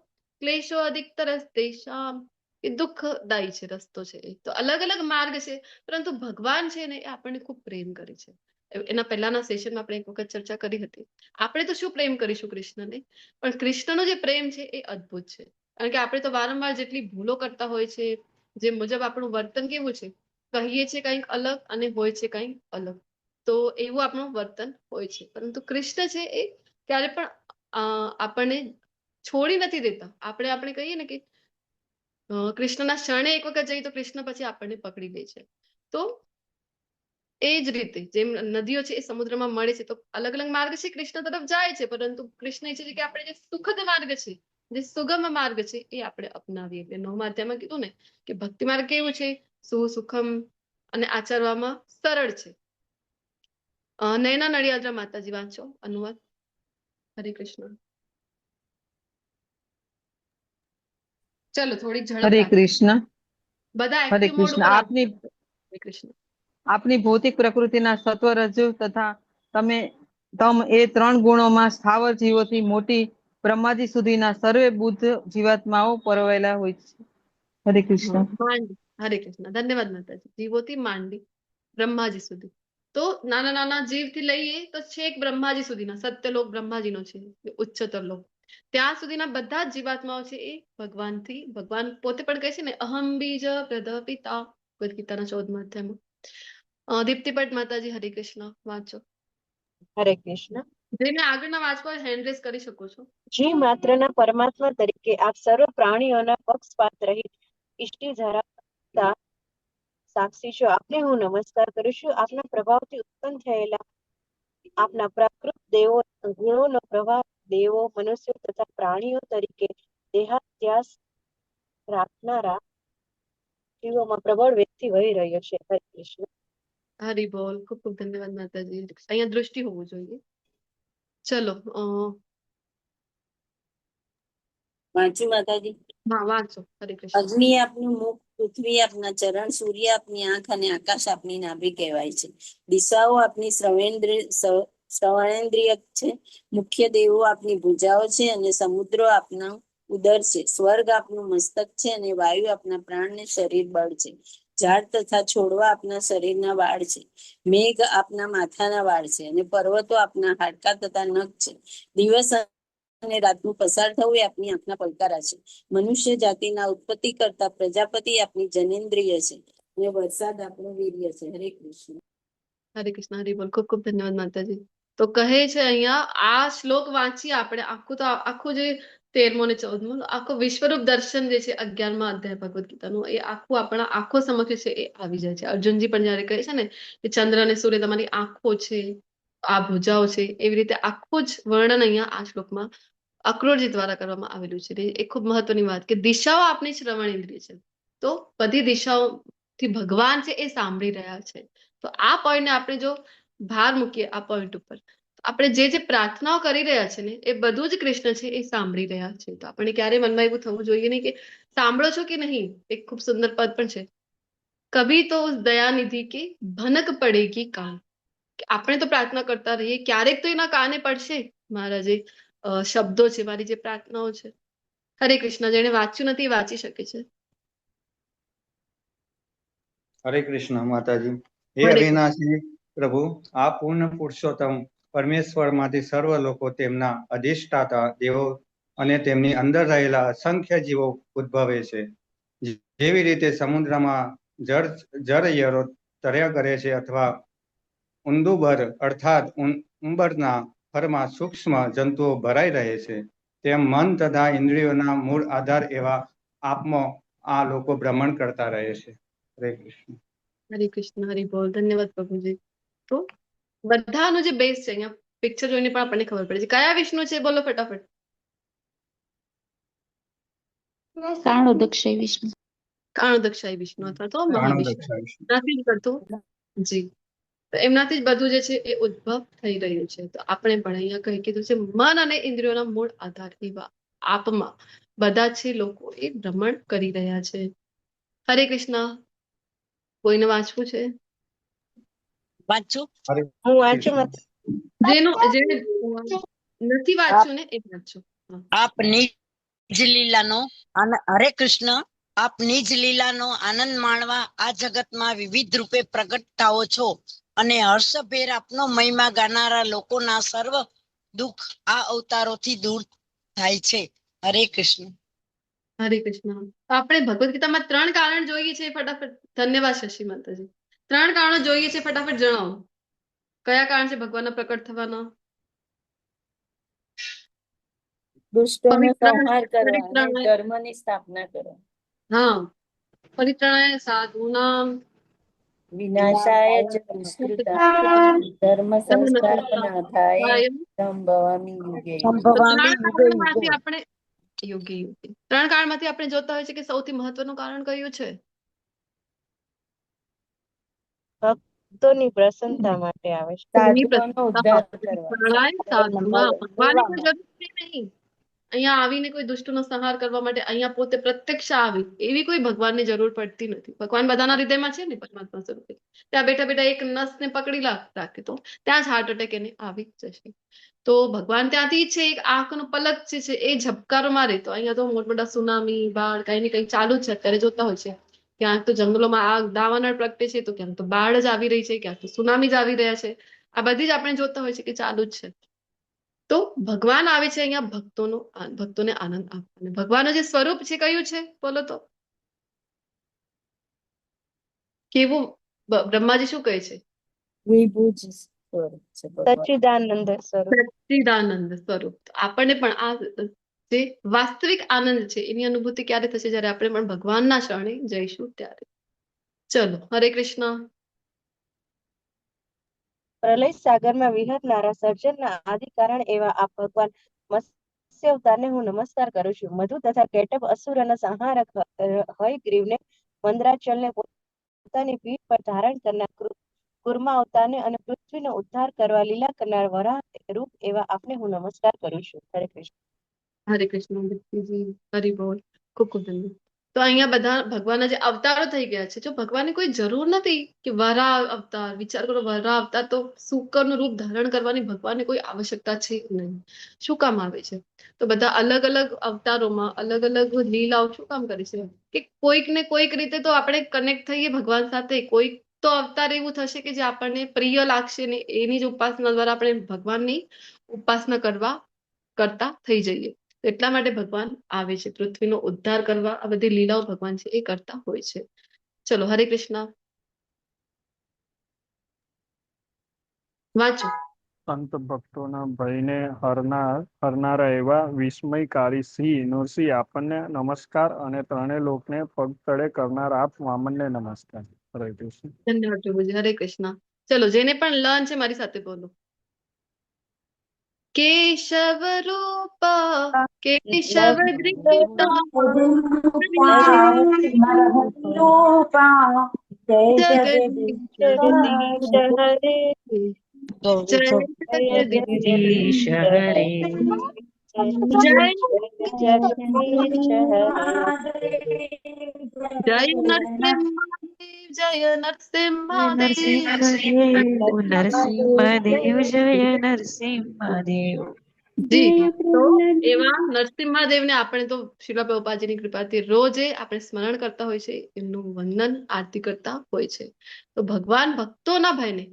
ક્લેશો અધિકતર તેષામ, એ દુઃખદાયી છે રસ્તો છે. તો અલગ અલગ માર્ગ છે, પરંતુ ભગવાન છે ને એ આપણને ખૂબ પ્રેમ કરે છે. એના પહેલાના સેશનમાં આપણે એક વખત ચર્ચા કરી હતી. આપણે તો શું પ્રેમ કરીશું કૃષ્ણને, પણ કૃષ્ણનો જે પ્રેમ છે એ અદ્ભુત છે. કારણ કે આપણે તો વારંવાર જેટલી ભૂલો કરતા હોય છે, જે મુજબ આપણું વર્તન કેવું છે, કહીએ છીએ કંઈક અલગ અને હોય છે કંઈક અલગ, તો એવું આપણું વર્તન હોય છે. પરંતુ કૃષ્ણ છે એ ક્યારે પણ આપણને છોડી નથી દેતા. આપણે કહીએ ને કે કૃષ્ણના શરણે એક વખત જઈએ તો કૃષ્ણ પછી આપણને પકડી લે છે. તો એ જ રીતે જેમ નદીઓ છે એ સમુદ્રમાં મળે છે, તો અલગ અલગ માર્ગ છે કૃષ્ણ તરફ જાય છે, પરંતુ કૃષ્ણ ઈચ્છે છે કે આપણે જે સુખદ માર્ગ છે, જે સુગમ માર્ગ છે એ આપણે અપનાવીએ. એટલે 9મા અધ્યાયમાં કીધું ને કે ભક્તિ માર્ગ કેવું છે, સુખમ અને આચરવામાં સરળ છે. નયના નડિયાદરા માતાજી વાંચો અનુવાદ. હરે કૃષ્ણ. ચલો થોડીક ઝડપ હરે રાખો. કૃષ્ણ. બધા હરે એક્ટિવ મોડ કૃષ્ણ. ઉપર આપની હરે કૃષ્ણ. આપની ભૌતિક પ્રકૃતિના સત્વ, રજુ તથા તમ એ 3 ગુણોમાં સ્થાવર જીવોથી મોટી બ્રહ્માજી સુધીના સર્વે બુદ્ધ જીવાત્માઓ પરોવાયેલા હોય છે. હરે કૃષ્ણ. માંડી. હરે કૃષ્ણ. ધન્યવાદ માતાજી. જીવોથી માંડી બ્રહ્માજી સુધી, તો નાના નાના જીવથી લઈએ તો છેક બ્રહ્માજી સુધીના, સત્યલોક બ્રહ્માજીનો છે, ઉચ્ચતર લોક, ત્યાં સુધીના બધા જ જીવાત્માઓ છે એ ભગવાનથી, ભગવાન પોતે પણ કહે છે ને, અહમ બીજ પ્રદપિતા, ભગવદ ગીતાના 14મા અધ્યાયમાં. દીપ્તિપટ માતાજી હરે કૃષ્ણ વાંચો. હરે કૃષ્ણ. જેને આગળના વાંચવા હેન્ડ રેઝ કરી શકો છો. જે માત્રના પરમાત્મા તરીકે આપ સર્વ પ્રાણીઓના પક્ષપાત રહિત ઇષ્ટિ ધરાવતા સાક્ષી છો, આપને હું નમસ્કાર કરું છું. આપના પ્રભાવથી ઉત્પન્ન થયેલા આપના પ્રાકૃત દેવો ગુણોનો પ્રભાવ દેવો, મનુષ્યો તથા પ્રાણીઓ તરીકે દેહાધ્યાસ રાખનારા જીવોમાં પ્રબળ વેગથી વહી રહ્યો છે. હરે કૃષ્ણ. હરી બોલ. ખૂબ ખૂબ ધન્યવાદ માતાજી. અહીંયા દૃષ્ટિ હોવું જોઈએ. ચલો વાંચું માતાજી. હા વાંચો. હરે કૃષ્ણ. અગ્નિ આપનું મુખ, પૃથ્વી આપના ચરણ, સૂર્ય આપની આંખ અને આકાશ આપની નાભી કહેવાય છે. દિશાઓ આપની શ્રવણેન્દ્રિય છે. મુખ્ય દેવો આપની ભુજાઓ છે અને સમુદ્રો આપના ઉદર છે. સ્વર્ગ આપનું મસ્તક છે અને વાયુ આપના પ્રાણ ને શરીર બળ છે. ઝાડ તથા છોડવા આપના શરીરના વાળ છે. મેઘ આપના માથાના વાળ છે અને પર્વતો આપના હાડકા તથા નખ છે. દિવસ અને રાતનું પસાર થવું એ આપની આંખના પલકારા છે. મનુષ્ય જાતિના ઉત્પત્તિ કરતા પ્રજાપતિ આપની જનેન્દ્રિય છે અને વરસાદ આપણું વીર્ય છે. હરે કૃષ્ણ. હરે કૃષ્ણ. હરી બોલ. ખૂબ ખૂબ ધન્યવાદ માતાજી. તો કહે છે અહીંયા આ શ્લોક વાંચીએ આપણે, આખું જે 13મો અને 14મો આખો વિશ્વરૂપ દર્શન જે છે 11મા અધ્યાય ભગવદ ગીતાનું, એ આખું આપણા આંખો સમક્ષ છે એ આવી જાય છે. અર્જુનજી પણ જયારે કહે છે ને કે ચંદ્ર અને સૂર્ય તમારી આંખો છે, આ ભુજાઓ છે, એવી રીતે આખું જ વર્ણન અહીંયા આ શ્લોકમાં અક્રૂરજી દ્વારા કરવામાં આવેલું છે. એ ખૂબ મહત્વની વાત કે દિશાઓ આપણી શ્રવણ ઇન્દ્રિય છે, તો બધી દિશાઓથી ભગવાન છે એ સાંભળી રહ્યા છે. તો આ પોઈન્ટને આપણે જો ભાર મૂકીએ આ પોઈન્ટ ઉપર, આપણે જે પ્રાર્થનાઓ કરી રહ્યા છે ને એ બધું જ કૃષ્ણ છે એ સાંભળી રહ્યા છે. તો આપણે ક્યારે મનમાં એવું થવું જોઈએ નહીં કે સાંભળો છો કે નહીં. એક ખૂબ સુંદર પદ પણ છે, કભી તો ઉસ દયાનિધિ કે ભનક પડેગી કાન. કે આપણે તો પ્રાર્થના કરતા રહીએ, ક્યારેક તો એના કાને પડશે મારા જે શબ્દો છે, મારી જે પ્રાર્થનાઓ છે. હરે કૃષ્ણ. જેને વાંચ્યું નથી એ વાંચી શકે છે. હરે કૃષ્ણ માતાજી. હે હરે અવિનાશી પ્રભુ, આ પૂર્ણ પુરુષોત્તમ પરમેશ્વર માંથી સર્વ લોકો, તેમના અધિષ્ઠાતા દેવો અને તેમની અંદર રહેલા અસંખ્ય જીવો ઉદ્ભવે છે. જેવી રીતે સમુદ્રમાં જળયરો તર્યા કરે છે, અથવા ઊંડુબર અર્થાત ઉંબરના ફરમાં સૂક્ષ્મ જંતુઓ ભરાઈ રહે છે, તેમ મન તથા ઇન્દ્રિયોના મૂળ આધાર એવા આપમાં આ લોકો ભ્રમણ કરતા રહે છે. હરે કૃષ્ણ. હરે કૃષ્ણ. હરિ બોલ. ધન્યવાદ પ્રભુજી. તો બધાનું જે બેઝ છે અહીંયા પિક્ચર જોઈને પણ આપણને ખબર પડે છે. કયા વિષ્ણુ છે બોલો ફટાફટ. કાણોદક્ષય વિષ્ણુ. કાણોદક્ષાય વિષ્ણુ અથવા તો મહાવિષ્ણુ. આનંદ એમનાથી જ બધું જી, તો એમનાથી જ બધું જે છે એ ઉદ્ભવ થઈ રહ્યું છે. તો આપણે પણ અહીંયા કહી કીધું છે મન અને ઇન્દ્રિયોના મૂળ આધાર એવા આપમાં બધા છે લોકો એ ભ્રમણ કરી રહ્યા છે. હરે કૃષ્ણ. કોઈને વાંચવું છે? વાંચું? હું વાંચું મત. જેને નથી વાંચ્યું ને એ વાંચો. આપ નિજ લીલાનો હરે કૃષ્ણ. આપ નિજ લીલાનો આનંદ માણવા આ જગતમાં વિવિધ રૂપે પ્રગટ થાઓ છો, અને હર્ષભેર આપનો મહિમા ગાનારા લોકોના સર્વ દુઃખ આ અવતારોથી દૂર થાય છે. હરે કૃષ્ણ. હરે કૃષ્ણ. તો આપણે ભગવદ ગીતામાં 3 કારણ જોઈએ છે ફટાફટ. ધન્યવાદ શશી માતાજી. 3 કારણો જોઈએ છે, ફટાફટ જણાવો. કયા કારણ છે ભગવાનના પ્રકટ થવાના? દુષ્ટોનો સંહાર કરવા અને પરિત્રાણાય. ધર્મની સ્થાપના કરવા. હા, પરિત્રાણાય સાધૂનામ વિનાશાય ચ દુષ્કૃતા ધર્મ સંસ્થાપનાથાય સંભવામી યુગે યુગે. તો સંભવામી 3 યુગે કારણમાંથી યુગે. આપણે યોગી 3 કારણમાંથી આપણે જોતા હોય છે કે સૌથી મહત્વનું કારણ કયું છે? ભક્તોની પ્રસન્નતા માટે આવે છે. સાધુઓનો ઉદ્ધાર કરવા. પરિત્રાણાય સાધૂનામ. ભગવાનની કોઈ સેવામાં. જરૂર છે નહીં અહીંયા આવીને કોઈ દુષ્ટનો સંહાર કરવા માટે. અહીંયા પોતે પ્રત્યક્ષ આવી એવી કોઈ ભગવાનની જરૂર પડતી નથી. ભગવાન બધાના હૃદયમાં છે ને પરમાત્મા સ્વરૂપે. ત્યાં બેઠા બેઠા એક નસને પકડી રાખે તો ત્યાં જ હાર્ટ એટેક એને આવી જશે. તો ભગવાન ત્યાંથી છે એક આંખનો પલક જે છે એ ઝબકારો મારે તો અહીંયા તો મોટા મોટા સુનામી બાળ કઈ ને કઈ ચાલુ જ છે. અત્યારે જોતા હોય છે ક્યાંક તો જંગલોમાં આગ દાવાનળ પ્રગટે છે, તો ક્યાંક તો બાળ જ આવી રહી છે, ક્યાંક તો સુનામી જ આવી રહ્યા છે. આ બધી જ આપણે જોતા હોય છે કે ચાલુ જ છે. તો ભગવાન આવે છે અહીંયા ભક્તોને આનંદ આપવા. ભગવાનનું જે સ્વરૂપ છે કયું છે બોલો તો? કેવું? બ્રહ્માજી શું કહે છે? વિભુજ સ્વરૂપ છે ભગવાન. સચ્ચિદાનંદ સ્વરૂપ. સચ્ચિદાનંદ સ્વરૂપ. તો આપણને પણ આ જે વાસ્તવિક આનંદ છે એની અનુભૂતિ ક્યારે થશે? જ્યારે આપણે પણ ભગવાનના શરણે જઈશું ત્યારે. ચલો, હરે કૃષ્ણ. પ્રલય સાગરમાં વિહરનારા સર્જનના આદિ કારણ એવા આપ ભગવાન મત્સ્ય અવતારને હું નમસ્કાર કરું છું. મધુ તથા કેટભ અસુરોના સંહારક હયગ્રીવને, મંદરાચલને પોતાની પીઠ પર ધારણ કરનાર કુર્મા અવતારને અને પૃથ્વીનો ઉદ્ધાર કરવા લીલા કરનાર વરાહ રૂપ એવા આપને હું નમસ્કાર કરું છું. હરે કૃષ્ણ. હરે કૃષ્ણ. ભક્તિજી હરિ બોલ. ખૂબ ખૂબ ધન્યવાદ. તો અહીંયા બધા ભગવાનના જે અવતારો થઈ ગયા છે, જો ભગવાનની કોઈ જરૂર નથી કે વરાહ અવતાર. વિચાર કરો, વરાહ અવતાર તો શુકરનું રૂપ ધારણ કરવાની ભગવાનને કોઈ આવશ્યકતા છે નહીં. શું કામ આવે છે? તો બધા અલગ અલગ અવતારોમાં અલગ અલગ લીલાઓ શું કામ કરે છે? કે કોઈક ને કોઈક રીતે તો આપણે કનેક્ટ થઈએ ભગવાન સાથે. કોઈક તો અવતાર એવું થશે કે જે આપણને પ્રિય લાગશે ને એની જ ઉપાસના દ્વારા આપણે ભગવાનની ઉપાસના કરતા થઈ જઈએ. એટલા માટે ભગવાન આવે છે પૃથ્વીનો ઉદ્ધાર કરવા. આ બધી લીલાઓ ભગવાન છે એ કરતા હોય છે. ચલો, હરે કૃષ્ણ. વાંચો. સંત ભક્તોના ભયને હરનારા એવા વિસ્મયકારી શ્રી નૃસિંહ આપણને નમસ્કાર અને ત્રણેય લોકને પગ તળે કરનાર આપ વામનને નમસ્કાર. હરે કૃષ્ણ. ધન્યવાદ પ્રભુજી. હરે કૃષ્ણ. ચલો, જેને પણ લર્ન છે મારી સાથે બોલો. કેશવ રૂપ કેશવ દ્રિતા જગદીશ જગદીશ હરે જય જય જગદીશ જગદીશ હરે જય જગદીશ હરે જય નરસિંહદેવ જય નરસિંહદેવ. નરસિંહદેવ જય નરસિંહદેવ. જી, તો એવા નરસિંહદેવને આપણે તો શિલા પ્રભુપાદજીની કૃપાથી રોજે આપણે સ્મરણ કરતા હોય છે, એમનું વંદન આરતી કરતા હોય છે. તો ભગવાન ભક્તોના ભાઈને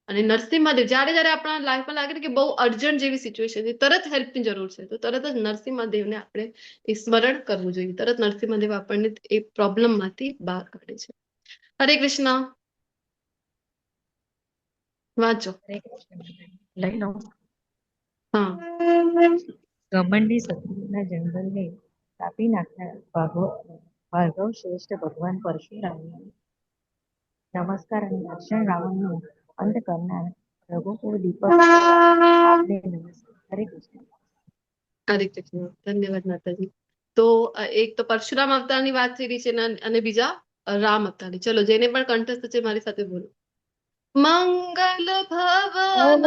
અને નરસિંહદેવ જયારે આપણા લાઈફમાં લાગે ને કે બહુ અર્જન્ટ જેવી સિચ્યુએશન છે, તરત હેલ્પની જરૂર છે, તો તરત જ નરસિંહદેવને આપણે એ સ્મરણ કરવું જોઈએ. તરત નરસિંહદેવ આપણને એ પ્રોબ્લેમમાંથી બહાર કાઢે છે. હરે કૃષ્ણ. વાંચો. લઈ લો. હા. ઘમંડી શત્રુના જંગલને કાપી નાખનાર ભાર્ગવ શ્રેષ્ઠ ભગવાન પરશુરામને નમસ્કાર અને દક્ષિણ રાવણનો અંત કરનાર રઘુકુળ દીપક આપને નમસ્કાર. હરે કૃષ્ણ. હરે કૃષ્ણ. ધન્યવાદ માતાજી. તો એક તો પરશુરામ અવતારની વાત થઈ રહી છે અને બીજા રામ અવતારની. ચલો, જેને પણ કંઠસ્થ છે મારી સાથે બોલો. મંગલ ભવન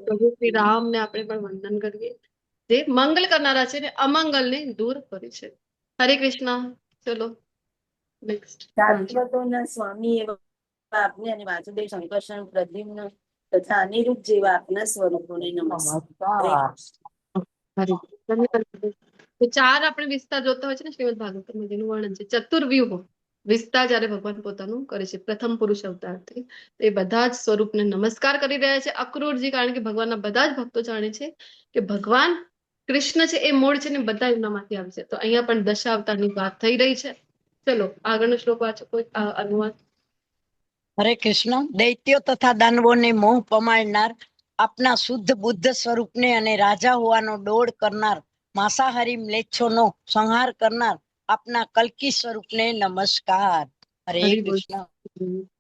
પ્રભુ શ્રી રામ ને આપણે પણ વંદન કરીએ, જે મંગલ કરનારા છે ને અમંગલ ને દૂર કરે છે. હરે કૃષ્ણ. ચલો નેક્સ્ટ. શાશ્વતોના સ્વામી એવા આપને અને વાસુદેવ સંકર્ષણ પ્રદ્યુમ્ન તથા અનિરુદ્ધ જેવા આપના સ્વરૂપોને નમસ્કાર. તો ચાર આપણે વિસ્તાર જોતા હોય છે ને શ્રીમદ ભાગવતમાં, જેનું વર્ણન છે ચતુર્વ્યુહ વિસ્તાર જયારે ભગવાન પોતાનું કરે છે પ્રથમ પુરુષ અવતારથી, એ બધા જ સ્વરૂપને નમસ્કાર કરી રહ્યા છે અક્રૂરજી. કારણ કે ભગવાનના બધા જ ભક્તો જાણે છે કે ભગવાન કૃષ્ણ છે એ મૂળ છે ને બધા એમનામાંથી આવે છે. તો અહીંયા પણ દશાવતારની વાત થઈ રહી છે. ચલો આગળનો શ્લોક વાંચો, કોઈ અનુવાદ. હરે કૃષ્ણ. દૈત્યો તથા દાનવોને મોહ પમાડનાર આપના શુદ્ધ બુદ્ધ સ્વરૂપને અને રાજા હોવાનો ડોળ કરનાર માંસાહારી મ્લેચ્છોનો સંહાર કરનાર આપના કલ્કી સ્વરૂપને નમસ્કાર. હરે હરિ બોલ. કૃષ્ણ.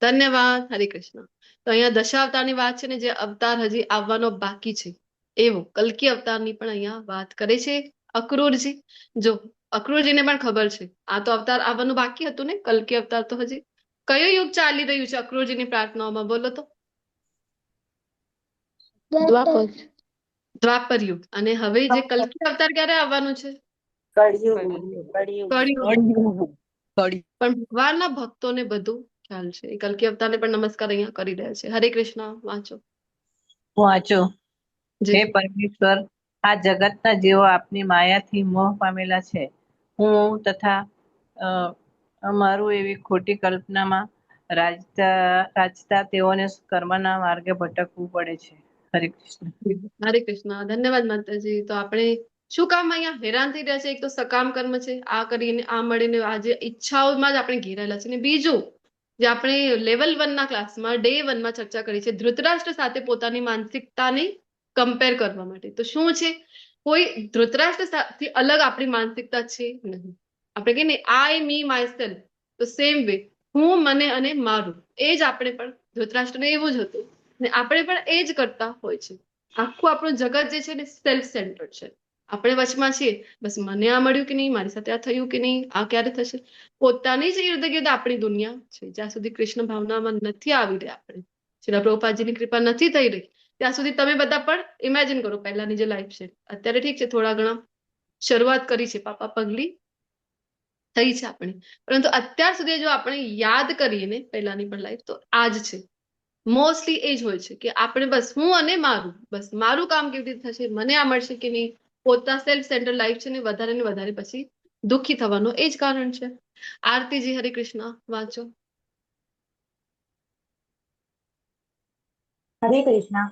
ધન્યવાદ. હરે કૃષ્ણ. તો અહીંયા દશાવતારની વાત છે ને, જે અવતાર હજી આવવાનો બાકી છે એવો કલ્કી અવતારની પણ અહીંયા વાત કરે છે અક્રૂરજી. જો અક્રૂરજીને પણ ખબર છે આ તો અવતાર આવવાનું બાકી હતું ને, કલ્કી અવતાર તો હજી. કયો યુગ ચાલી રહ્યું છે અક્રૂરજીની પ્રાર્થનાઓમાં, બોલો તો? દ્વાપર. દ્વાપર યુગ. અને હવે જે કલ્કી અવતાર ક્યારે આવવાનું છે? કળિયુગ. કળિયુગ. કળી. પણ ભગવાનના ભક્તોને બધું ખ્યાલ છે. એ કલ્કી અવતારને પણ નમસ્કાર અહીંયા કરી રહ્યા છે. હરે કૃષ્ણ. વાંચો. વાંચો. હે જી. પરમેશ્વર, આ જગતના જેઓ આપની માયાથી મોહ પામેલા છે, હું તથા અમારું એવી ખોટી કલ્પનામાં રાજતા તેઓને કર્મના માર્ગે ભટકવું પડે છે. હરે કૃષ્ણ. હરે કૃષ્ણ. ધન્યવાદ માતાજી. તો આપણે શું કામ અહીંયા હેરાન થઈ રહ્યા છે? એક તો સકામ કર્મ છે, આ કરીને આ મળીને આજે ઈચ્છાઓમાં જ આપણે ઘેરાયેલા છે. ને બીજું, જે આપણે લેવલ 1 ના ક્લાસમાં ડે 1 માં ચર્ચા કરી છે, ધૃતરાષ્ટ્ર સાથે પોતાની માનસિકતાને કમ્પેર કરવા માટે. તો શું છે, કોઈ ધૃતરાષ્ટ્ર સાથે અલગ આપણી માનસિકતા છે નહીં. આપણે કહીએ ને આઈ મી માય સેલ્ફ, તો સેમ વે હું, મને અને મારું, એ જ આપણે પણ ધૃતરાષ્ટ્રને એવું જ હતું ને આપણે પણ એ જ કરતા હોય છે. આખું આપણું જગત જે છે ને સેલ્ફ સેન્ટર્ડ છે. આપણે વચમાં છીએ, બસ મને આ મળ્યું કે નહીં, મારી સાથે આ થયું કે નહીં, આ ક્યારે થશે. પોતાની જ ઇર્દ ગિર્દ આપણી દુનિયા છે. જ્યાં સુધી કૃષ્ણ ભાવનામાં નથી આવી રહ્યા આપણે, શ્રીલ પ્રભુપાદજીની કૃપા નથી થઈ રહી, ત્યાં સુધી તમે બધા પણ ઇમેજિન કરો પહેલાની જે લાઈફ છે. અત્યારે ઠીક છે, થોડા ઘણા શરૂઆત કરી છે, પાપા પગલી થઈ છે આપણી, પરંતુ અત્યાર સુધી જો આપણે યાદ કરીએ ને પહેલાની પણ લાઈફ, તો આ જ છે. મોસ્ટલી એ જ હોય છે કે આપણે બસ હું અને મારું, બસ મારું કામ કેવી રીતે થશે, મને આ મળશે કે નહીં, પોતા સેલ્ફ સેન્ટર લાઈફ છે ને વધારે પછી દુઃખી થવાનું એ જ કારણ છે. આરતીજી હરે કૃષ્ણ. વાંચો. હરે કૃષ્ણ.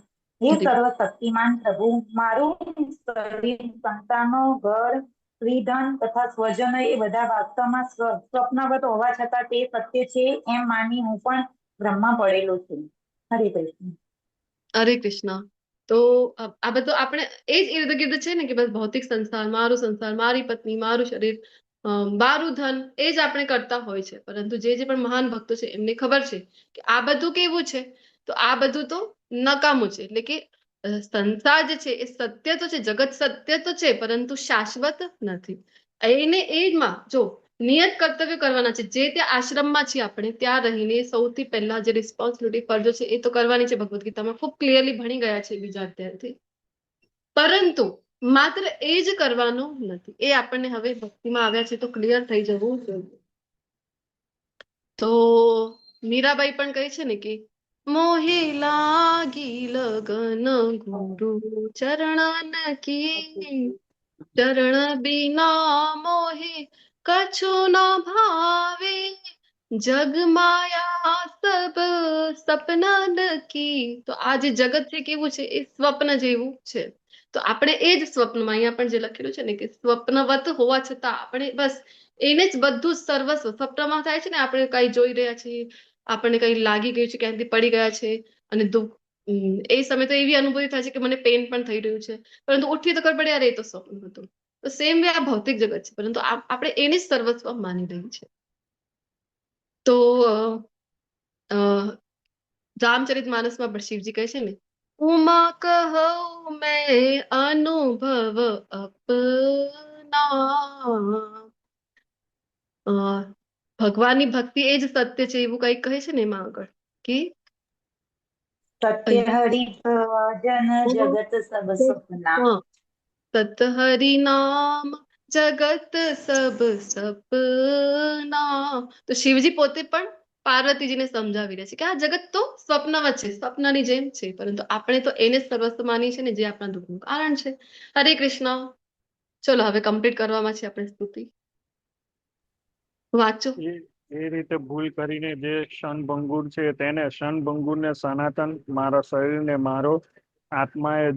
હે સર્વશક્તિમાન પ્રભુ, મારું શરીર, સંતાનો, ઘર, સ્ત્રીધન તથા સ્વજનો એ બધા વાસ્તવમાં સ્વપ્નવત હોવા છતાં તે સત્ય છે એમ માની હું પણ ભ્રમમાં પડેલો છું. હરે કૃષ્ણ. હરે કૃષ્ણ. તો આ બધું આપણે એ જ ઇર્દ ગિર્દ છે ને કે બસ ભૌતિક સંસાર, મારું સંસાર, મારી પત્ની, મારું શરીર, મારું ધન, એ જ આપણે કરતા હોય છે. પરંતુ જે પણ મહાન ભક્તો છે એમને ખબર છે કે આ બધું કેવું છે, તો આ બધું તો નકામું છે. એટલે કે સંસાર જે છે એ સત્ય તો છે, જગત સત્ય તો છે, પરંતુ શાશ્વત નથી. એને એમાં જો નિયત કર્તવ્ય કરવાના છે. જે તે આશ્રમમાં છીએ આપણે, ત્યાં રહીને સૌથી પહેલા જે રિસ્પોન્સિબિલિટી ફરજો છે એ તો કરવાની છે. ભગવદ્ ગીતામાં ખૂબ ક્લિયરલી ભણી ગયા છે બીજા અધ્યાયથી. પરંતુ માત્ર એ જ કરવાનું નથી. એ આપણને હવે ભક્તિમાં આવ્યા છે તો ક્લિયર થઈ જવું જોઈએ. તો મીરાબાઈ પણ કહે છે ને કે મોહે લાગી લગન ગુરુ ચરણ કી, ચરણ બિના મોહે કछु ન ભાવે, જગ માયા સબ સપના કી. તો આ જે જગત છે કેવું છે, એ સ્વપ્ન જેવું છે. તો આપણે એ જ સ્વપ્નમાં, અહીંયા પણ જે લખેલું છે ને કે સ્વપ્નવત હોવા છતાં આપણે બસ એને જ બધું સર્વસ્વ સ્વપ્નમાં થાય છે ને, આપણે કઈ જોઈ રહ્યા છીએ, આપણને કઈ લાગી ગયું છે, ક્યાંથી પડી ગયા છે અને દુઃખ, એ સમય તો એવી અનુભૂતિ થાય છે કે મને પેન પણ થઈ રહ્યું છે, પરંતુ ઉઠી તો ખબર પડે યાર એ તો સ્વપ્ન હતું. તો સેમ વે આ ભૌતિક જગત છે, પરંતુ આપણે એને જ સર્વસ્વ માની રહી છે. તો રામચરિત માનસમાં પણ શિવજી કહે છે ને, ઉમા કહું મેં અનુભવ અપના, ભગવાનની ભક્તિ એ જ સત્ય છે એવું કઈક કહે છે ને એમાં આગળ કે સત્ય હરિ ભજન જગત સબ સપના, સત હરિ નામ જગત સબ સપના. તો શિવજી પોતે પણ પાર્વતીજીને સમજાવી રહ્યા છે કે આ જગત તો સ્વપ્નવત છે, સ્વપ્નની જેમ છે, પરંતુ આપણે તો એને સર્વસ્વ માની છે ને, જે આપણા દુઃખનું કારણ છે. હરે કૃષ્ણ. ચલો હવે કમ્પ્લીટ કરવામાં છે આપણે સ્તુતિ. વાંચો. એ રીતે ભૂલ કરીને જે ક્ષણભંગુર છે તેને, ક્ષણભંગુરને સનાતન મારા શરીરને મારો આત્મા એ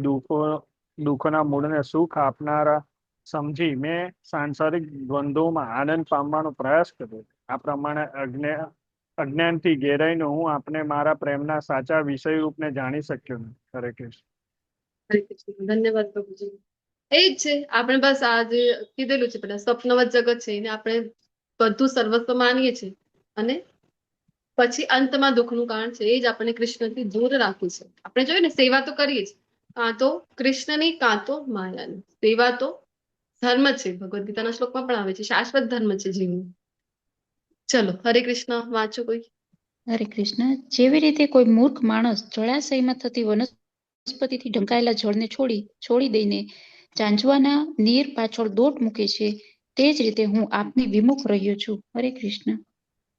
દુઃખના મૂળને સુખ આપનારા સમજી મેં સાંસારિક દ્વંદ્વોમાં આનંદ પામવાનો પ્રયાસ કર્યો. આ પ્રમાણે અજ્ઞાનથી ઘેરાઈને હું આપને મારા પ્રેમના સાચા વિષય રૂપને જાણી શક્યો નહીં. હરે કૃષ્ણ. હરે કૃષ્ણ. ધન્યવાદ પ્રભુજી. એ જ છે આપણે બસ આ જે કીધેલું છે પેલા સ્વપ્નવત જગત છે એને આપણે બધું સર્વસ્વ માનીએ છીએ અને પછી અંતમાં દુઃખનું કારણ છે. એ જ આપણને કૃષ્ણથી દૂર રાખે છે. આપણે જોઈએ ને સેવા તો કરીએ જ, કાં તો કૃષ્ણની કાં તો માયાની. સેવા તો ધર્મ છે, ભગવદ્ ગીતાના શ્લોકમાં પણ આવે છે, શાશ્વત ધર્મ છે જીવન. ચલો હરે કૃષ્ણ. વાંચો કોઈ. હરે કૃષ્ણ. જેવી રીતે કોઈ મૂર્ખ માણસ જળાશયમાં થતી વનસ્પતિથી ઢંકાયેલા જળને છોડી દઈને ચાંચવાના નીર પાછળ દોટ મૂકે છે, તે જ રીતે હું આપની વિમુખ રહ્યો છું. હરે કૃષ્ણ.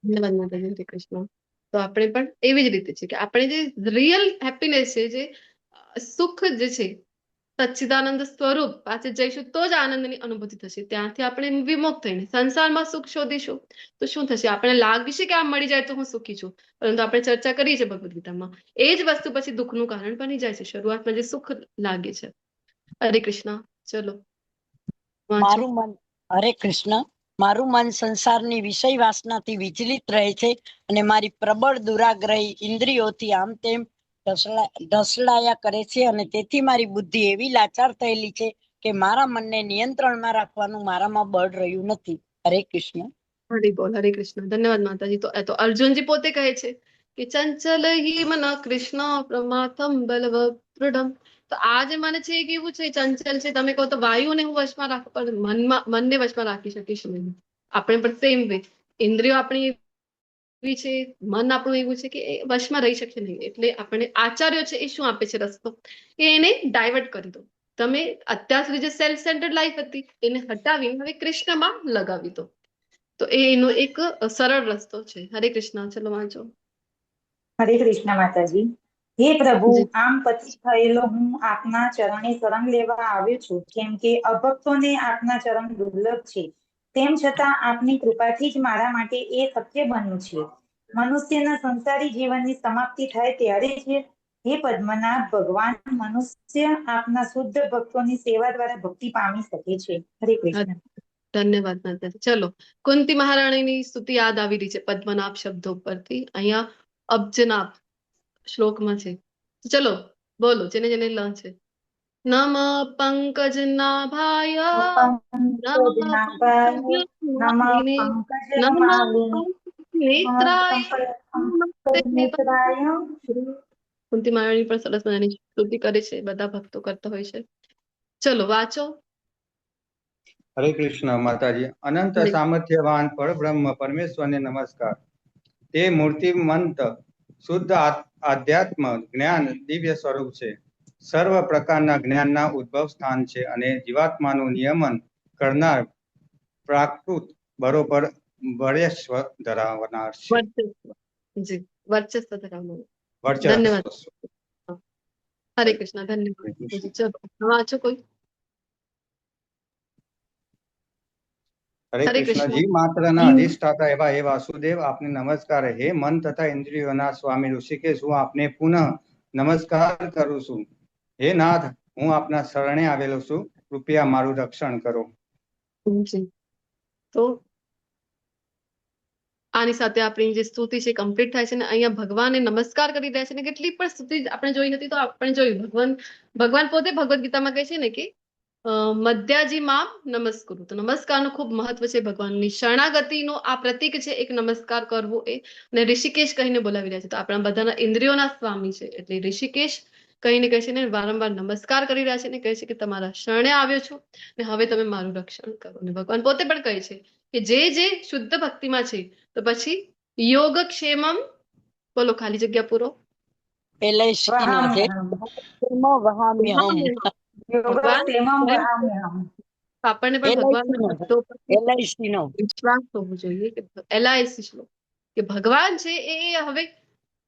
ધન્યવાદ માતાજી. હરે કૃષ્ણ. તો આપણે પણ એવી જ રીતે છે કે આપણે જે રિયલ હેપીનેસ છે, જે સુખ જે છે, સચ્ચિદાનંદ સ્વરૂપ પાસે જઈશું તો જ આનંદની અનુભૂતિ થશે. ત્યાંથી આપણે વિમુખ થઈને સંસારમાં સુખ શોધીશું તો શું થશે? આપણે લાગશે કે આ મળી જાય તો હું સુખી છું, પરંતુ આપણે ચર્ચા કરીએ છીએ ભગવદ્ ગીતામાં, એ જ વસ્તુ પછી દુઃખનું કારણ બની જાય છે. શરૂઆતમાં જે સુખ લાગે છે. હરે કૃષ્ણ. ચલો વાંચો. મારું મન, હરે કૃષ્ણ, મારું મન સંસારની વિષય વાસનાથી વિચલિત રહે છે અને મારી પ્રબળ દુરાગ્રહી ઇન્દ્રિયોથી આમ તેમ ઢસડાયા કરે છે, અને તેથી મારી બુદ્ધિ એવી લાચાર થયેલી છે કે મારા મનને નિયંત્રણમાં રાખવાનું મારામાં બળ રહ્યું નથી. હરે કૃષ્ણ. હરે બોલ. હરે કૃષ્ણ. ધન્યવાદ માતાજી. તો અર્જુનજી પોતે કહે છે કે ચંચલ હિ મન કૃષ્ણ પ્રમાથમ બલવદૃઢમ. તો આ જે મન છે એ કેવું છે? ચંચલ છે. તમે કહો તો વાયુને હું વશમાં રાખું, પણ મનને વશમાં રાખી શકીશ નહીં. આપણે પણ સેમ વે, ઇન્દ્રિયો આપણી એવી છે, મન આપણું એવું છે કે એ વશમાં રહી શકે નહીં. એટલે આપણે આચાર્યો છે એ શું આપે છે રસ્તો, કે એને ડાયવર્ટ કરી દો. તમે અત્યાર સુધી જે સેલ્ફ સેન્ટર્ડ લાઈફ હતી એને હટાવીને હવે કૃષ્ણમાં લગાવી દો. તો એનો એક સરળ રસ્તો છે. હરે કૃષ્ણ. ચલો વાંચો. હરે કૃષ્ણ માતાજી. હે પ્રભુ, જી. આમ પતિત થયેલો હું આપના ચરણે શરણ લેવા આવ્યો છું, કેમ કે અભક્તોને આપના ચરણ દુર્લભ છે. તેમ છતાં આપની કૃપાથી જ મારા માટે એ શક્ય બન્યું છે. મનુષ્યના સંસારી જીવનની સમાપ્તિ થાય ત્યારે જ હે પદ્મનાભ, ભગવાન મનુષ્ય આપના શુદ્ધ ભક્તોની સેવા દ્વારા ભક્તિ પામી શકે છે. હરે કૃષ્ણ. ધન્યવાદ માતાજી. ચલો, કુંતી મહારાણીની સ્તુતિ યાદ આવી રહી છે પદ્મનાભ શબ્દો પરથી. અહીંયા અબ્જનાભ શ્લોકમાં છે. ચલો બોલો, જેને જેને લ છે. નમ પંકજનાભાય પંકજનાભાય નમઃ નેત્રાય. પંકજનેત્રાય. કુંતી મહારાણી પણ સરસ મજાની સ્તુતિ કરે છે, બધા ભક્તો કરતા હોય છે. ચલો વાંચો. હરે કૃષ્ણ માતાજી. અનંત સામર્થ્યવાન પરબ્રહ્મ પરમેશ્વરને નમસ્કાર. તે મૂર્તિમંત શુદ્ધ આધ્યાત્મ જ્ઞાન દિવ્ય સ્વરૂપ છે. સર્વ પ્રકારના જ્ઞાનના ઉદ્ભવ સ્થાન છે અને જીવાત્માનું નિયમન કરનાર પ્રાકૃત બરોબર વર્ચસ્વ ધરાવનાર છે. જી, વર્ચસ્વ ધરાવનાર. વર્ચસ્વ. ધન્યવાદ. હરે કૃષ્ણ. ધન્યવાદ. ચલો વાંચો કોઈ. હરે કૃષ્ણ. જીવ માત્રના અધિષ્ઠાતા એવા હે વાસુદેવ, આપને નમસ્કાર. હે મન તથા ઇન્દ્રિયોના સ્વામી ઋષિકેશ, હું આપને પુનઃ નમસ્કાર કરું છું. હે નાથ, હું આપના શરણે આવેલો છું, કૃપયા મારું રક્ષણ કરો. તો આની સાથે આપણી જે સ્તુતિ છે કમ્પ્લીટ થાય છે ને અહીંયા ભગવાનને નમસ્કાર કરી રહ્યા છે ને કેટલી પણ સ્તુતિ આપણે જોઈ હતી તો આપણે જોયું ભગવાન પોતે ભગવદ્ ગીતામાં કહે છે ને કે મધ્યાજી મામ નમસ્કુરુ. તો નમસ્કારનું ખૂબ મહત્વ છે. ભગવાનની શરણાગતિનો આ પ્રતીક છે એક નમસ્કાર કરવો એ. અને ઋષિકેશ કહીને બોલાવી રહ્યા છે. તો આપણા બધાના ઇન્દ્રિયોના સ્વામી છે એટલે ઋષિકેશ કહીને કહે છે ને વારંવાર નમસ્કાર કરી રહ્યા છે ને કહે છે કે તમારા શરણે આવ્યો છું ને હવે તમે મારું રક્ષણ કરો. અને ભગવાન પોતે પણ કહે છે કે જે શુદ્ધ ભક્તિમાં છે તો પછી યોગક્ષેમમ બોલો, ખાલી જગ્યા પૂરો. આપણને પણ ભગવાન વિશ્વાસ હોવો જોઈએ કે LIC શ્લોક કે ભગવાન છે એ હવે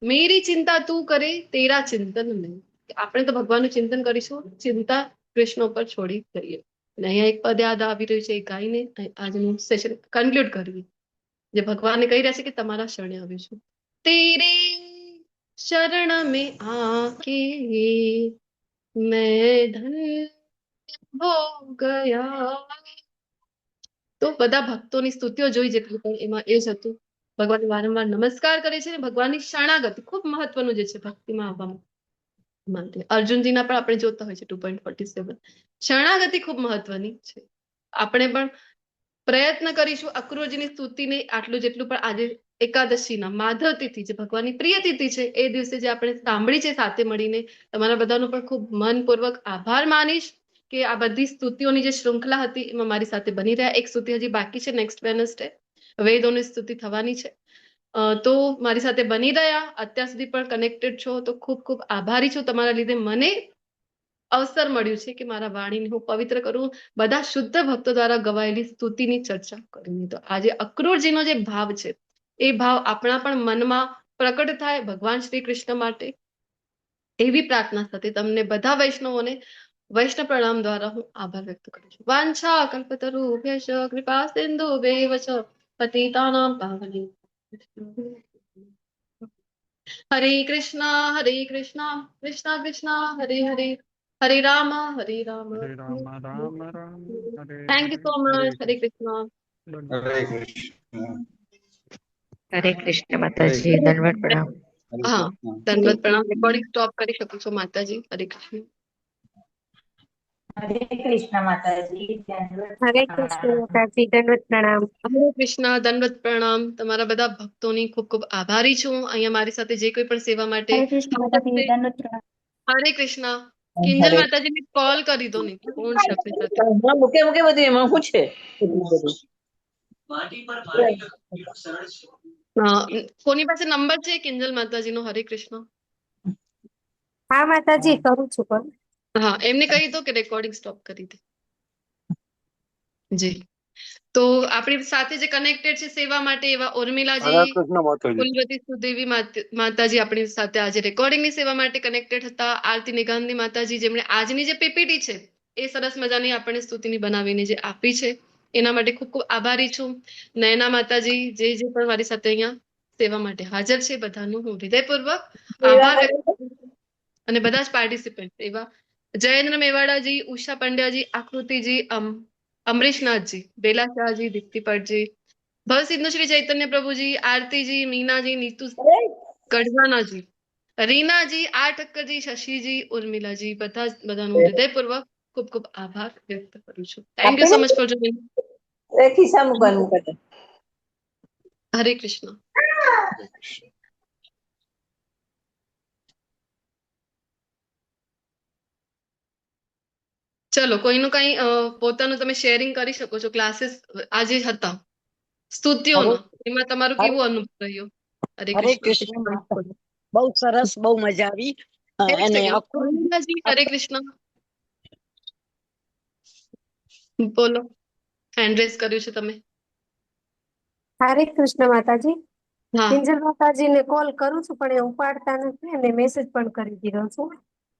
મેરી ચિંતા તું કરે તેરા ચિંતન નહીં. આપણે તો ભગવાનનું ચિંતન કરીશું, ચિંતા કૃષ્ણ ઉપર છોડી દઈએ. અને અહીંયા એક પદ યાદ આવી રહ્યું છે એ ગાઈને આજનું સેશન કન્ક્લુડ કરીએ. જે ભગવાનને કહી રહ્યા છે કે તમારા શરણે આવ્યું છું. તેરે શરણ મેં આકે મેં ધન્ય હો ગયા. તો બધા ભક્તોની સ્તુતિઓ જોઈ જેટલી પણ એમાં એ જ હતું. ભગવાન વારંવાર નમસ્કાર કરે છે ને ભગવાનની શરણાગતિ ખૂબ મહત્વનું જે છે ભક્તિમાં આવવા માટે. અર્જુનજીના પણ આપણે જોતા હોય છે 2.47. શરણાગતિ ખૂબ મહત્વની છે. આપણે પણ પ્રયત્ન કરીશું અક્રૂરજીની સ્તુતિને આટલું જેટલું પણ આજે એકાદશીના માધવ તિથિ જે ભગવાનની પ્રિય તિથિ છે એ દિવસે જે આપણે સાંભળી છે સાથે મળીને તમારા બધાનો પણ ખૂબ મનપૂર્વક આભાર માનીશ કે આ બધી સ્તુતિઓની જે શૃંખલા હતી એમાં મારી સાથે બની રહ્યા. એક સ્તુતિ હજી બાકી છે નેક્સ્ટ વેનસડે, વેદોની સ્તુતિ થવાની છે. તો મારી સાથે બની રહ્યા, અત્યાર સુધી પણ કનેક્ટેડ છો તો ખૂબ ખૂબ આભારી છું. તમારા લીધે મને અવસર મળ્યું છે કે મારા વાણીને હું પવિત્ર કરું, બધા શુદ્ધ ભક્તો દ્વારા ગવાયેલી સ્તુતિની ચર્ચા કરીને. તો આજે અક્રૂરજીનો જે ભાવ છે એ ભાવ આપણા પણ મનમાં પ્રકટ થાય ભગવાન શ્રી કૃષ્ણ માટે. એવી પ્રાર્થના સાથે તમને બધા વૈષ્ણવોને વૈષ્ણવ પ્રણામ દ્વારા હું આભાર વ્યક્ત કરું છું. વાંછા કલ્પતરુભ્યશ્ચ કૃપા સિંધુભ્યૈવ ચ પતિતાનાં પાવનેભ્યો હરે કૃષ્ણ કૃષ્ણ કૃષ્ણ હરે હરે હરે Ram Ram Ram. Thank you so much. હરે કૃષ્ણ. હરે કૃષ્ણ. હરે કૃષ્ણ માતાજી. દંડવત પ્રણામ. હા, દંડવત પ્રણામ. રેકોર્ડિંગ સ્ટોપ કરી શકો છો માતાજી. હરે કૃષ્ણ. હરે કૃષ્ણ માતાજી. હરે કૃષ્ણ માતાજી. દંડવત પ્રણામ. હરે કૃષ્ણ. દંડવત પ્રણામ. તમારા બધા ભક્તોની ખૂબ ખૂબ આભારી છું અહીંયા મારી સાથે જે કોઈ પણ સેવા માટે. હરે કૃષ્ણ માતાજી. દંડવત પ્રણામ. હરે કૃષ્ણ. કિંજલ માતાજીને કોલ કરી દો ને કોણ છે આપણી સાથે. મૂકે બધી એમાં શું છે? કોની પાસે નંબર છે કિંજલ માતાજીનો? હરે કૃષ્ણ. હા માતાજી, કરું છું પણ. હા, એમને કહી દો કે રેકોર્ડિંગ સ્ટોપ કરી દે. જી. તો આપણી સાથે જે કનેક્ટેડ છે સેવા માટે એવા ઉર્મિલાજી, કુલવતી સુદેવી માતાજી આપણી સાથે આજે રેકોર્ડિંગની સેવા માટે કનેક્ટેડ હતા. આરતી નિગાંધી માતાજી જેમણે આજની જે પીપીટી છે એ સરસ મજાની આપણે સ્તુતિની બનાવીને જે આપી છે એના માટે ખૂબ ખૂબ આભારી છું. નયના માતાજી જે પણ મારી સાથે અહીંયા સેવા માટે હાજર છે બધાનું હું હૃદયપૂર્વક આભાર વ્યક્ત કરું છું. અને બધા જ પાર્ટિસિપન્ટ એવા જયેન્દ્ર મેવાડાજી, ઉષા પંડ્યાજી, આકૃતિજી, અમરીશનાથજી, બેલા શાહજી, દીપ્તિ પટજી, ભવસિદ્ધુ શ્રી ચૈતન્ય પ્રભુજી, આરતીજી, મીનાજી, નીતુ ગઢવાનાજી, રીનાજી, આર ઠક્કરજી, શશીજી, ઉર્મિલાજી, બધાનું હૃદયપૂર્વક ખૂબ ખૂબ આભાર વ્યક્ત કરું છું. Thank you so much for joining. ખિસ્સા મૂકવાનું કરે. હરે કૃષ્ણ. ચલો કોઈનું કઈ પોતાનું તમે શેરિંગ કરી શકો છો. ક્લાસીસ આજે હતા સ્તુતિઓનો, એમાં તમારું કેવું અનુભવ રહ્યો? હરે હરે કૃષ્ણ. કૃષ્ણ. બહુ સરસ, બહુ મજા આવી. અને ઉર્મિલાજી, હરે કૃષ્ણ. બોલો, હેન્ડ રેઝ કર્યું છે તમે. હરે કૃષ્ણ માતાજી. હા, કિંજલ માતાજીને કોલ કરું છું પણ એ ઉપાડતા નથી અને મેસેજ પણ કરી દીધો છે.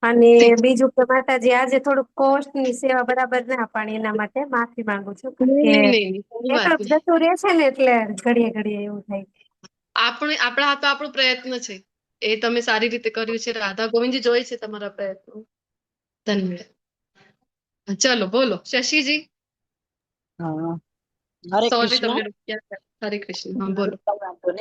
અને ઠીક છે. બીજું કે માતાજી આજે થોડુંક કોસ્ટ ની સેવા બરાબર ના પાડી, એના માટે માફી માંગુ છું. નહીં, કે નહીં, નહીં, કોઈ વાત એટલું નહીં. જતું રહે છે ને એટલે ઘડીએ ઘડીએ એવું થાય. આપણા હાથ આપણો પ્રયત્ન છે, એ તમે સારી રીતે કર્યું છે. રાધા ગોવિંદજી જોઈ છે તમારા પ્રયત્નો. ધન્યવાદ. ચલો બોલો શશીજી. હરે સોરી કૃષ્ણ. તમને રોક્યા. હરે કૃષ્ણ. હા બોલો. વાંધો નહીં.